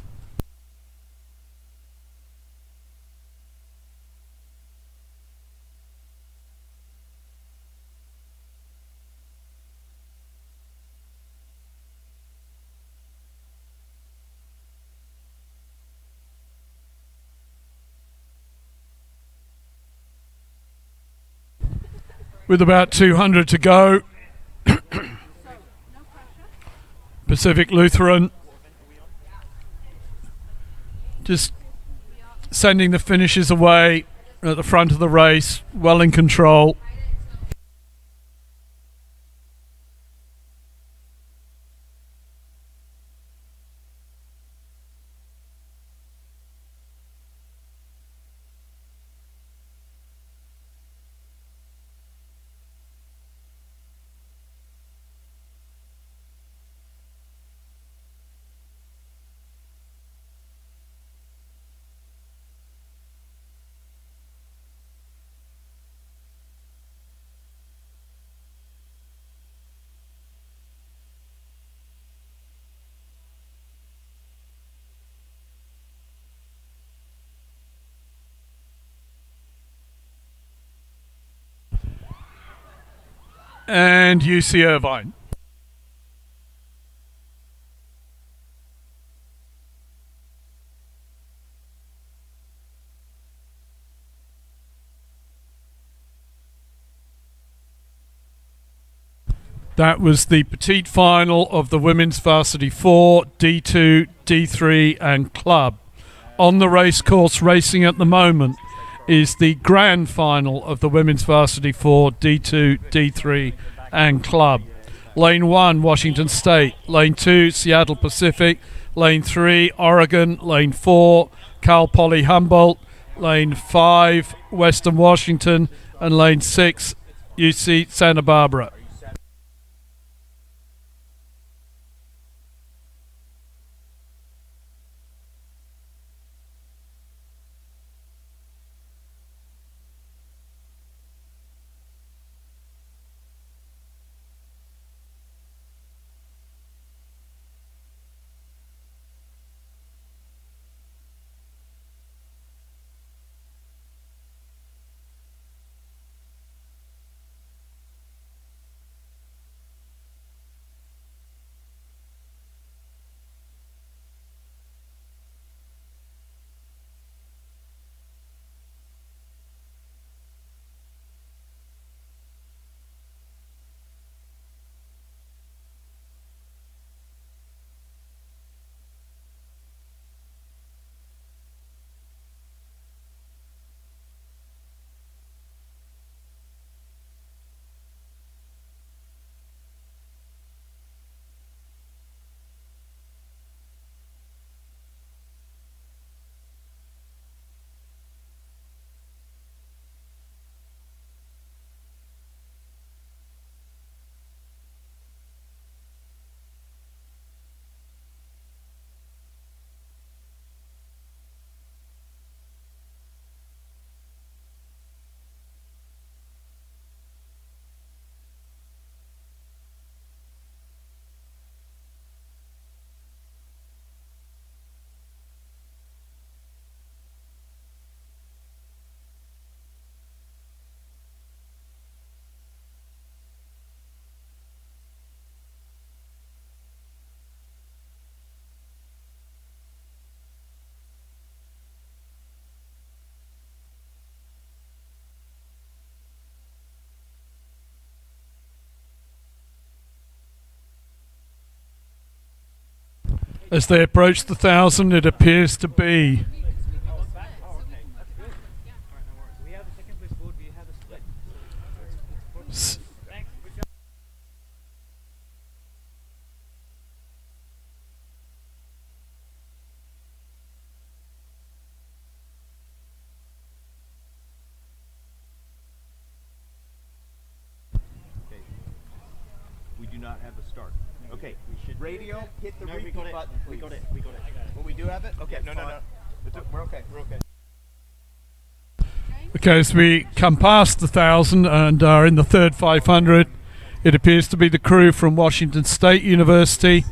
With about 200 to go, Pacific Lutheran just sending the finishers away at the front of the race, well in control. And UC Irvine. That was the petite final of the Women's Varsity 4, D2, D3 and Club. On the race course racing at the moment is the grand final of the Women's Varsity 4, D2, D3 and Club. Lane 1, Washington State. Lane 2, Seattle Pacific. Lane 3, Oregon. Lane 4, Cal Poly Humboldt. Lane 5, Western Washington. And Lane 6, UC Santa Barbara. As they approach the 1,000, it appears to be not have a start. Okay, We should. radio, hit the No, we repeat got it. button, please. We got it. We got it. Well, we do have it? Okay, No, no, fine. no. We're okay, we're okay. Okay, as we come past the 1,000 and are in the third 500, it appears to be the crew from Washington State University.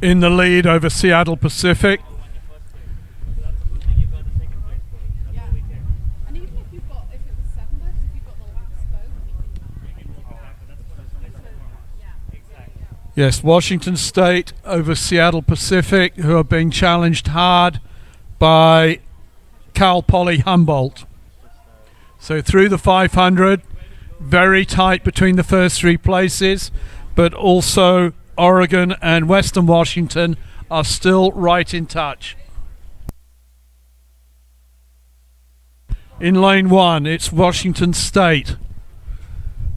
In the lead over Seattle Pacific. Yeah. And even if you've got, if it was 7 boats, if you've got the last boat, Yes, Washington State over Seattle Pacific, who are being challenged hard by Cal Poly Humboldt. So through the 500, very tight between the first 3 places, but also Oregon and Western Washington are still right in touch. In lane 1, it's Washington State.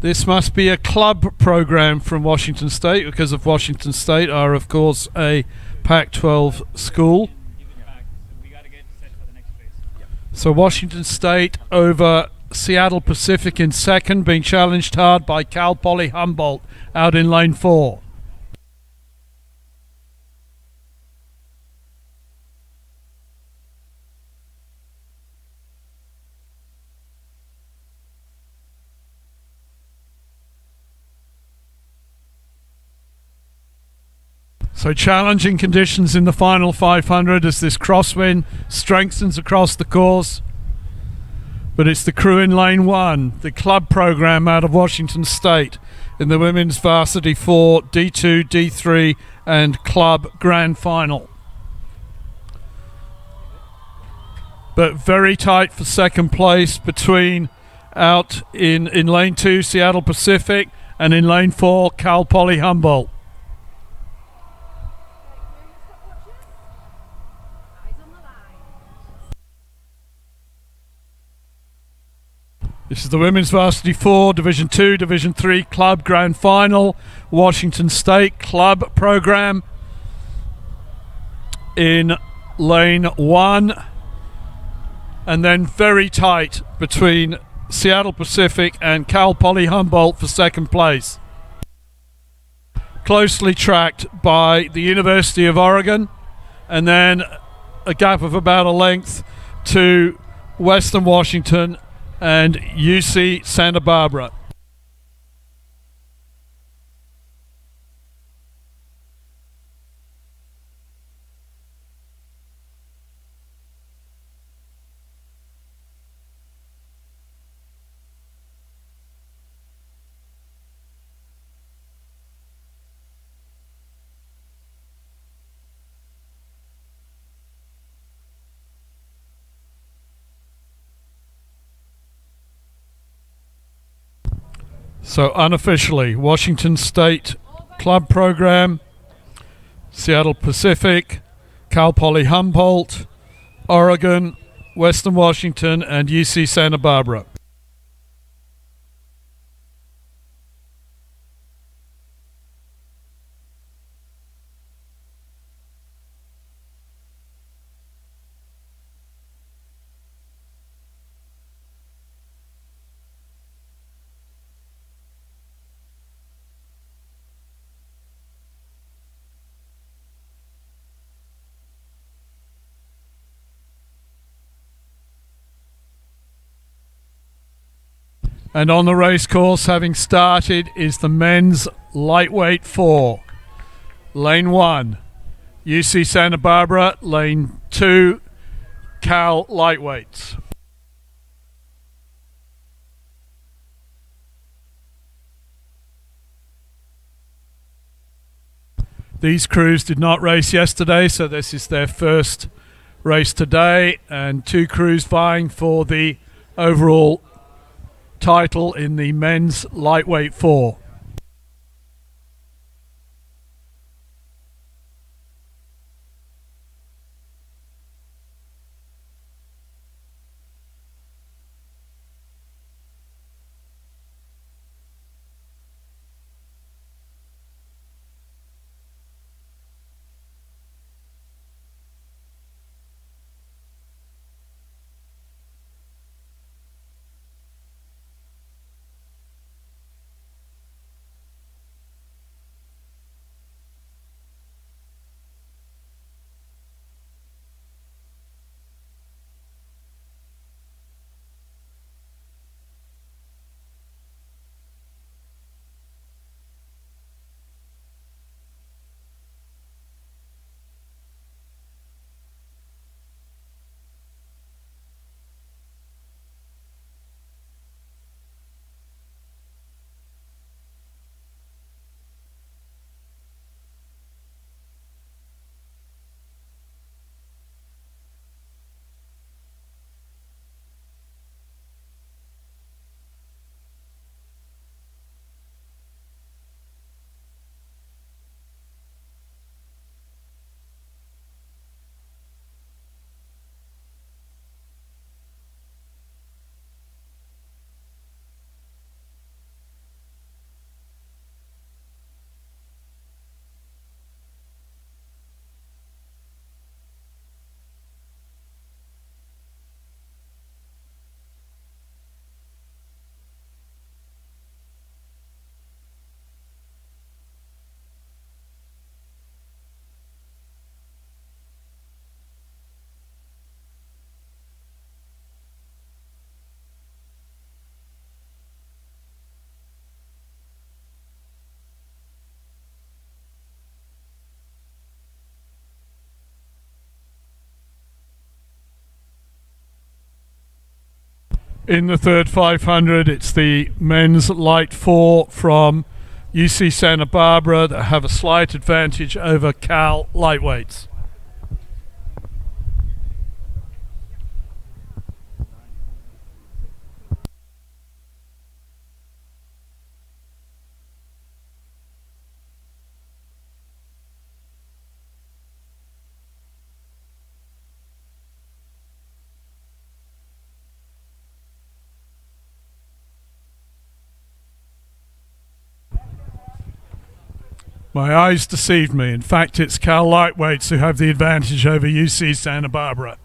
This must be a club program from Washington State, because of Washington State are, of course, a Pac-12 school. So Washington State over Seattle Pacific in second, being challenged hard by Cal Poly Humboldt out in lane 4. So challenging conditions in the final 500 as this crosswind strengthens across the course. But it's the crew in lane 1, the club program out of Washington State in the women's varsity 4, D2, D3 and club grand final. But very tight for second place between out in lane 2 Seattle Pacific and in lane 4 Cal Poly Humboldt. This is the women's varsity 4, Division 2, Division 3 club grand final. Washington State club program in lane 1. And then very tight between Seattle Pacific and Cal Poly Humboldt for second place. Closely tracked by the University of Oregon, and then a gap of about a length to Western Washington and UC Santa Barbara. So unofficially, Washington State club program, Seattle Pacific, Cal Poly Humboldt, Oregon, Western Washington and UC Santa Barbara. And on the race course, having started, is the men's lightweight 4. Lane 1, UC Santa Barbara. Lane 2, Cal lightweights. These crews did not race yesterday, so this is their first race today, and 2 crews vying for the overall title in the men's lightweight 4. In the third 500, it's the men's light 4 from UC Santa Barbara that have a slight advantage over Cal lightweights. My eyes deceived me. In fact, it's Cal lightweights who have the advantage over UC Santa Barbara.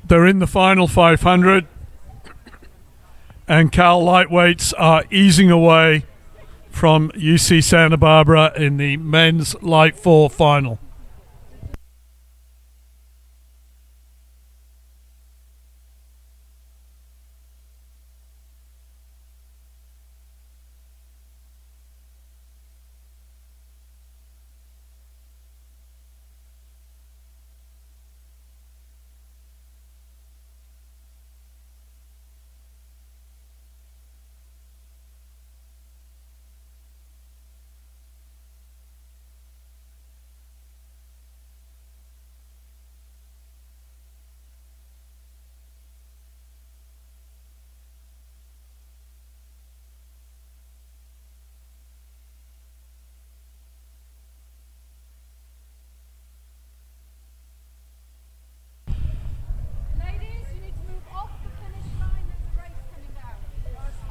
They're in the final 500, and Cal lightweights are easing away from UC Santa Barbara in the men's light 4 final. Ladies, you need to move off the finish line. There's a race coming down.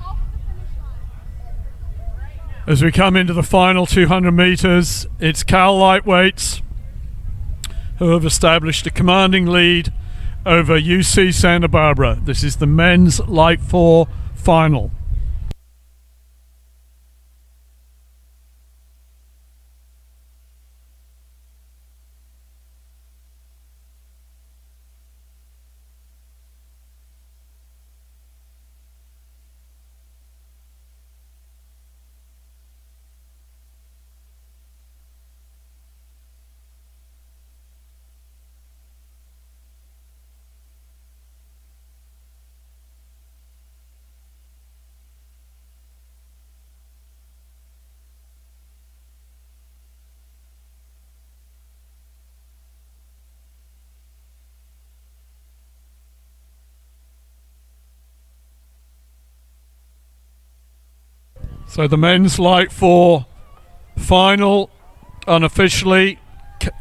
Off the finish line. As we come into the final 200 meters, it's Cal lightweights who have established a commanding lead over UC Santa Barbara. This is the men's light 4 final. So the men's light 4 final, unofficially,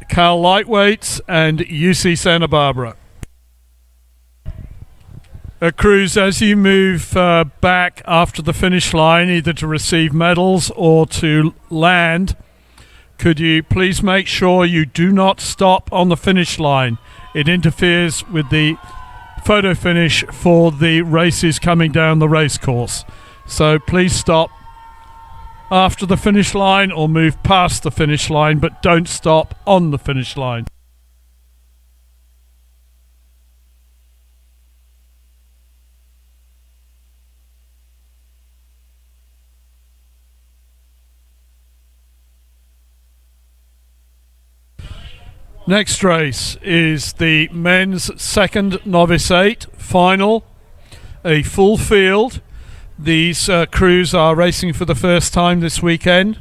Cal lightweights and UC Santa Barbara. Cruz, as you move back after the finish line, either to receive medals or to land, could you please make sure you do not stop on the finish line? It interferes with the photo finish for the races coming down the race course. So please stop after the finish line or move past the finish line, but don't stop on the finish line. Next race is the men's second novice 8 final, a full field. These crews are racing for the first time this weekend.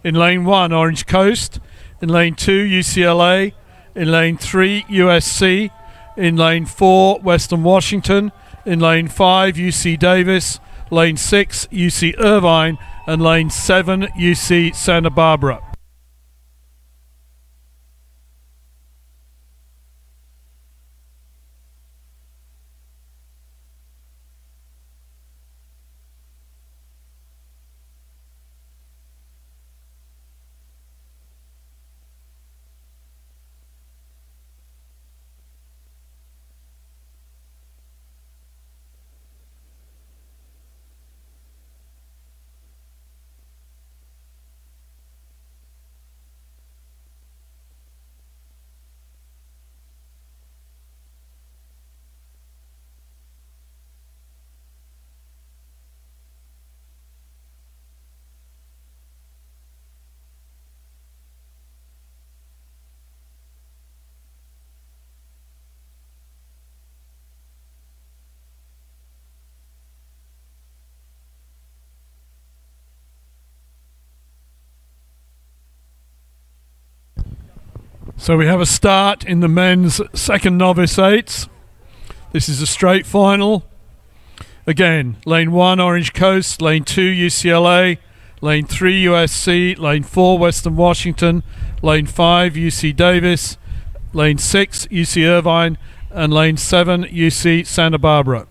In lane 1, Orange Coast. In lane 2, UCLA. In lane 3, USC. In lane 4, Western Washington. In lane 5, UC Davis. Lane 6, UC Irvine. And lane 7, UC Santa Barbara. So we have a start in the men's second novice eights. This is a straight final. Again, lane 1 Orange Coast, lane 2 UCLA, lane 3 USC, lane 4 Western Washington, lane 5 UC Davis, lane 6 UC Irvine, and lane 7 UC Santa Barbara.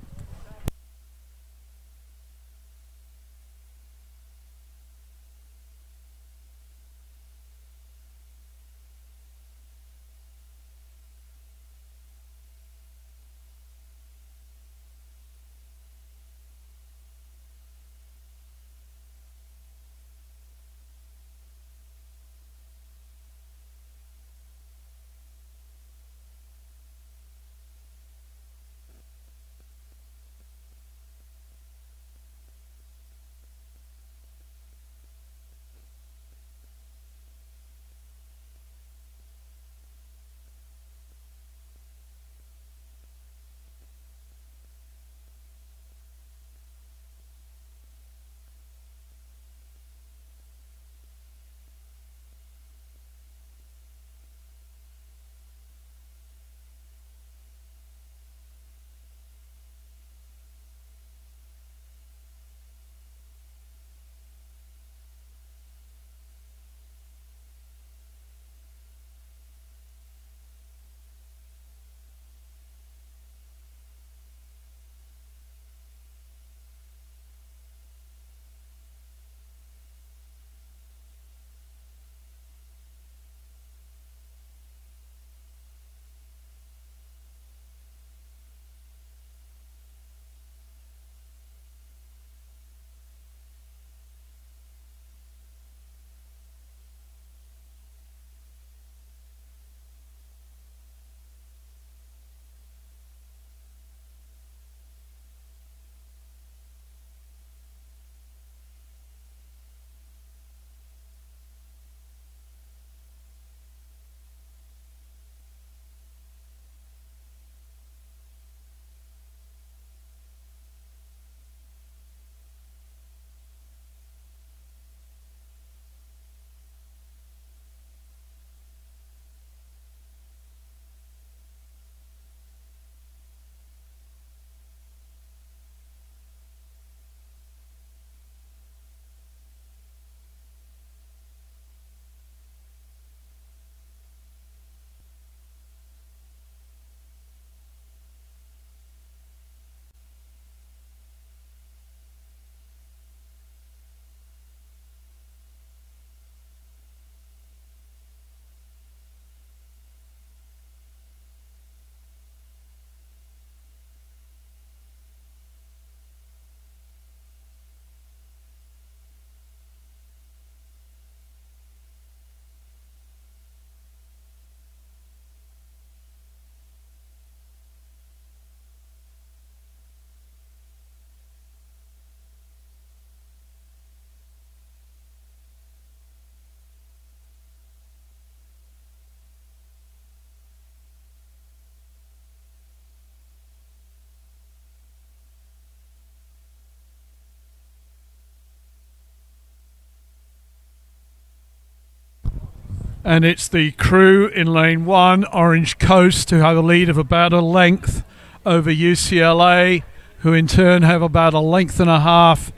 And it's the crew in lane 1, Orange Coast, who have a lead of about a length over UCLA, who in turn have about a length and a half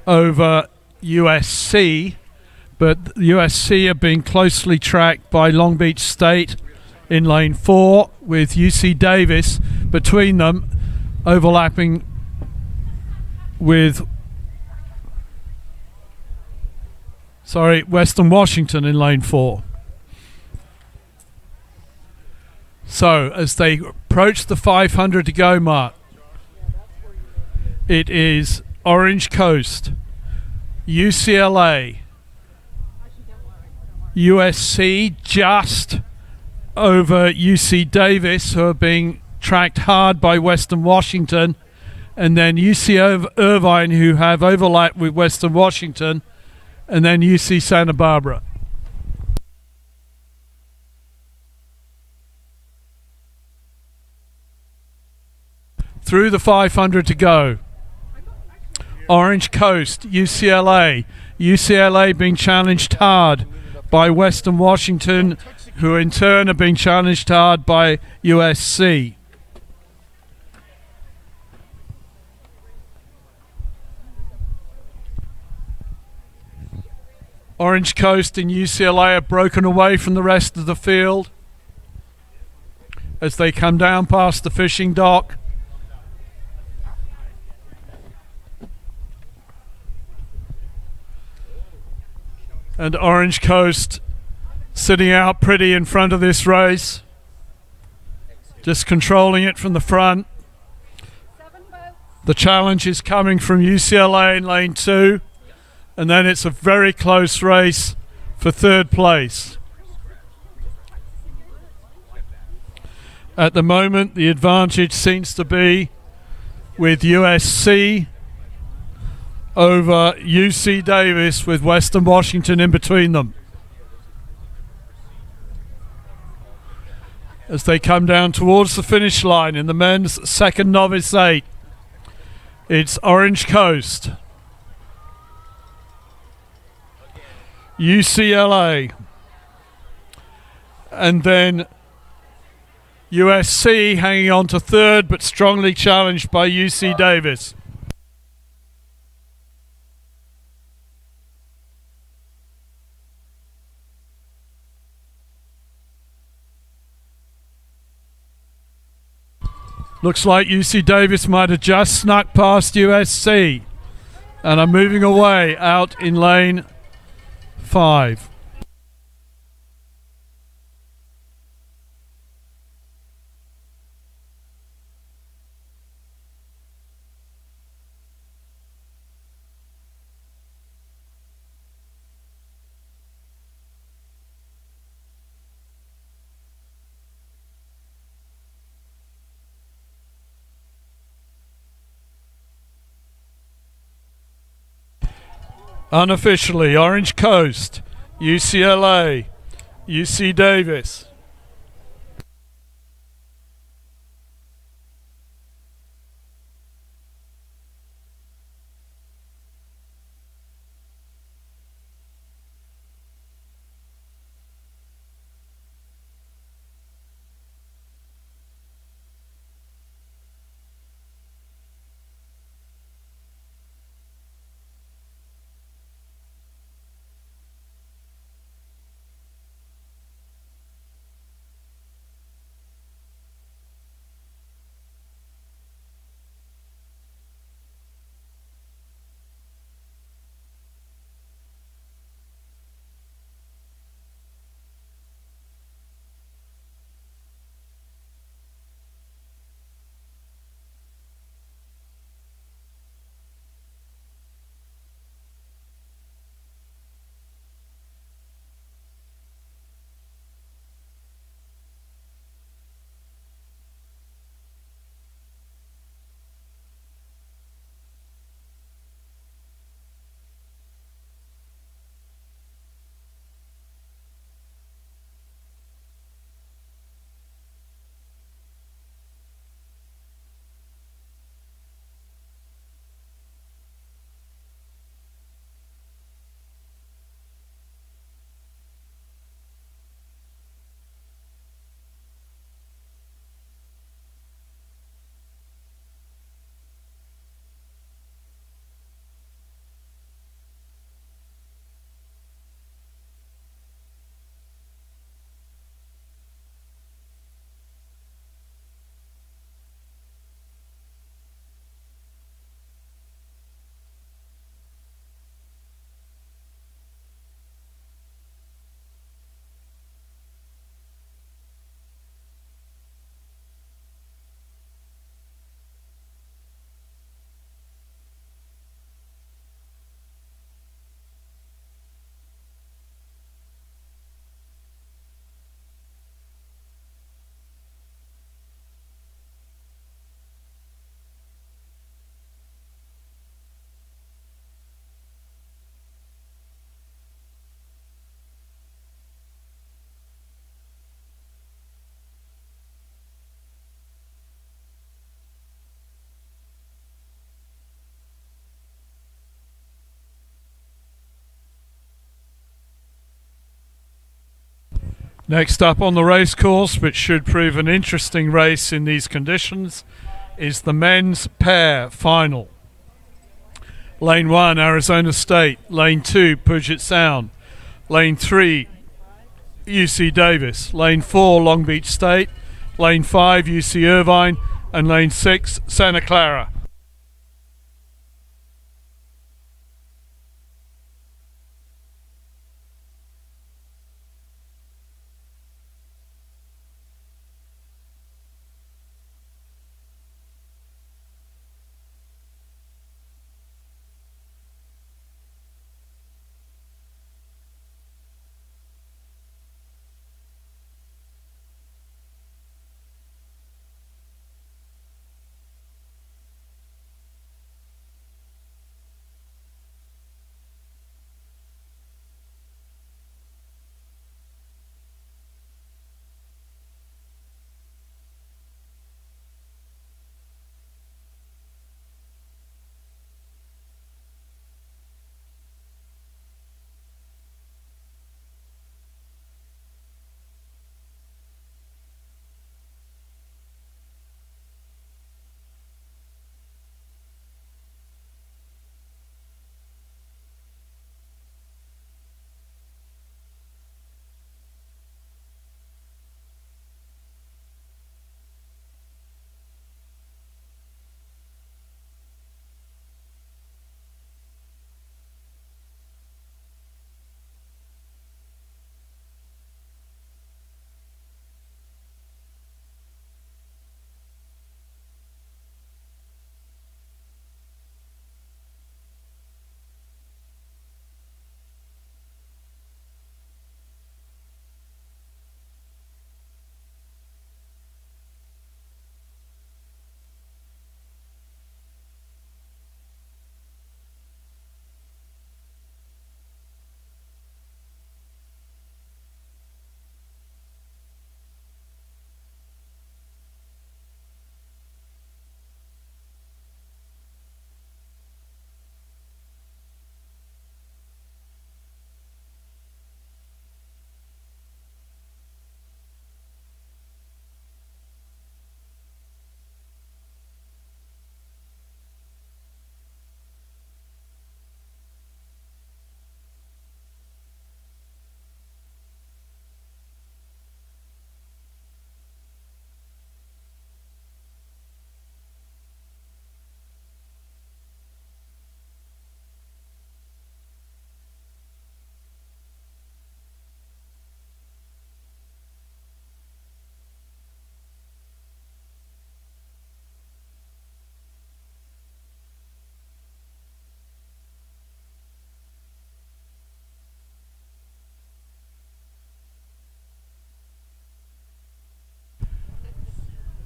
over USC. But USC are being closely tracked by Long Beach State in lane 4, with UC Davis between them, overlapping with Western Washington in lane 4. So as they approach the 500 to go mark, it is Orange Coast, UCLA, USC just over UC Davis, who are being tracked hard by Western Washington, and then UC Irvine, who have overlap with Western Washington, and then UC Santa Barbara. Through the 500 to go. Orange Coast, UCLA. UCLA being challenged hard by Western Washington who in turn have been challenged hard by USC. Orange Coast and UCLA have broken away from the rest of the field as they come down past the fishing dock. And Orange Coast sitting out pretty in front of this race, just controlling it from the front. The challenge is coming from UCLA in lane 2, and then it's a very close race for third place. At the moment, the advantage seems to be with USC over UC Davis, with Western Washington in between them. As they come down towards the finish line in the men's second novice 8, it's Orange Coast, UCLA, and then USC hanging on to third, but strongly challenged by UC Davis. Looks like UC Davis might have just snuck past USC and are moving away out in lane 5. Unofficially, Orange Coast, UCLA, UC Davis. Next up on the race course, which should prove an interesting race in these conditions, is the men's pair final. Lane 1, Arizona State. Lane 2, Puget Sound. Lane 3, UC Davis. Lane 4, Long Beach State. Lane 5, UC Irvine. And Lane 6, Santa Clara.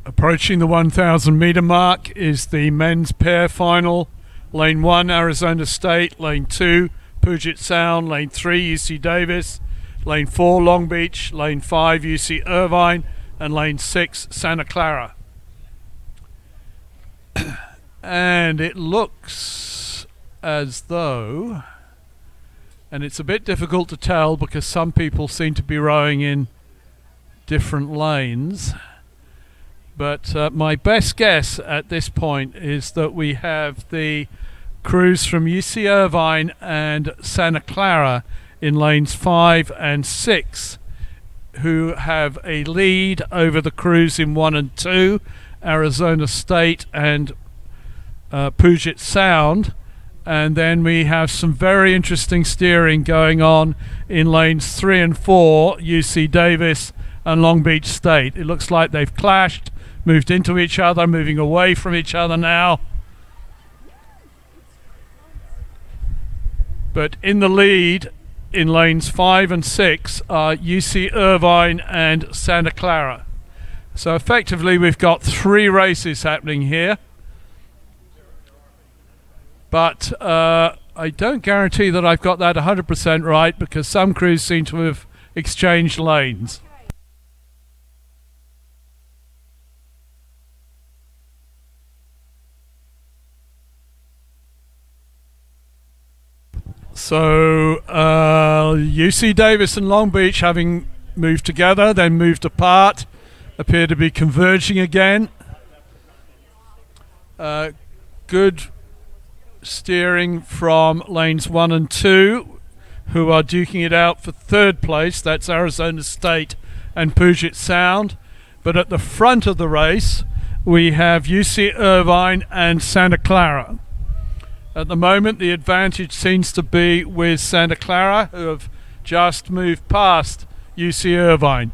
Approaching the 1,000 meter mark is the men's pair final. Lane 1, Arizona State. Lane 2, Puget Sound. Lane 3, UC Davis. Lane 4, Long Beach. Lane 5, UC Irvine. And Lane 6, Santa Clara. And it looks as though, and it's a bit difficult to tell because some people seem to be rowing in different lanes, but my best guess at this point is that we have the crews from UC Irvine and Santa Clara in lanes 5 and 6 who have a lead over the crews in 1 and 2, Arizona State and Puget Sound. And then we have some very interesting steering going on in lanes 3 and 4, UC Davis and Long Beach State. It looks like they've clashed, moved into each other, moving away from each other now. But in the lead in lanes 5 and 6 are UC Irvine and Santa Clara. So effectively we've got 3 races happening here. But I don't guarantee that I've got that 100% right because some crews seem to have exchanged lanes. So UC Davis and Long Beach having move together, then moved apart, appear to be converging again. Good steering from lanes 1 and 2, who are duking it out for third place. That's Arizona State and Puget Sound. But at the front of the race, we have UC Irvine and Santa Clara. At the moment, the advantage seems to be with Santa Clara, who have just moved past UC Irvine.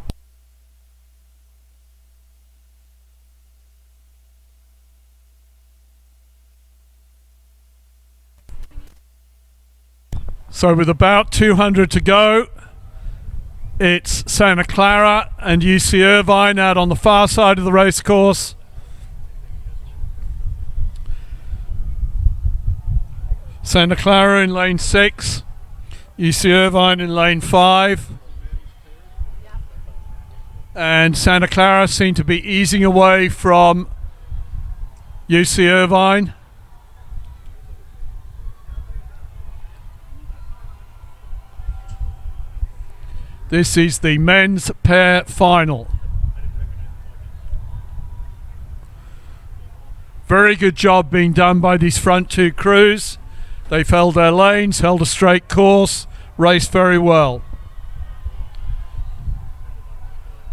So with about 200 to go, it's Santa Clara and UC Irvine out on the far side of the race course. Santa Clara in lane 6, UC Irvine in lane 5. And Santa Clara seem to be easing away from UC Irvine. This is the men's pair final. Very good job being done by these front two crews. They've held their lanes, held a straight course, raced very well.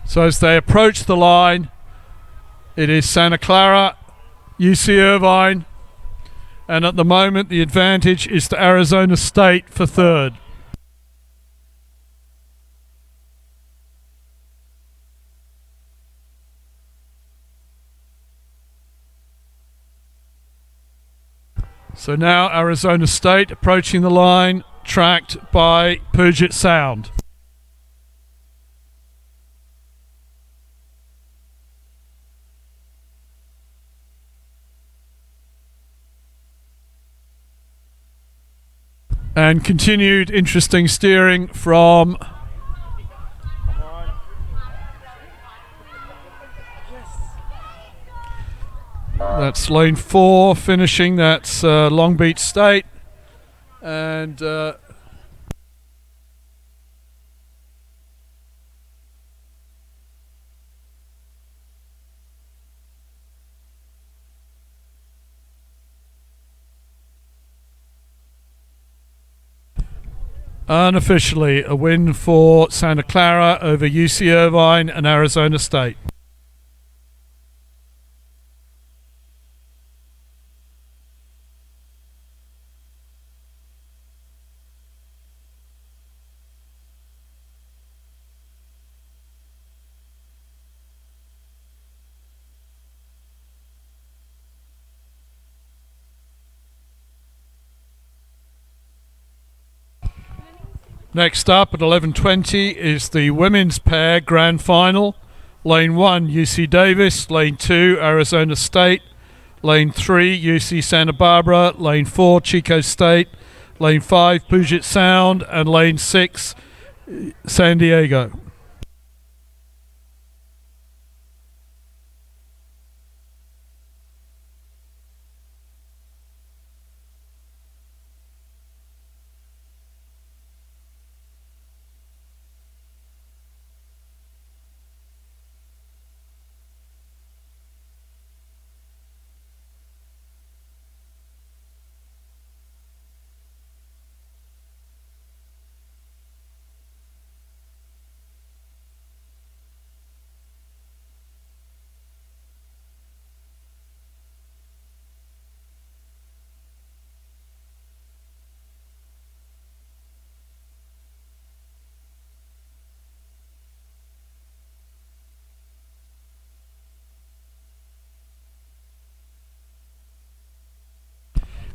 So as they approach the line, it is Santa Clara, UC Irvine, and at the moment the advantage is to Arizona State for third. So now Arizona State approaching the line, tracked by Puget Sound. And continued interesting steering from that's lane 4 finishing. That's Long Beach State. And unofficially a win for Santa Clara over UC Irvine and Arizona State. Next up at 11:20 is the women's pair grand final. Lane 1 UC Davis, lane 2 Arizona State, lane 3 UC Santa Barbara, lane 4 Chico State, lane 5 Puget Sound, and lane 6 San Diego.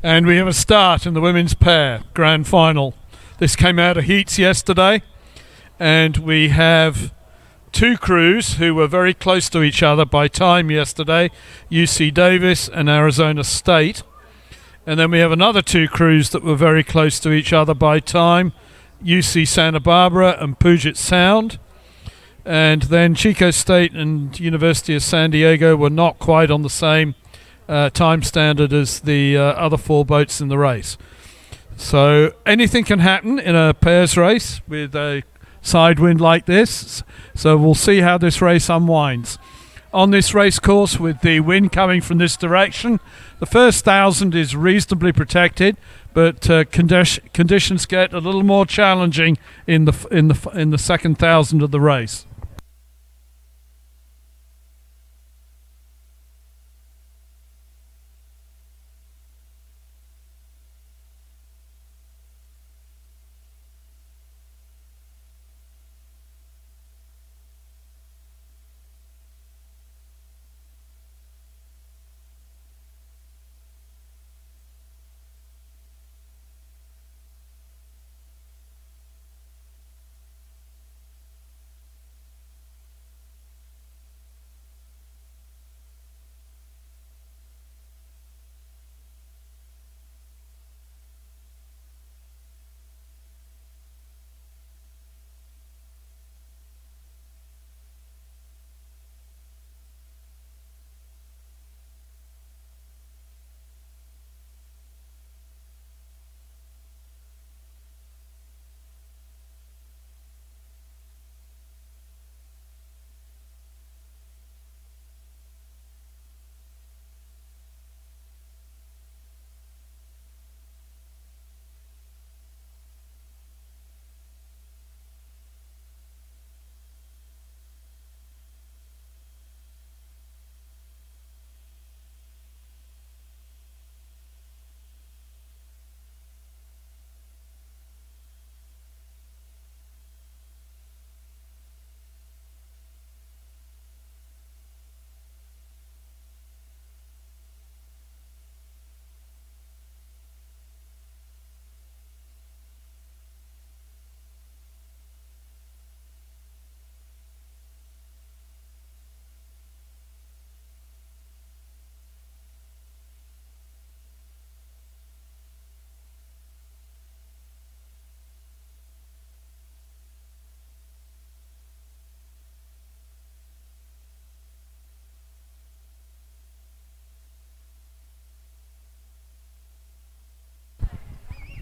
And we have a start in the women's pair grand final. This came out of heats yesterday, and we have two crews who were very close to each other by time yesterday, UC Davis and Arizona State. And then we have another two crews that were very close to each other by time, UC Santa Barbara and Puget Sound. And then Chico State and University of San Diego were not quite on the same time standard as the other four boats in the race. So anything can happen in a pairs race with a side wind like this. So we'll see how this race unwinds. On this race course, with the wind coming from this direction, the first 1,000 is reasonably protected, but conditions get a little more challenging in the second 1,000 of the race.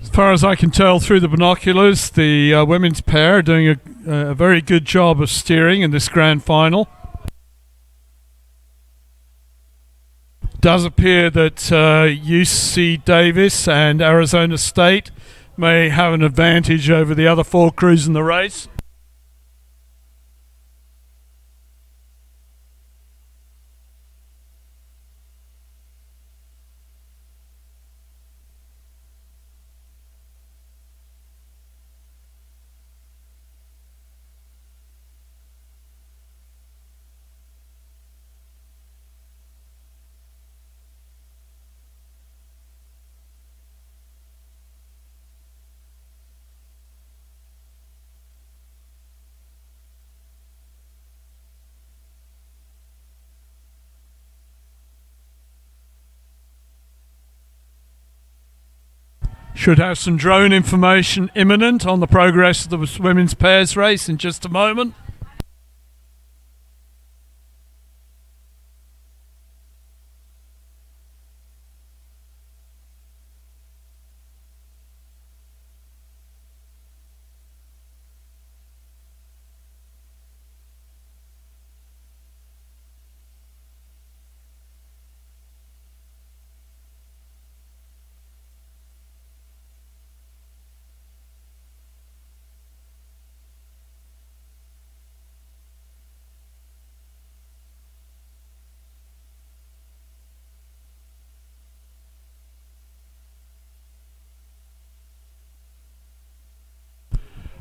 As far as I can tell through the binoculars, the women's pair are doing a very good job of steering in this grand final. Does appear that UC Davis and Arizona State may have an advantage over the other 4 crews in the race. Should have some drone information imminent on the progress of the women's pairs race in just a moment.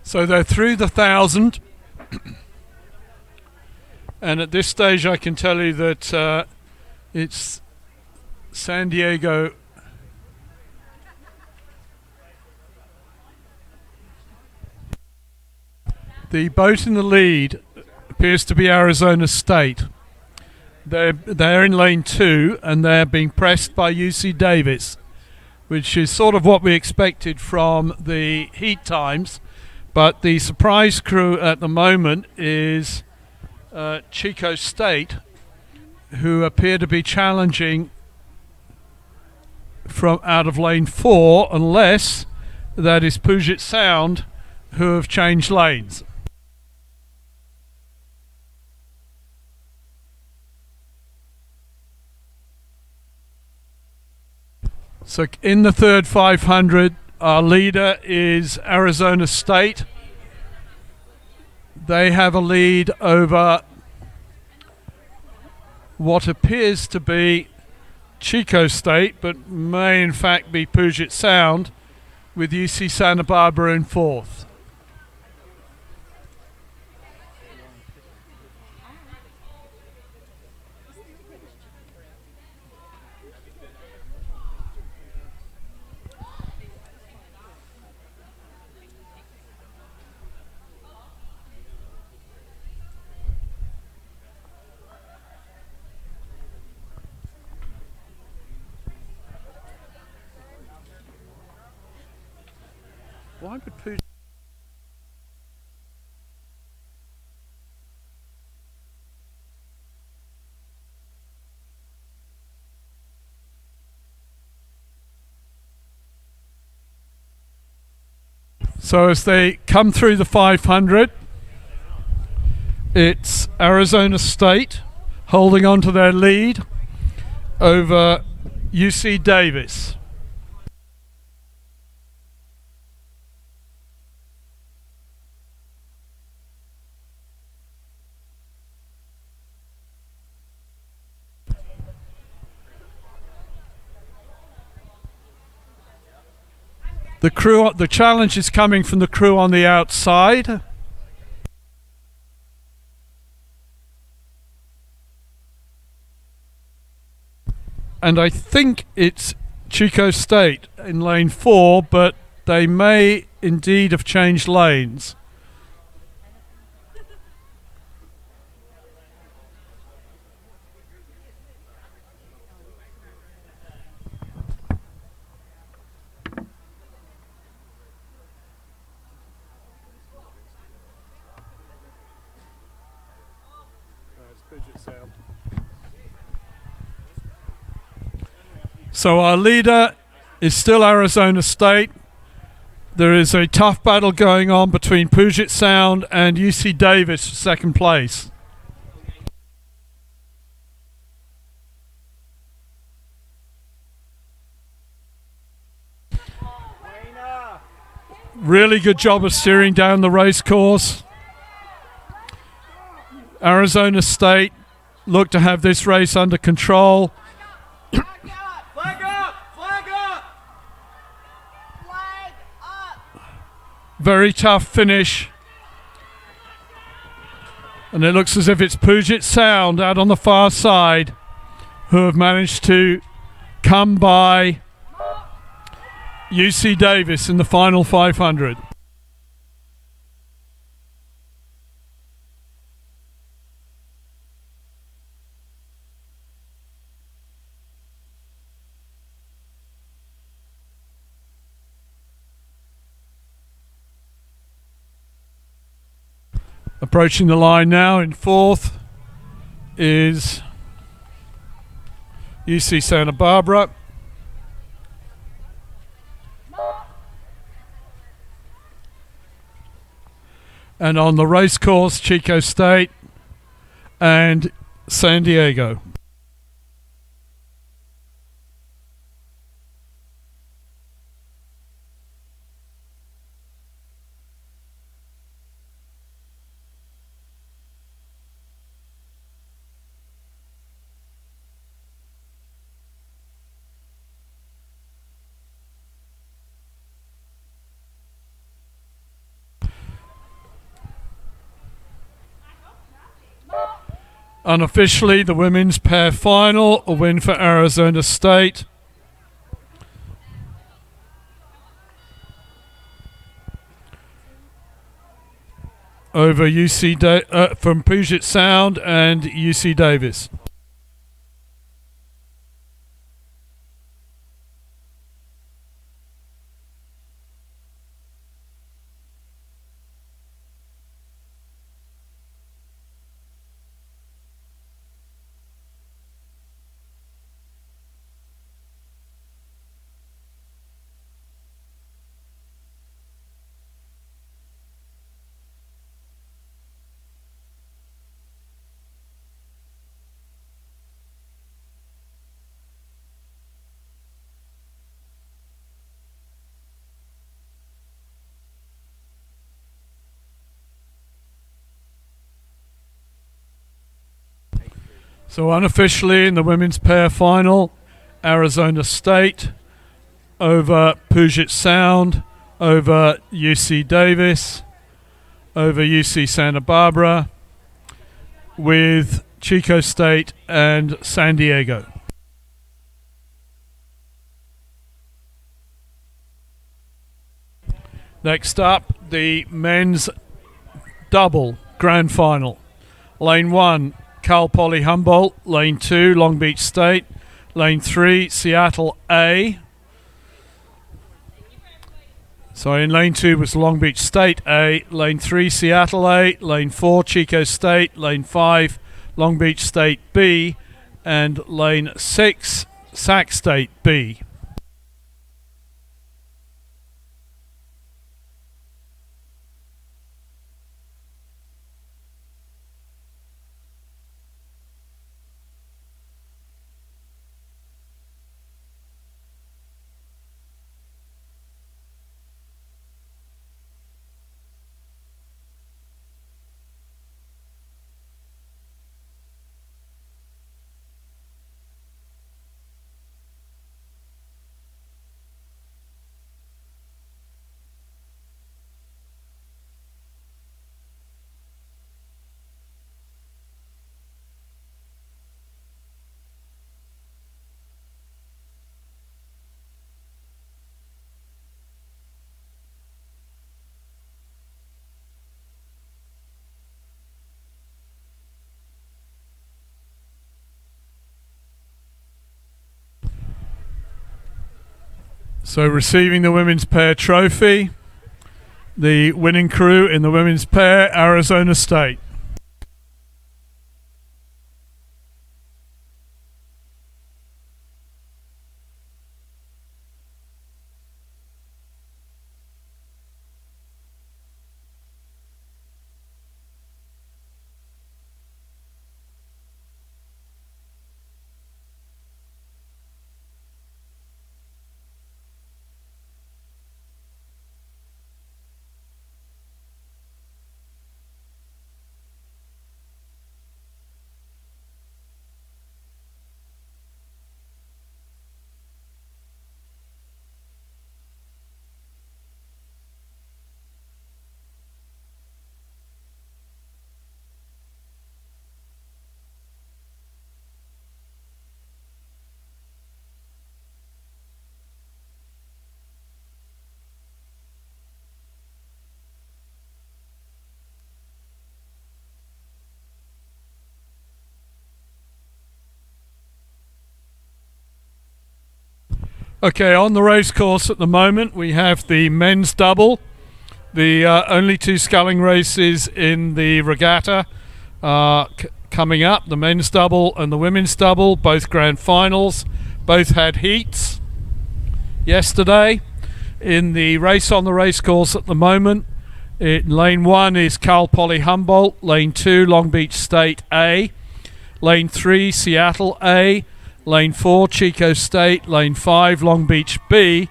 So they're through the 1,000, and at this stage I can tell you that it's San Diego. The boat in the lead appears to be Arizona State. They're in lane 2 and they're being pressed by UC Davis, which is sort of what we expected from the heat times. But the surprise crew at the moment is Chico State, who appear to be challenging from out of lane 4, unless that is Puget Sound, who have changed lanes. So in the third 500, our leader is Arizona State. They have a lead over what appears to be Chico State, but may in fact be Puget Sound, with UC Santa Barbara in fourth. Why would Puget? So as they come through the 500, it's Arizona State holding on to their lead over UC Davis. The challenge is coming from the crew on the outside. And I think it's Chico State in lane 4, but they may indeed have changed lanes. So our leader is still Arizona State. There is a tough battle going on between Puget Sound and UC Davis for second place. Really good job of steering down the race course. Arizona State look to have this race under control. Flag up! Flag up! Flag up. Very tough finish. And it looks as if it's Puget Sound out on the far side who have managed to come by UC Davis in the final 500. Approaching the line now in fourth is UC Santa Barbara. And on the race course, Chico State and San Diego. Unofficially, the women's pair final, a win for Arizona State. Over from Puget Sound and UC Davis. So unofficially in the women's pair final, Arizona State over Puget Sound, over UC Davis, over UC Santa Barbara, with Chico State and San Diego. Next up, the men's double grand final. Lane 1, Cal Poly Humboldt. Lane 2, Long Beach State. Lane 3, Seattle A. So in lane 2 was Long Beach State A. Lane 3, Seattle A. Lane 4, Chico State. Lane 5, Long Beach State B. And lane 6, Sac State B. So receiving the women's pair trophy, the winning crew in the women's pair, Arizona State. Okay, on the race course at the moment, we have the men's double. The only two sculling races in the regatta coming up, the men's double and the women's double, both grand finals, both had heats yesterday. In the race on the race course at the moment, lane 1 is Cal Poly Humboldt, lane 2 Long Beach State A, lane 3 Seattle A, lane 4 Chico State, lane 5 Long Beach B,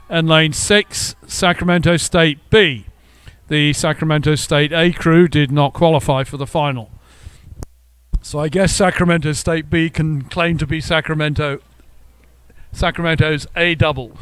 and lane 6 Sacramento State B. The Sacramento State A crew did not qualify for the final. So I guess Sacramento State B can claim to be Sacramento's A double.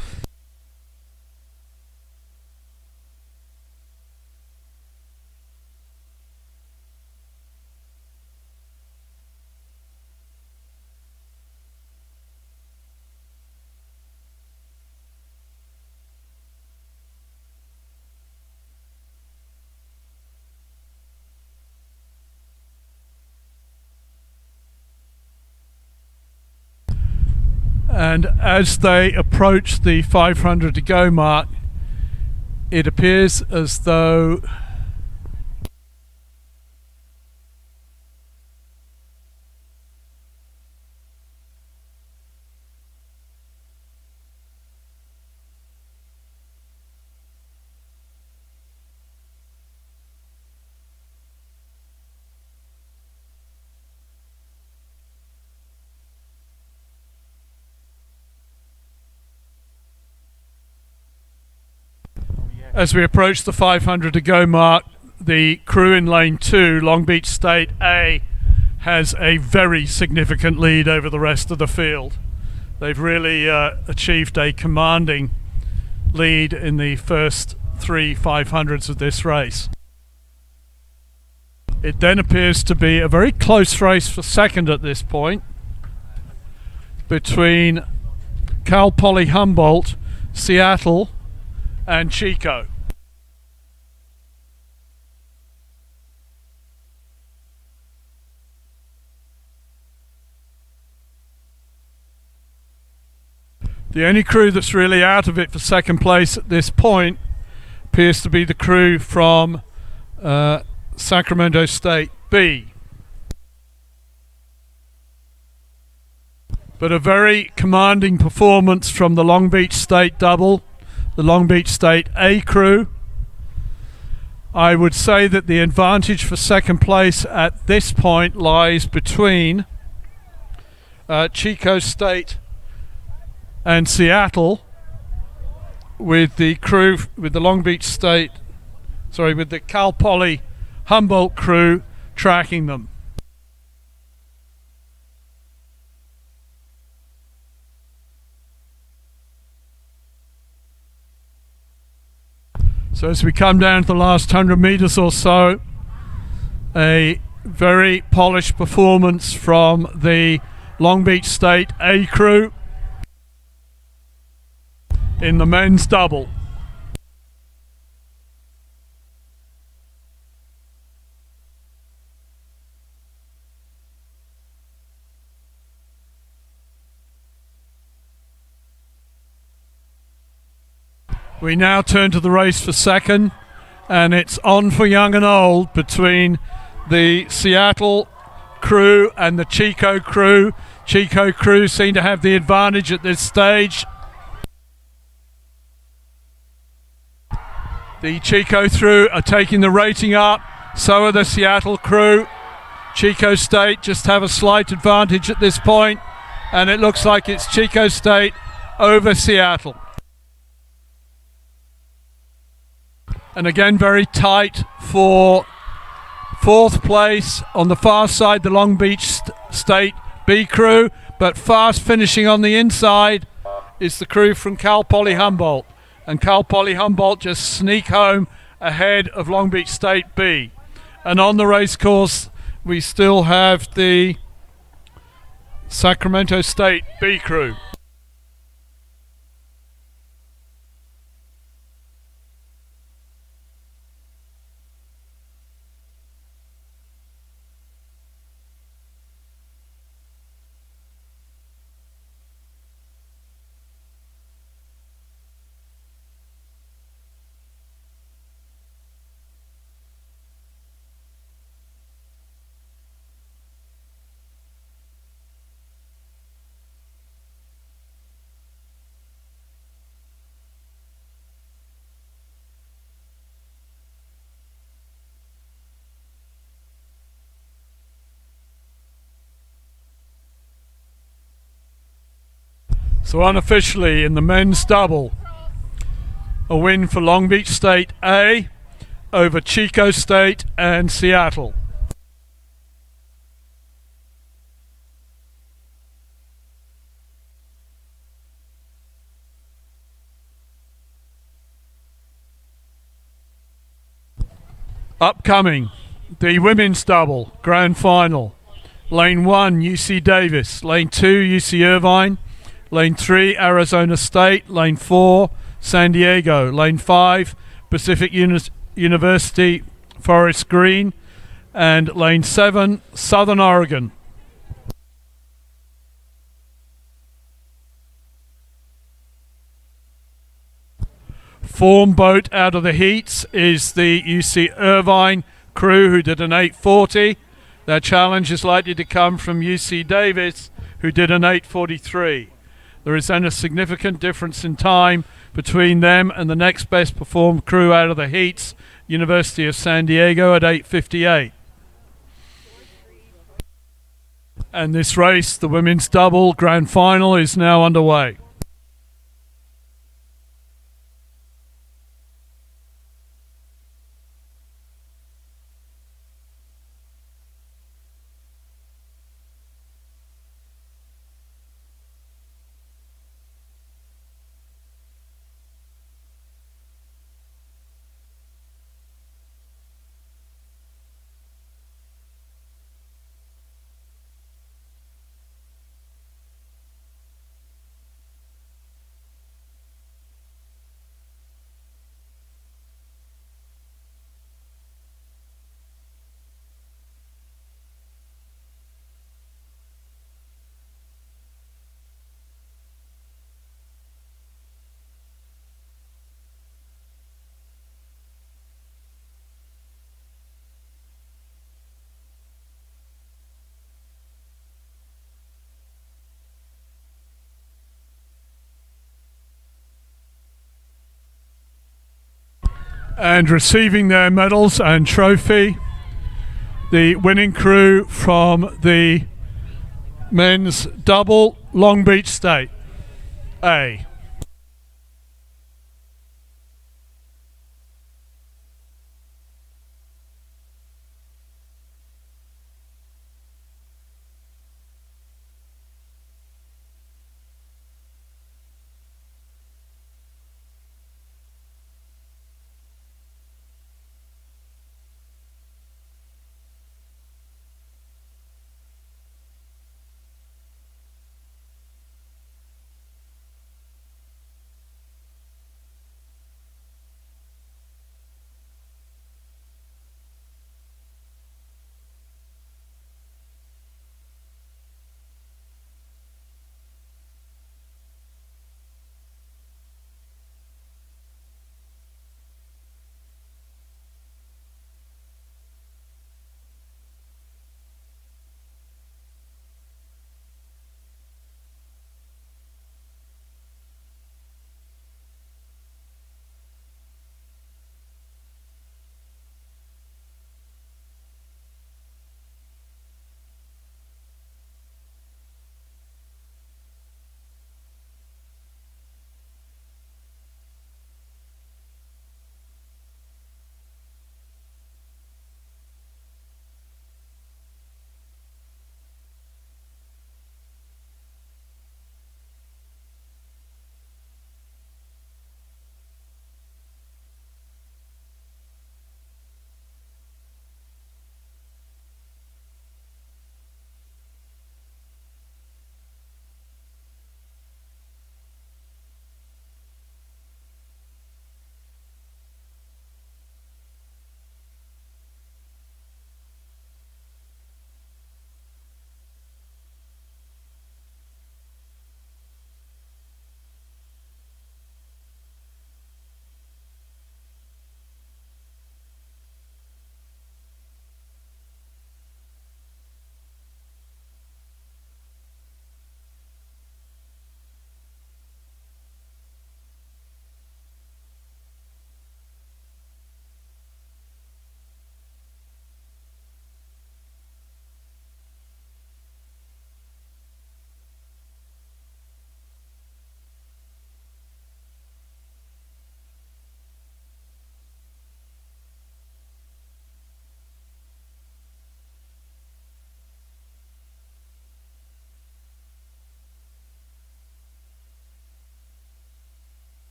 And as they approach the 500 to go mark, it appears as though as we approach the 500 to go mark, the crew in lane 2, Long Beach State A, has a very significant lead over the rest of the field. They've really achieved a commanding lead in the first 3 500s of this race. It then appears to be a very close race for second at this point between Cal Poly Humboldt, Seattle and Chico. The only crew that's really out of it for second place at this point appears to be the crew from Sacramento State B. But a very commanding performance from the Long Beach State double, the Long Beach State A crew. I would say that the advantage for second place at this point lies between Chico State and Seattle, with the crew, with the Long Beach State, with the Cal Poly Humboldt crew tracking them. So as we come down to the last 100 meters or so, a very polished performance from the Long Beach State A crew in the men's double. We now turn to the race for second, and it's on for young and old between the Seattle crew and the Chico crew. Chico crew seem to have the advantage at this stage. The Chico crew are taking the rating up, so are the Seattle crew. Chico State just have a slight advantage at this point, and it looks like it's Chico State over Seattle. And again, very tight for fourth place. On the far side, the Long Beach State B crew, but fast finishing on the inside is the crew from Cal Poly Humboldt. And Cal Poly Humboldt just sneak home ahead of Long Beach State B. And on the race course, we still have the Sacramento State B crew. So unofficially in the men's double, a win for Long Beach State A over Chico State and Seattle. Upcoming, the women's double grand final. Lane 1, UC Davis. Lane 2, UC Irvine. Lane 3, Arizona State. Lane 4, San Diego. Lane 5, Pacific University, Forest Green. And Lane 7, Southern Oregon. Form boat out of the heats is the UC Irvine crew, who did an 8:40. Their challenge is likely to come from UC Davis, who did an 8:43. There is then a significant difference in time between them and the next best performed crew out of the heats, University of San Diego at 8:58. And this race, the women's double grand final, is now underway. And receiving their medals and trophy, the winning crew from the men's double, Long Beach State A.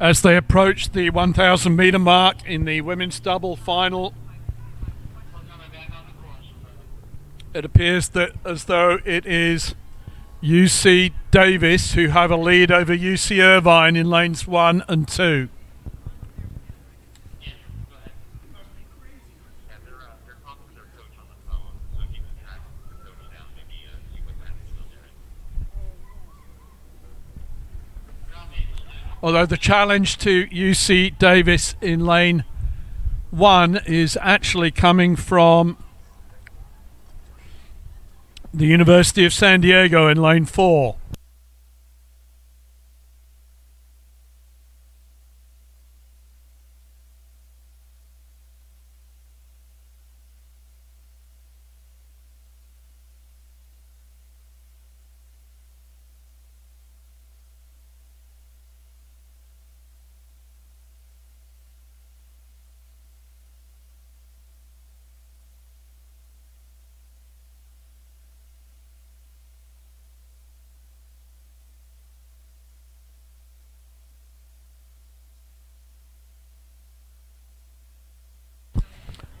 As they approach the 1,000 meter mark in the women's double final, it appears that as though it is UC Davis who have a lead over UC Irvine in lanes 1 and 2. Although the challenge to UC Davis in lane 1 is actually coming from the University of San Diego in lane 4.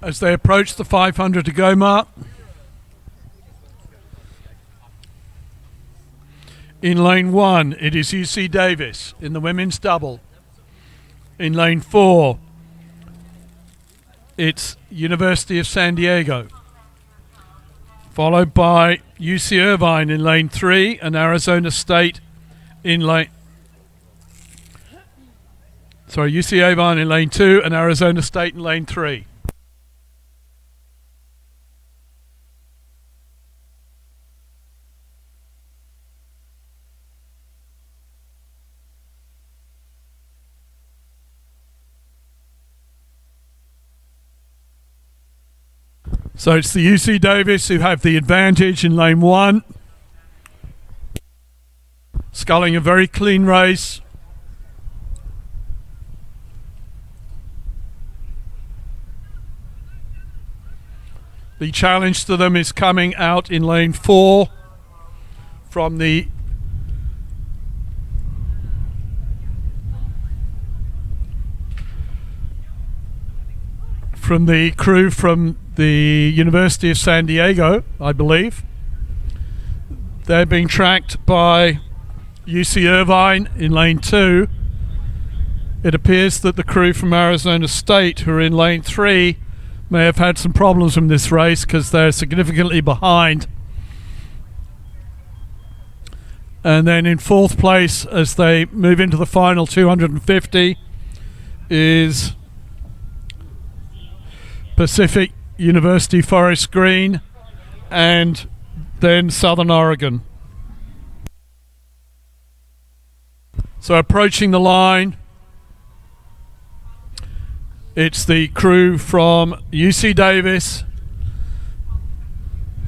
As they approach the 500 to go mark, in lane 1 it is UC Davis in the women's double. In lane 4, it's University of San Diego, followed by UC Irvine in lane 3 and Arizona State in lane... Sorry, UC Irvine in lane 2 and Arizona State in lane 3. So it's the UC Davis who have the advantage in lane 1. Sculling a very clean race. The challenge to them is coming out in lane 4 from the crew from the University of San Diego, I believe. They're being tracked by UC Irvine in lane 2. It appears that the crew from Arizona State, who are in lane 3, may have had some problems in this race because they're significantly behind. And then in 4th place, as they move into the final 250, is Pacific University Forest Green and then Southern Oregon. So approaching the line, it's the crew from UC Davis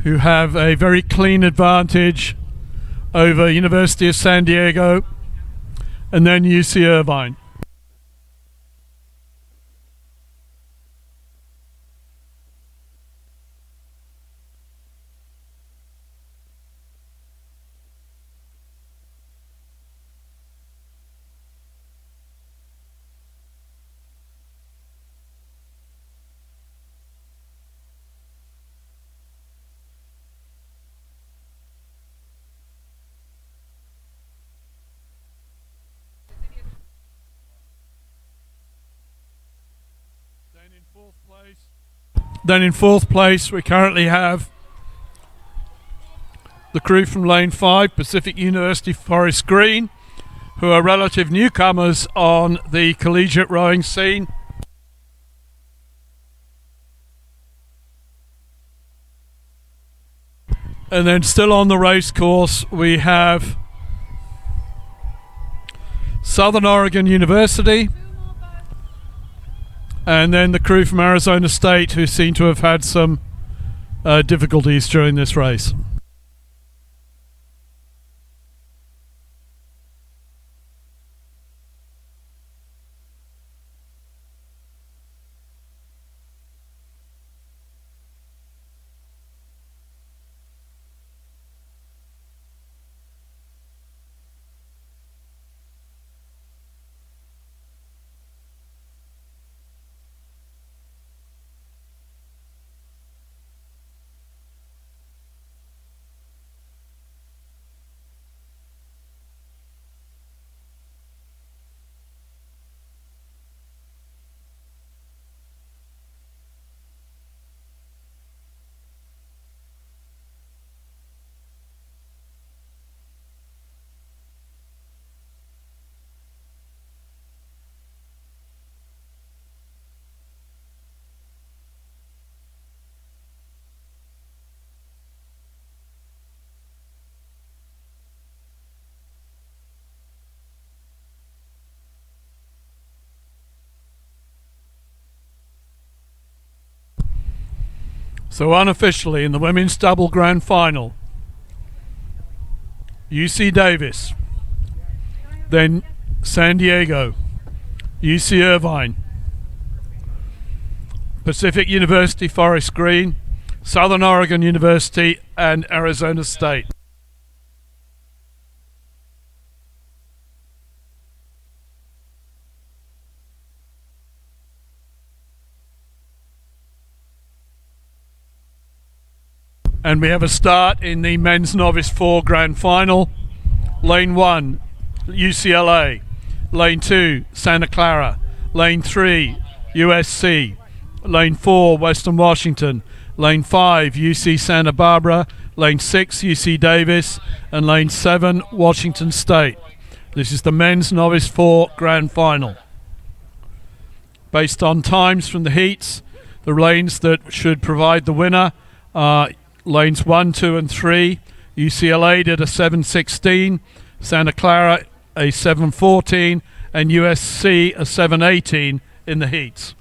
who have a very clean advantage over University of San Diego and then UC Irvine. Then in fourth place, we currently have the crew from lane 5, Pacific University Forest Green, who are relative newcomers on the collegiate rowing scene. And then still on the race course, we have Southern Oregon University, and then the crew from Arizona State, who seem to have had some difficulties during this race. So unofficially in the women's double grand final, UC Davis, then San Diego, UC Irvine, Pacific University Forest Green, Southern Oregon University, and Arizona State. And we have a start in the men's novice 4 grand final. Lane 1, UCLA. Lane 2, Santa Clara. Lane 3, USC. Lane 4, Western Washington. Lane 5, UC Santa Barbara. Lane 6, UC Davis. And Lane 7, Washington State. This is the men's Novice 4 Grand Final. Based on times from the heats, the lanes that should provide the winner are lanes 1, 2, and 3. UCLA did a 7:16, Santa Clara a 7:14, and USC a 7:18 in the heats.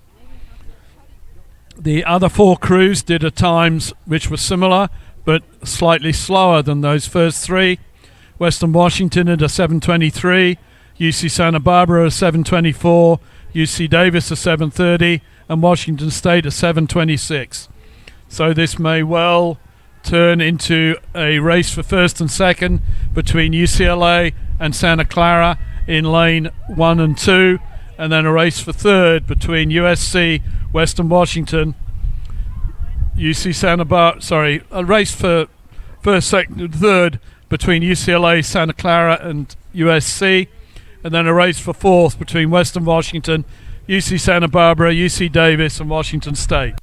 The other 4 crews did a times which were similar but slightly slower than those first 3. Western Washington did a 7:23, UC Santa Barbara a 7:24, UC Davis a 7:30, and Washington State a 7:26. So this may well turn into a race for first and second between UCLA and Santa Clara in lane 1 and 2, and then a race for third between USC, Western Washington, UC Santa Barbara, a race for first, second, and third between UCLA, Santa Clara, and USC, and then a race for fourth between Western Washington, UC Santa Barbara, UC Davis, and Washington State.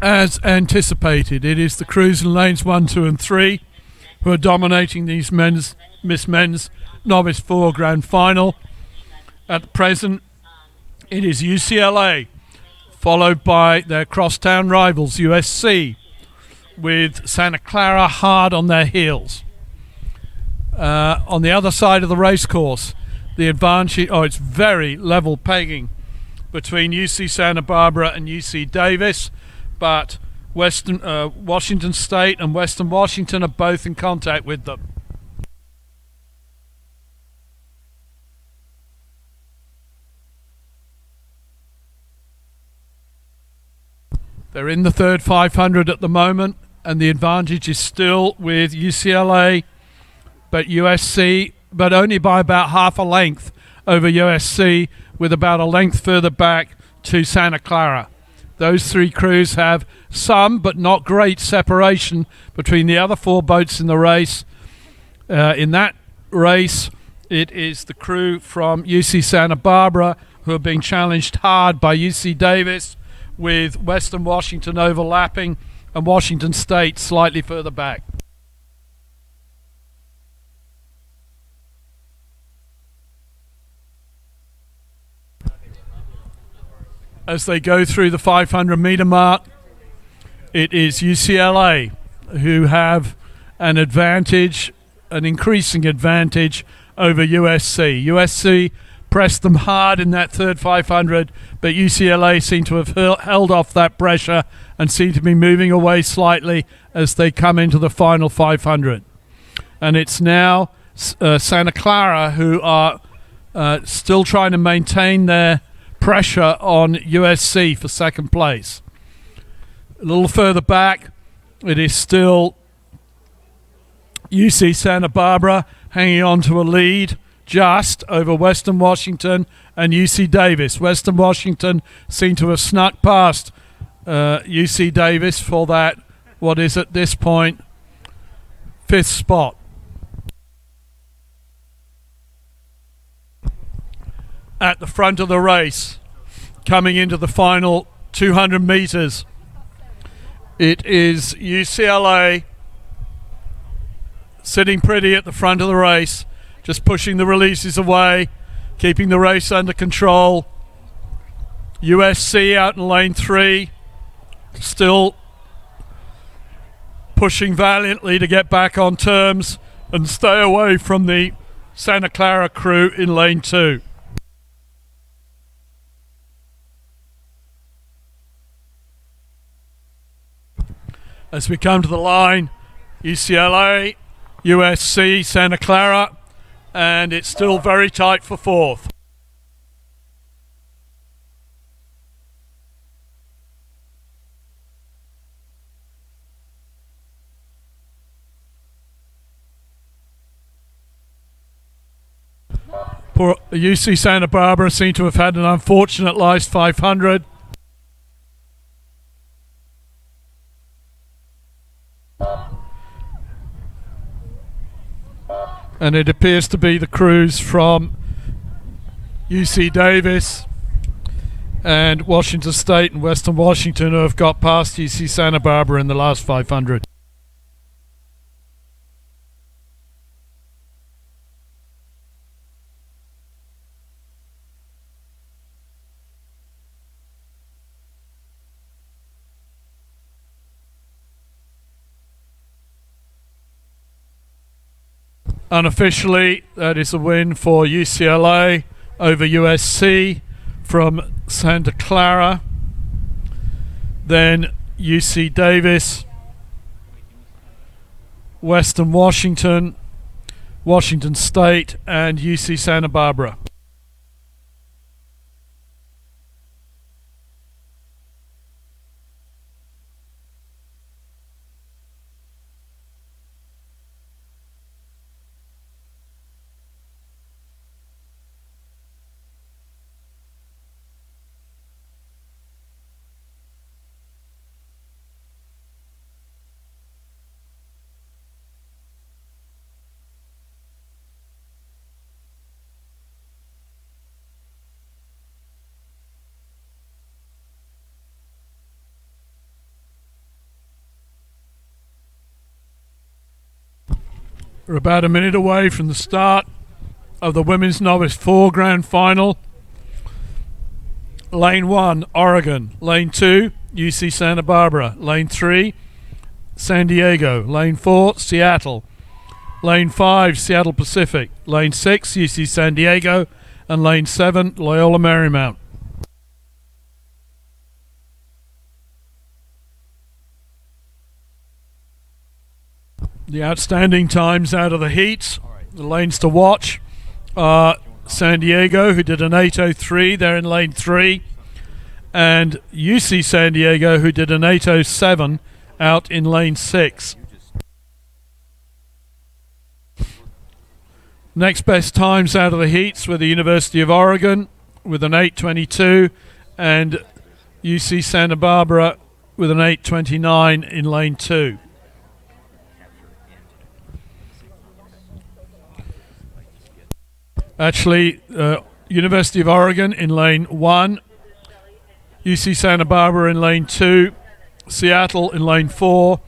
As anticipated, it is the crews in lanes 1, 2, and 3 who are dominating these Men's Novice 4 Grand Final. At present, it is UCLA, followed by their crosstown rivals USC, with Santa Clara hard on their heels. On the other side of the racecourse, the advantage, it's very level pegging between UC Santa Barbara and UC Davis, but Washington State and Western Washington are both in contact with them. They're in the third 500 at the moment, and the advantage is still with UCLA, but USC, but only by about half a length over USC, with about a length further back to Santa Clara. Those 3 crews have some but not great separation between the other 4 boats in the race. In that race, it is the crew from UC Santa Barbara who are being challenged hard by UC Davis, with Western Washington overlapping and Washington State slightly further back. As they go through the 500 meter mark, it is UCLA who have an advantage, an increasing advantage over USC. USC pressed them hard in that third 500, but UCLA seem to have held off that pressure and seem to be moving away slightly as they come into the final 500. And it's now Santa Clara who are still trying to maintain their pressure on USC for second place. A little further back, it is still UC Santa Barbara hanging on to a lead just over Western Washington and UC Davis. Western Washington seem to have snuck past UC Davis for that, what is at this point, 5th spot. At the front of the race, coming into the final 200 meters, it is UCLA sitting pretty at the front of the race, just pushing the releases away, keeping the race under control. USC out in lane 3, still pushing valiantly to get back on terms and stay away from the Santa Clara crew in lane 2. As we come to the line, UCLA, USC, Santa Clara, and it's still very tight for 4th. Poor UC Santa Barbara seem to have had an unfortunate last 500. And it appears to be the crews from UC Davis and Washington State and Western Washington who have got past UC Santa Barbara in the last 500. Unofficially, that is a win for UCLA over USC from Santa Clara. Then UC Davis, Western Washington, Washington State, and UC Santa Barbara. We're about a minute away from the start of the Women's Novice 4 Grand Final. Lane 1, Oregon. Lane 2, UC Santa Barbara. Lane 3, San Diego. Lane 4, Seattle. Lane 5, Seattle Pacific. Lane 6, UC San Diego. And Lane 7, Loyola Marymount. The outstanding times out of the heats, the lanes to watch, are San Diego, who did an 8:03, they're in lane 3, and UC San Diego, who did an 8:07 out in lane 6. Next best times out of the heats were the University of Oregon with an 8:22 and UC Santa Barbara with an 8:29 in lane 2. Actually, University of Oregon in lane 1, UC Santa Barbara in lane 2, Seattle in lane 4,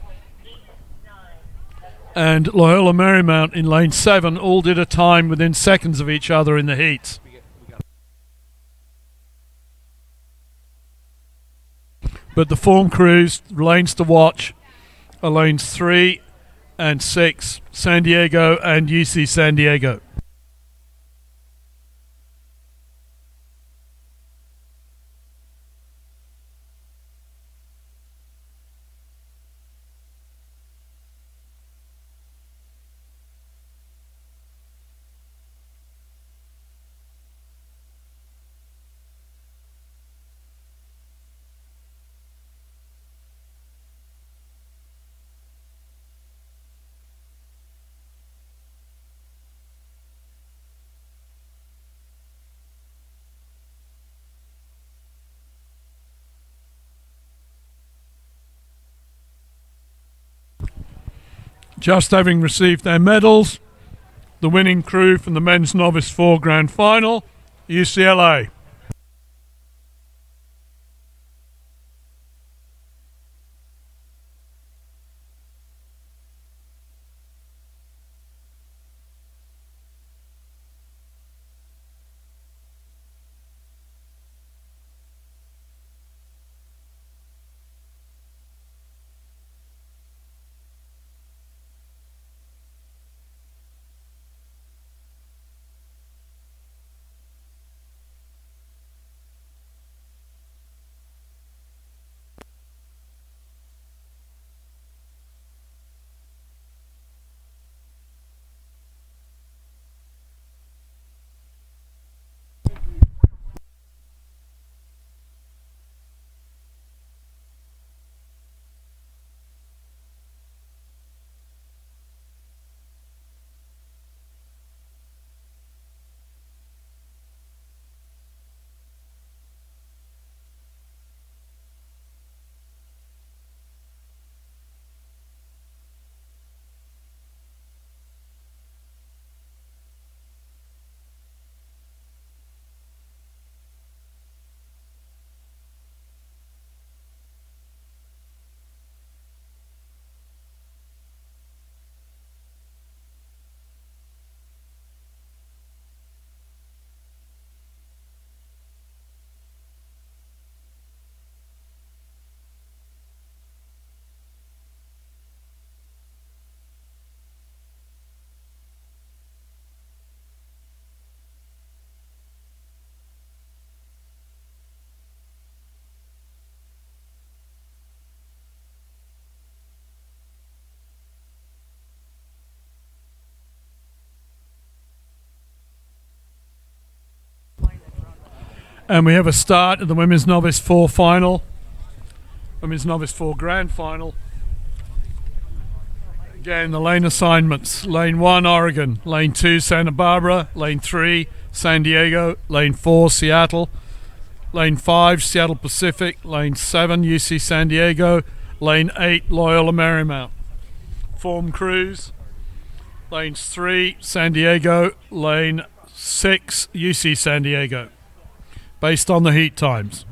and Loyola Marymount in lane 7 all did a time within seconds of each other in the heats. But the form crews, lanes to watch, are lanes 3 and 6, San Diego and UC San Diego. Just having received their medals, the winning crew from the men's novice 4 grand final, UCLA. And we have a start at the women's novice 4 final, women's novice 4 grand final. Again, the lane assignments: lane 1, Oregon; lane 2, Santa Barbara; lane 3, San Diego; lane 4, Seattle; lane 5, Seattle Pacific; lane 7, UC San Diego; lane 8, Loyola Marymount. Form crews: lanes 3, San Diego; lane 6, UC San Diego, based on the heat times.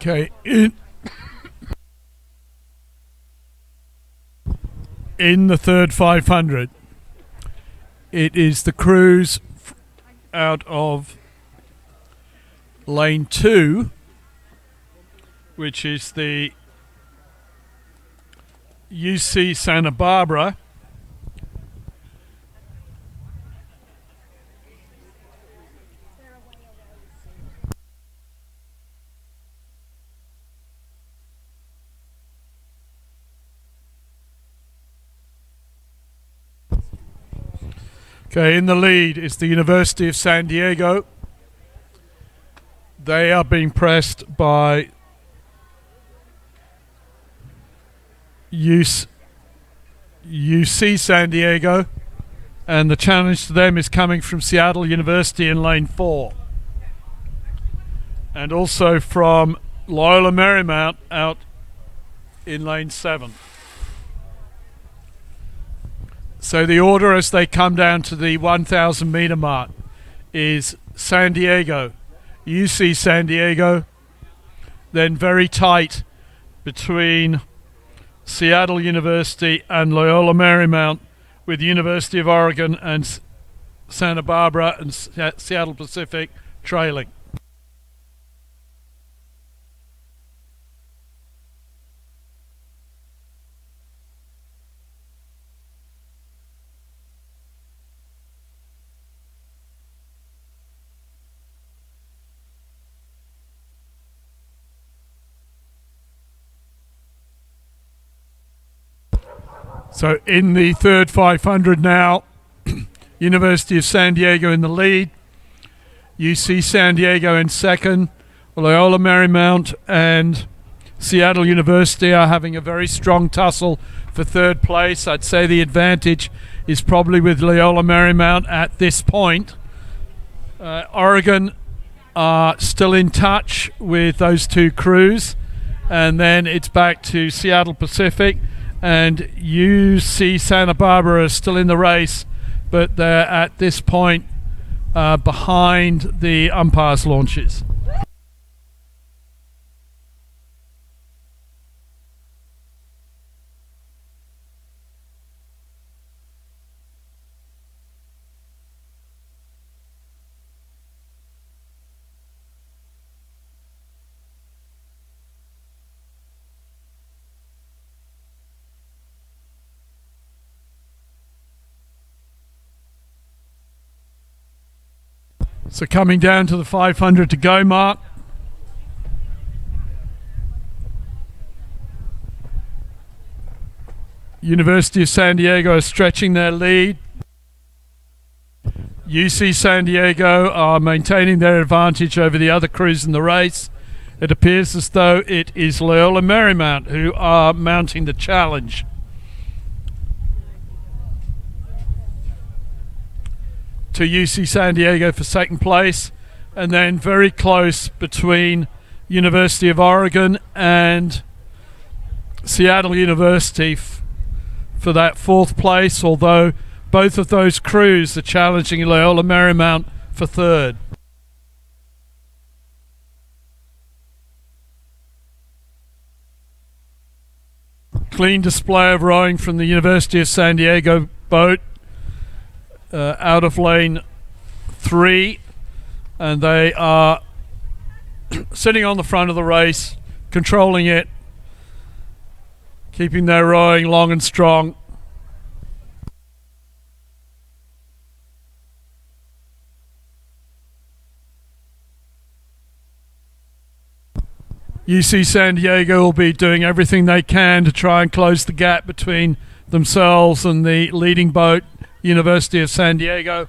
Okay, in the third 500, it is the crews out of lane 2, which is the UC Santa Barbara. Okay, in the lead is the University of San Diego. They are being pressed by UC San Diego, and the challenge to them is coming from Seattle University in lane 4, and also from Loyola Marymount out in lane 7. So the order as they come down to the 1,000 meter mark is San Diego, UC San Diego, then very tight between Seattle University and Loyola Marymount, with University of Oregon and Santa Barbara and Seattle Pacific trailing. So in the third 500 now, University of San Diego in the lead, UC San Diego in second, Loyola Marymount and Seattle University are having a very strong tussle for third place. I'd say the advantage is probably with Loyola Marymount at this point. Oregon are still in touch with those two crews, and then it's back to Seattle Pacific, and UC Santa Barbara is still in the race, but they're at this point behind the umpires' launches. So coming down to the 500 to go mark. University of San Diego is stretching their lead. UC San Diego are maintaining their advantage over the other crews in the race. It appears as though it is Loyola Marymount who are mounting the challenge. To UC San Diego for second place, and then very close between University of Oregon and Seattle University for that fourth place, although both of those crews are challenging Loyola Marymount for third. Clean display of rowing from the University of San Diego boat. Out of lane 3, and they are sitting on the front of the race, controlling it, keeping their rowing long and strong. UC San Diego will be doing everything they can to try and close the gap between themselves and the leading boat, University of San Diego.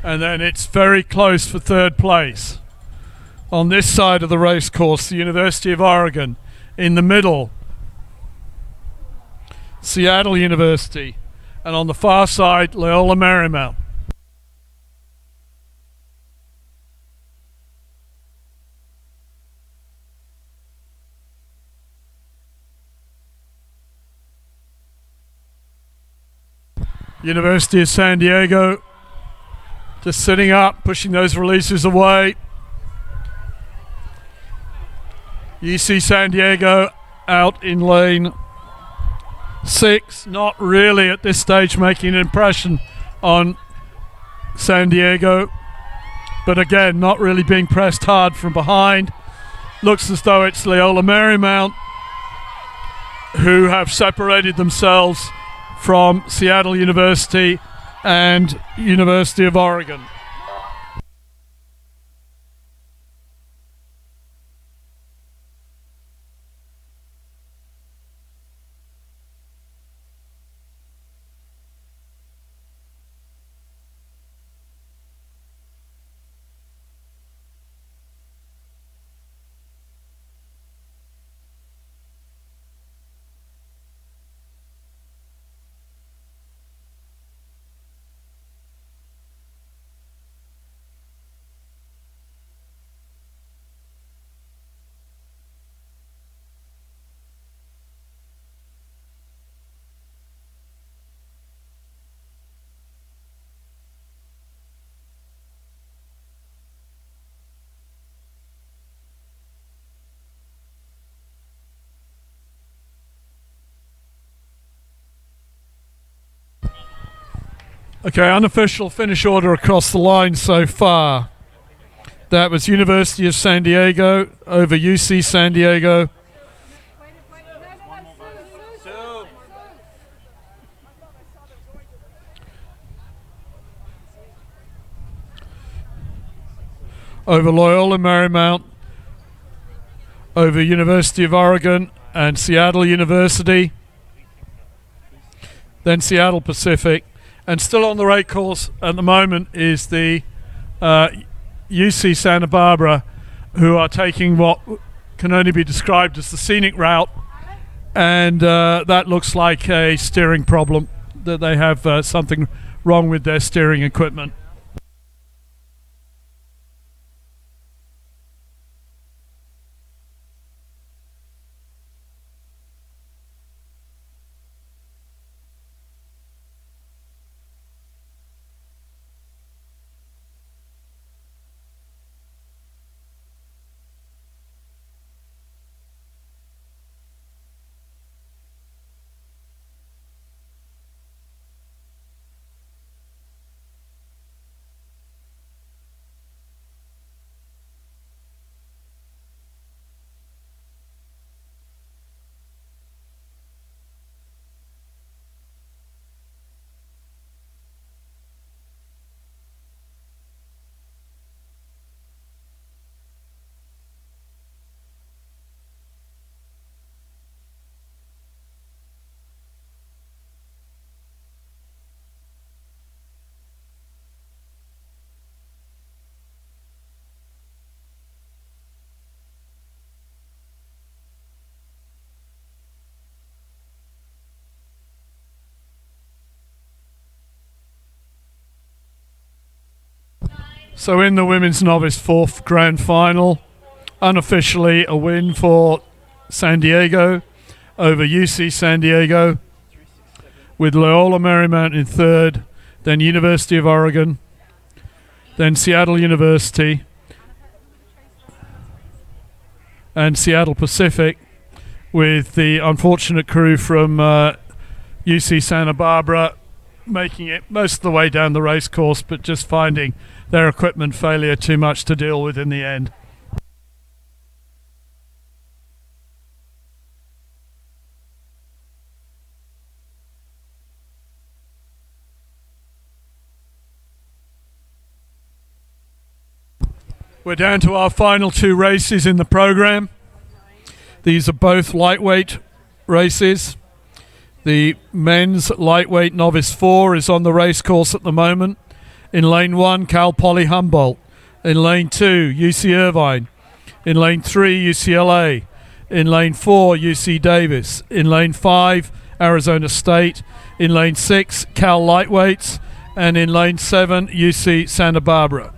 And then it's very close for third place. On this side of the race course, the University of Oregon. In the middle, Seattle University. And on the far side, Loyola Marymount. University of San Diego just sitting up, pushing those releases away. UC San Diego out in lane 6, not really at this stage making an impression on San Diego, but again not really being pressed hard from behind. Looks as though it's Loyola Marymount who have separated themselves from Seattle University and University of Oregon. Okay, unofficial finish order across the line so far. That was University of San Diego over UC San Diego. Over Loyola Marymount, over University of Oregon and Seattle University, then Seattle Pacific, and still on the rate course at the moment is the UC Santa Barbara, who are taking what can only be described as the scenic route, and that looks like a steering problem, that they have something wrong with their steering equipment. So in the women's novice fourth grand final, unofficially a win for San Diego over UC San Diego, with Loyola Marymount in third, then University of Oregon, then Seattle University, and Seattle Pacific, with the unfortunate crew from UC Santa Barbara making it most of the way down the race course, but just finding their equipment failure too much to deal with in the end. We're down to our final two races in the program. These are both lightweight races. The men's lightweight novice 4 is on the race course at the moment. In lane 1, Cal Poly Humboldt. In lane 2, UC Irvine. In lane 3, UCLA. In lane 4, UC Davis. In lane 5, Arizona State. In lane 6, Cal Lightweights. And in lane 7, UC Santa Barbara.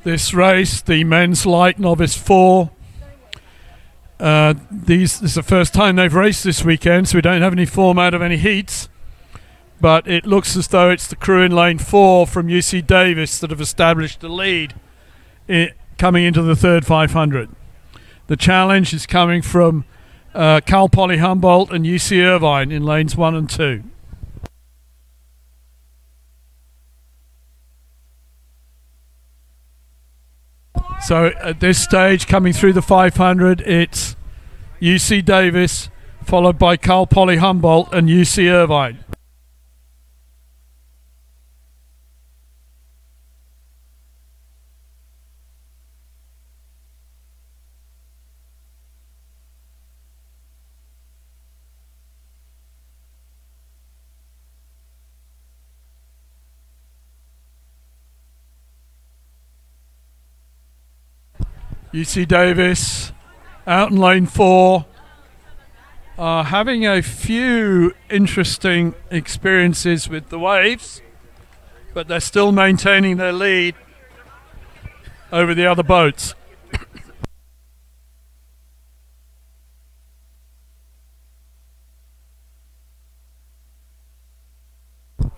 this race, the men's light novice 4. This is the first time they've raced this weekend, so we don't have any form out of any heats. But it looks as though it's the crew in lane 4 from UC Davis that have established the lead coming into the third 500. The challenge is coming from Cal Poly Humboldt and UC Irvine in lanes 1 and 2. So at this stage, coming through the 500, it's UC Davis, followed by Cal Poly Humboldt and UC Irvine. UC Davis out in lane 4 are having a few interesting experiences with the waves, but they're still maintaining their lead over the other boats.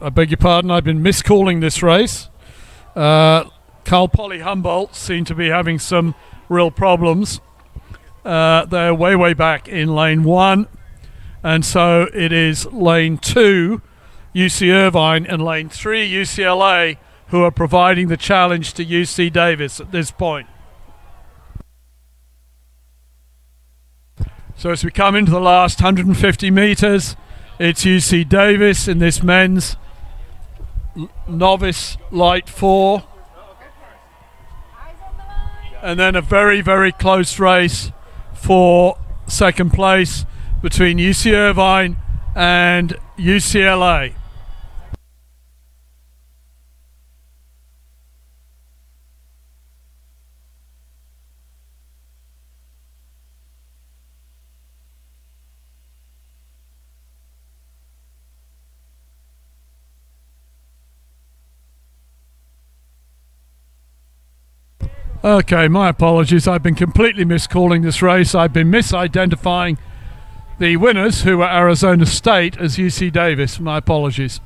I beg your pardon, I've been miscalling this race. Cal Poly Humboldt seem to be having some real problems. They're way back in lane 1, and so it is lane 2 UC Irvine and lane 3 UCLA who are providing the challenge to UC Davis at this point. So as we come into the last 150 meters, it's UC Davis in this men's novice light 4. And then a very close race for second place between UC Irvine and UCLA. Okay, my apologies. I've been completely miscalling this race. I've been misidentifying the winners, who were Arizona State, as UC Davis. My apologies.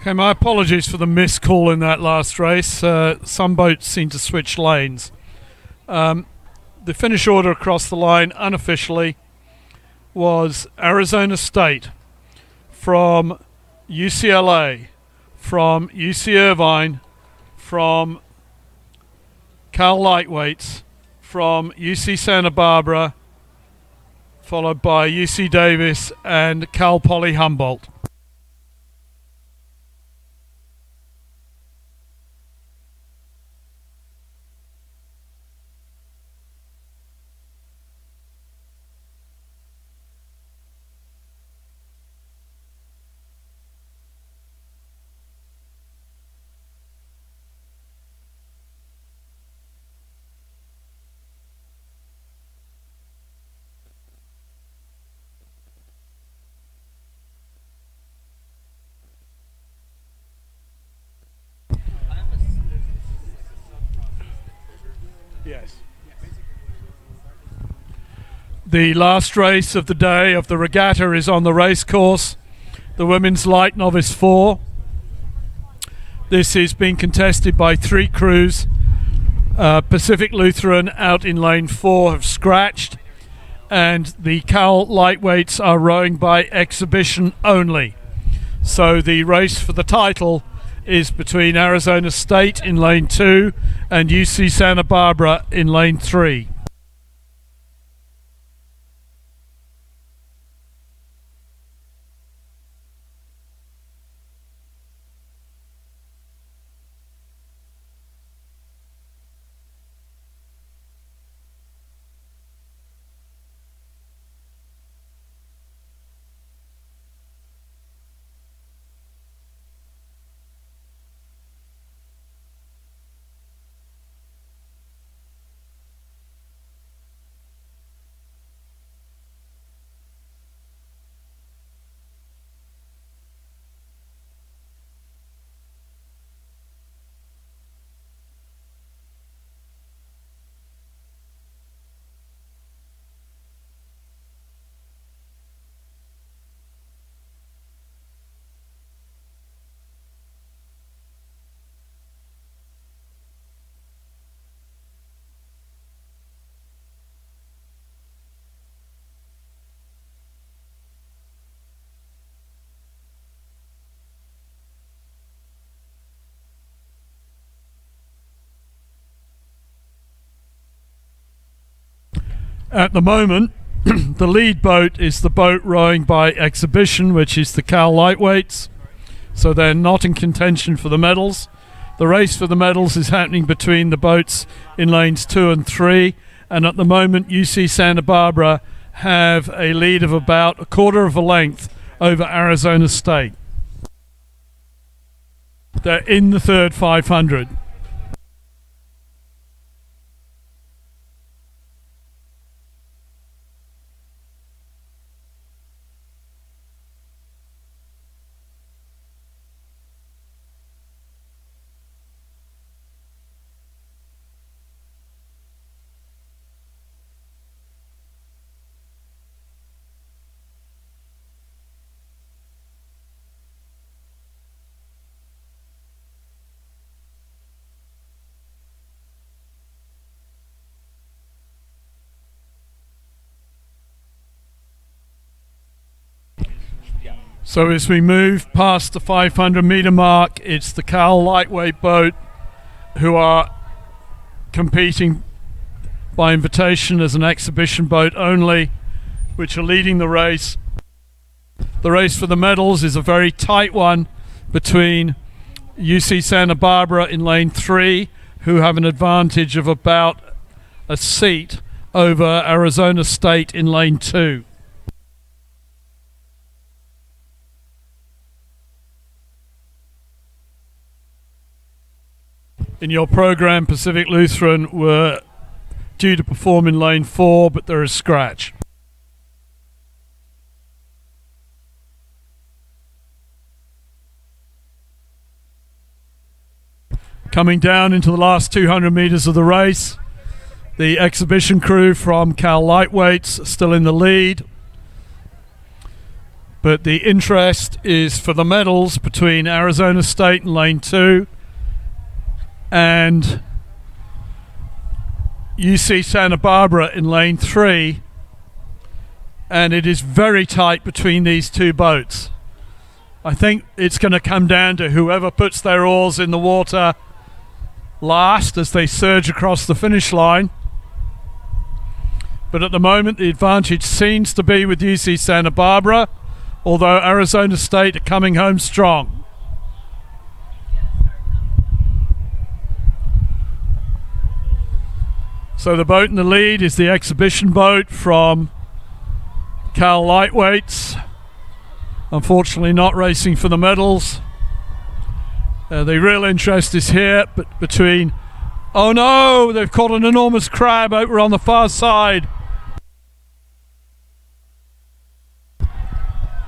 Okay, my apologies for the missed call in that last race. Some boats seem to switch lanes. The finish order across the line unofficially was Arizona State from UCLA, from UC Irvine, from Cal Lightweights, from UC Santa Barbara, followed by UC Davis and Cal Poly Humboldt. Yes. The last race of the day of the regatta is on the race course, the Women's Light Novice 4. This is being contested by 3 crews. Pacific Lutheran out in lane 4 have scratched, and the Cal Lightweights are rowing by exhibition only. So the race for the title is between Arizona State in lane 2 and UC Santa Barbara in lane 3. At the moment, the lead boat is the boat rowing by exhibition, which is the Cal Lightweights, so they're not in contention for the medals. The race for the medals is happening between the boats in lanes 2 and 3, and at the moment UC Santa Barbara have a lead of about a quarter of a length over Arizona State. They're in the third 500. So as we move past the 500 meter mark, it's the Cal Lightweight boat who are competing by invitation as an exhibition boat only, which are leading the race. The race for the medals is a very tight one between UC Santa Barbara in lane 3, who have an advantage of about a seat over Arizona State in lane 2. In your program, Pacific Lutheran were due to perform in lane 4, but there is scratch. Coming down into the last 200 meters of the race, the exhibition crew from Cal Lightweights still in the lead. But the interest is for the medals between Arizona State in lane 2 and UC Santa Barbara in lane 3, and it is very tight between these two boats. I think it's going to come down to whoever puts their oars in the water last as they surge across the finish line. But at the moment the advantage seems to be with UC Santa Barbara, although Arizona State are coming home strong. So the boat in the lead is the exhibition boat from Cal Lightweights. Unfortunately not racing for the medals. The real interest is here, but between... Oh no! They've caught an enormous crab over on the far side.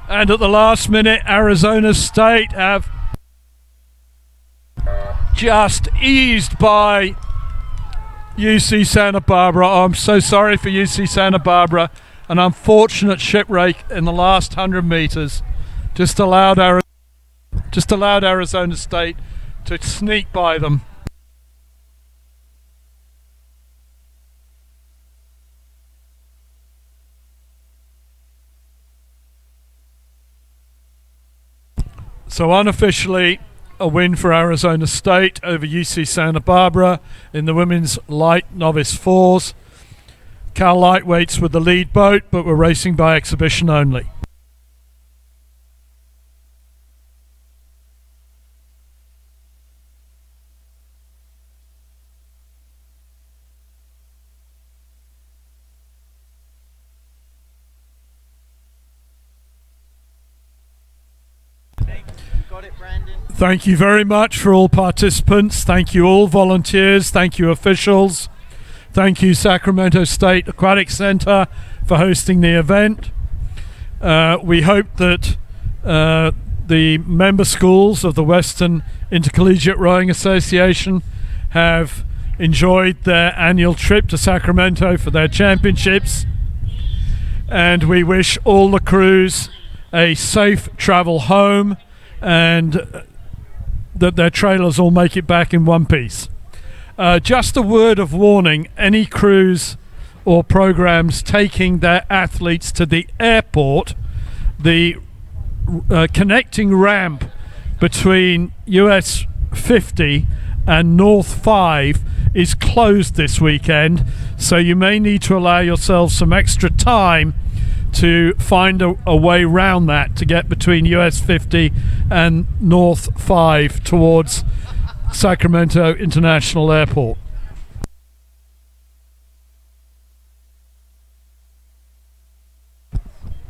And at the last minute, Arizona State have just eased by UC Santa Barbara. Oh, I'm so sorry for UC Santa Barbara. An unfortunate shipwreck in the last 100 meters just allowed Arizona State to sneak by them. So unofficially, a win for Arizona State over UC Santa Barbara in the women's light novice fours. Cal Lightweights with the lead boat, but we're racing by exhibition only. Got it, Brandon. Thank you very much for all participants. Thank you all volunteers. Thank you officials. Thank you Sacramento State Aquatic Center for hosting the event. We hope that the member schools of the Western Intercollegiate Rowing Association have enjoyed their annual trip to Sacramento for their championships, and we wish all the crews a safe travel home and that their trailers all make it back in one piece. Just a word of warning, any crews or programs taking their athletes to the airport, the connecting ramp between US 50 and North 5 is closed this weekend, so you may need to allow yourself some extra time to find a way round that to get between US 50 and North 5 towards Sacramento International Airport.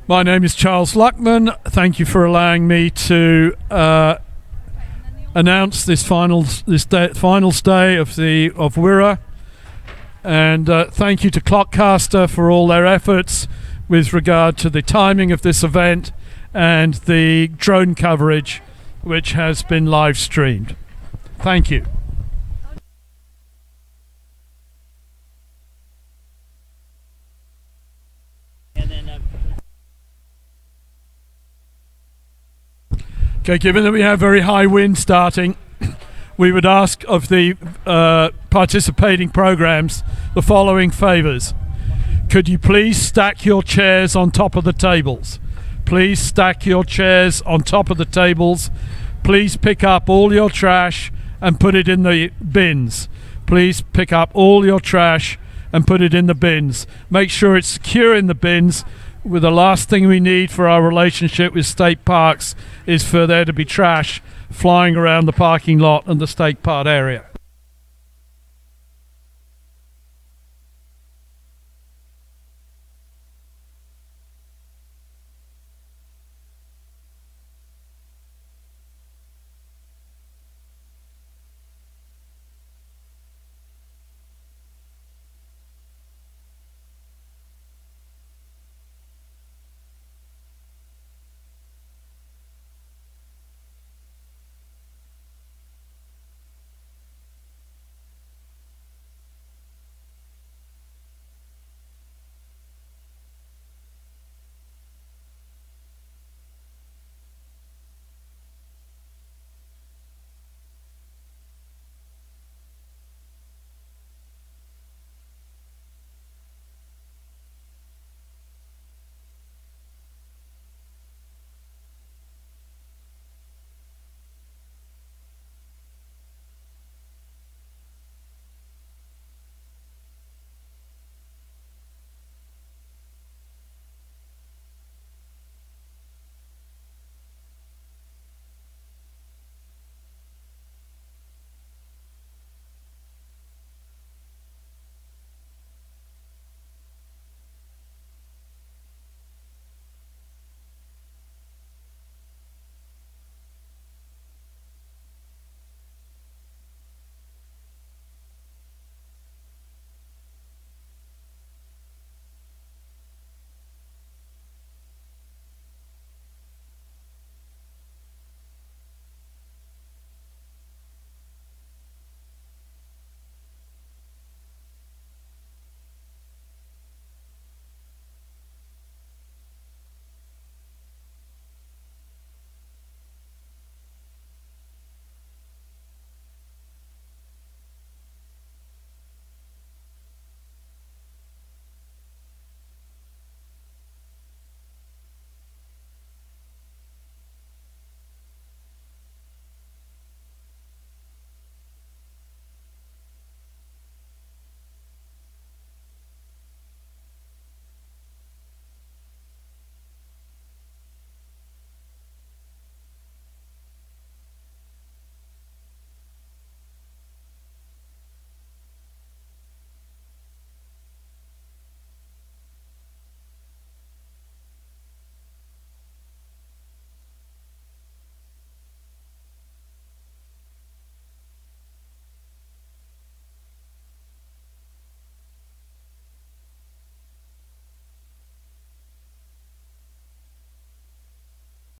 My name is Charles Luckman. Thank you for allowing me to announce this finals day of WIRA, and thank you to Clockcaster for all their efforts with regard to the timing of this event and the drone coverage which has been live streamed. Thank you. Okay, given that we have very high wind starting, we would ask of the participating programs the following favors. Could you please stack your chairs on top of the tables? Please stack your chairs on top of the tables. Please pick up all your trash and put it in the bins. Please pick up all your trash and put it in the bins. Make sure it's secure in the bins. With the last thing we need for our relationship with state parks is for there to be trash flying around the parking lot and the state park area.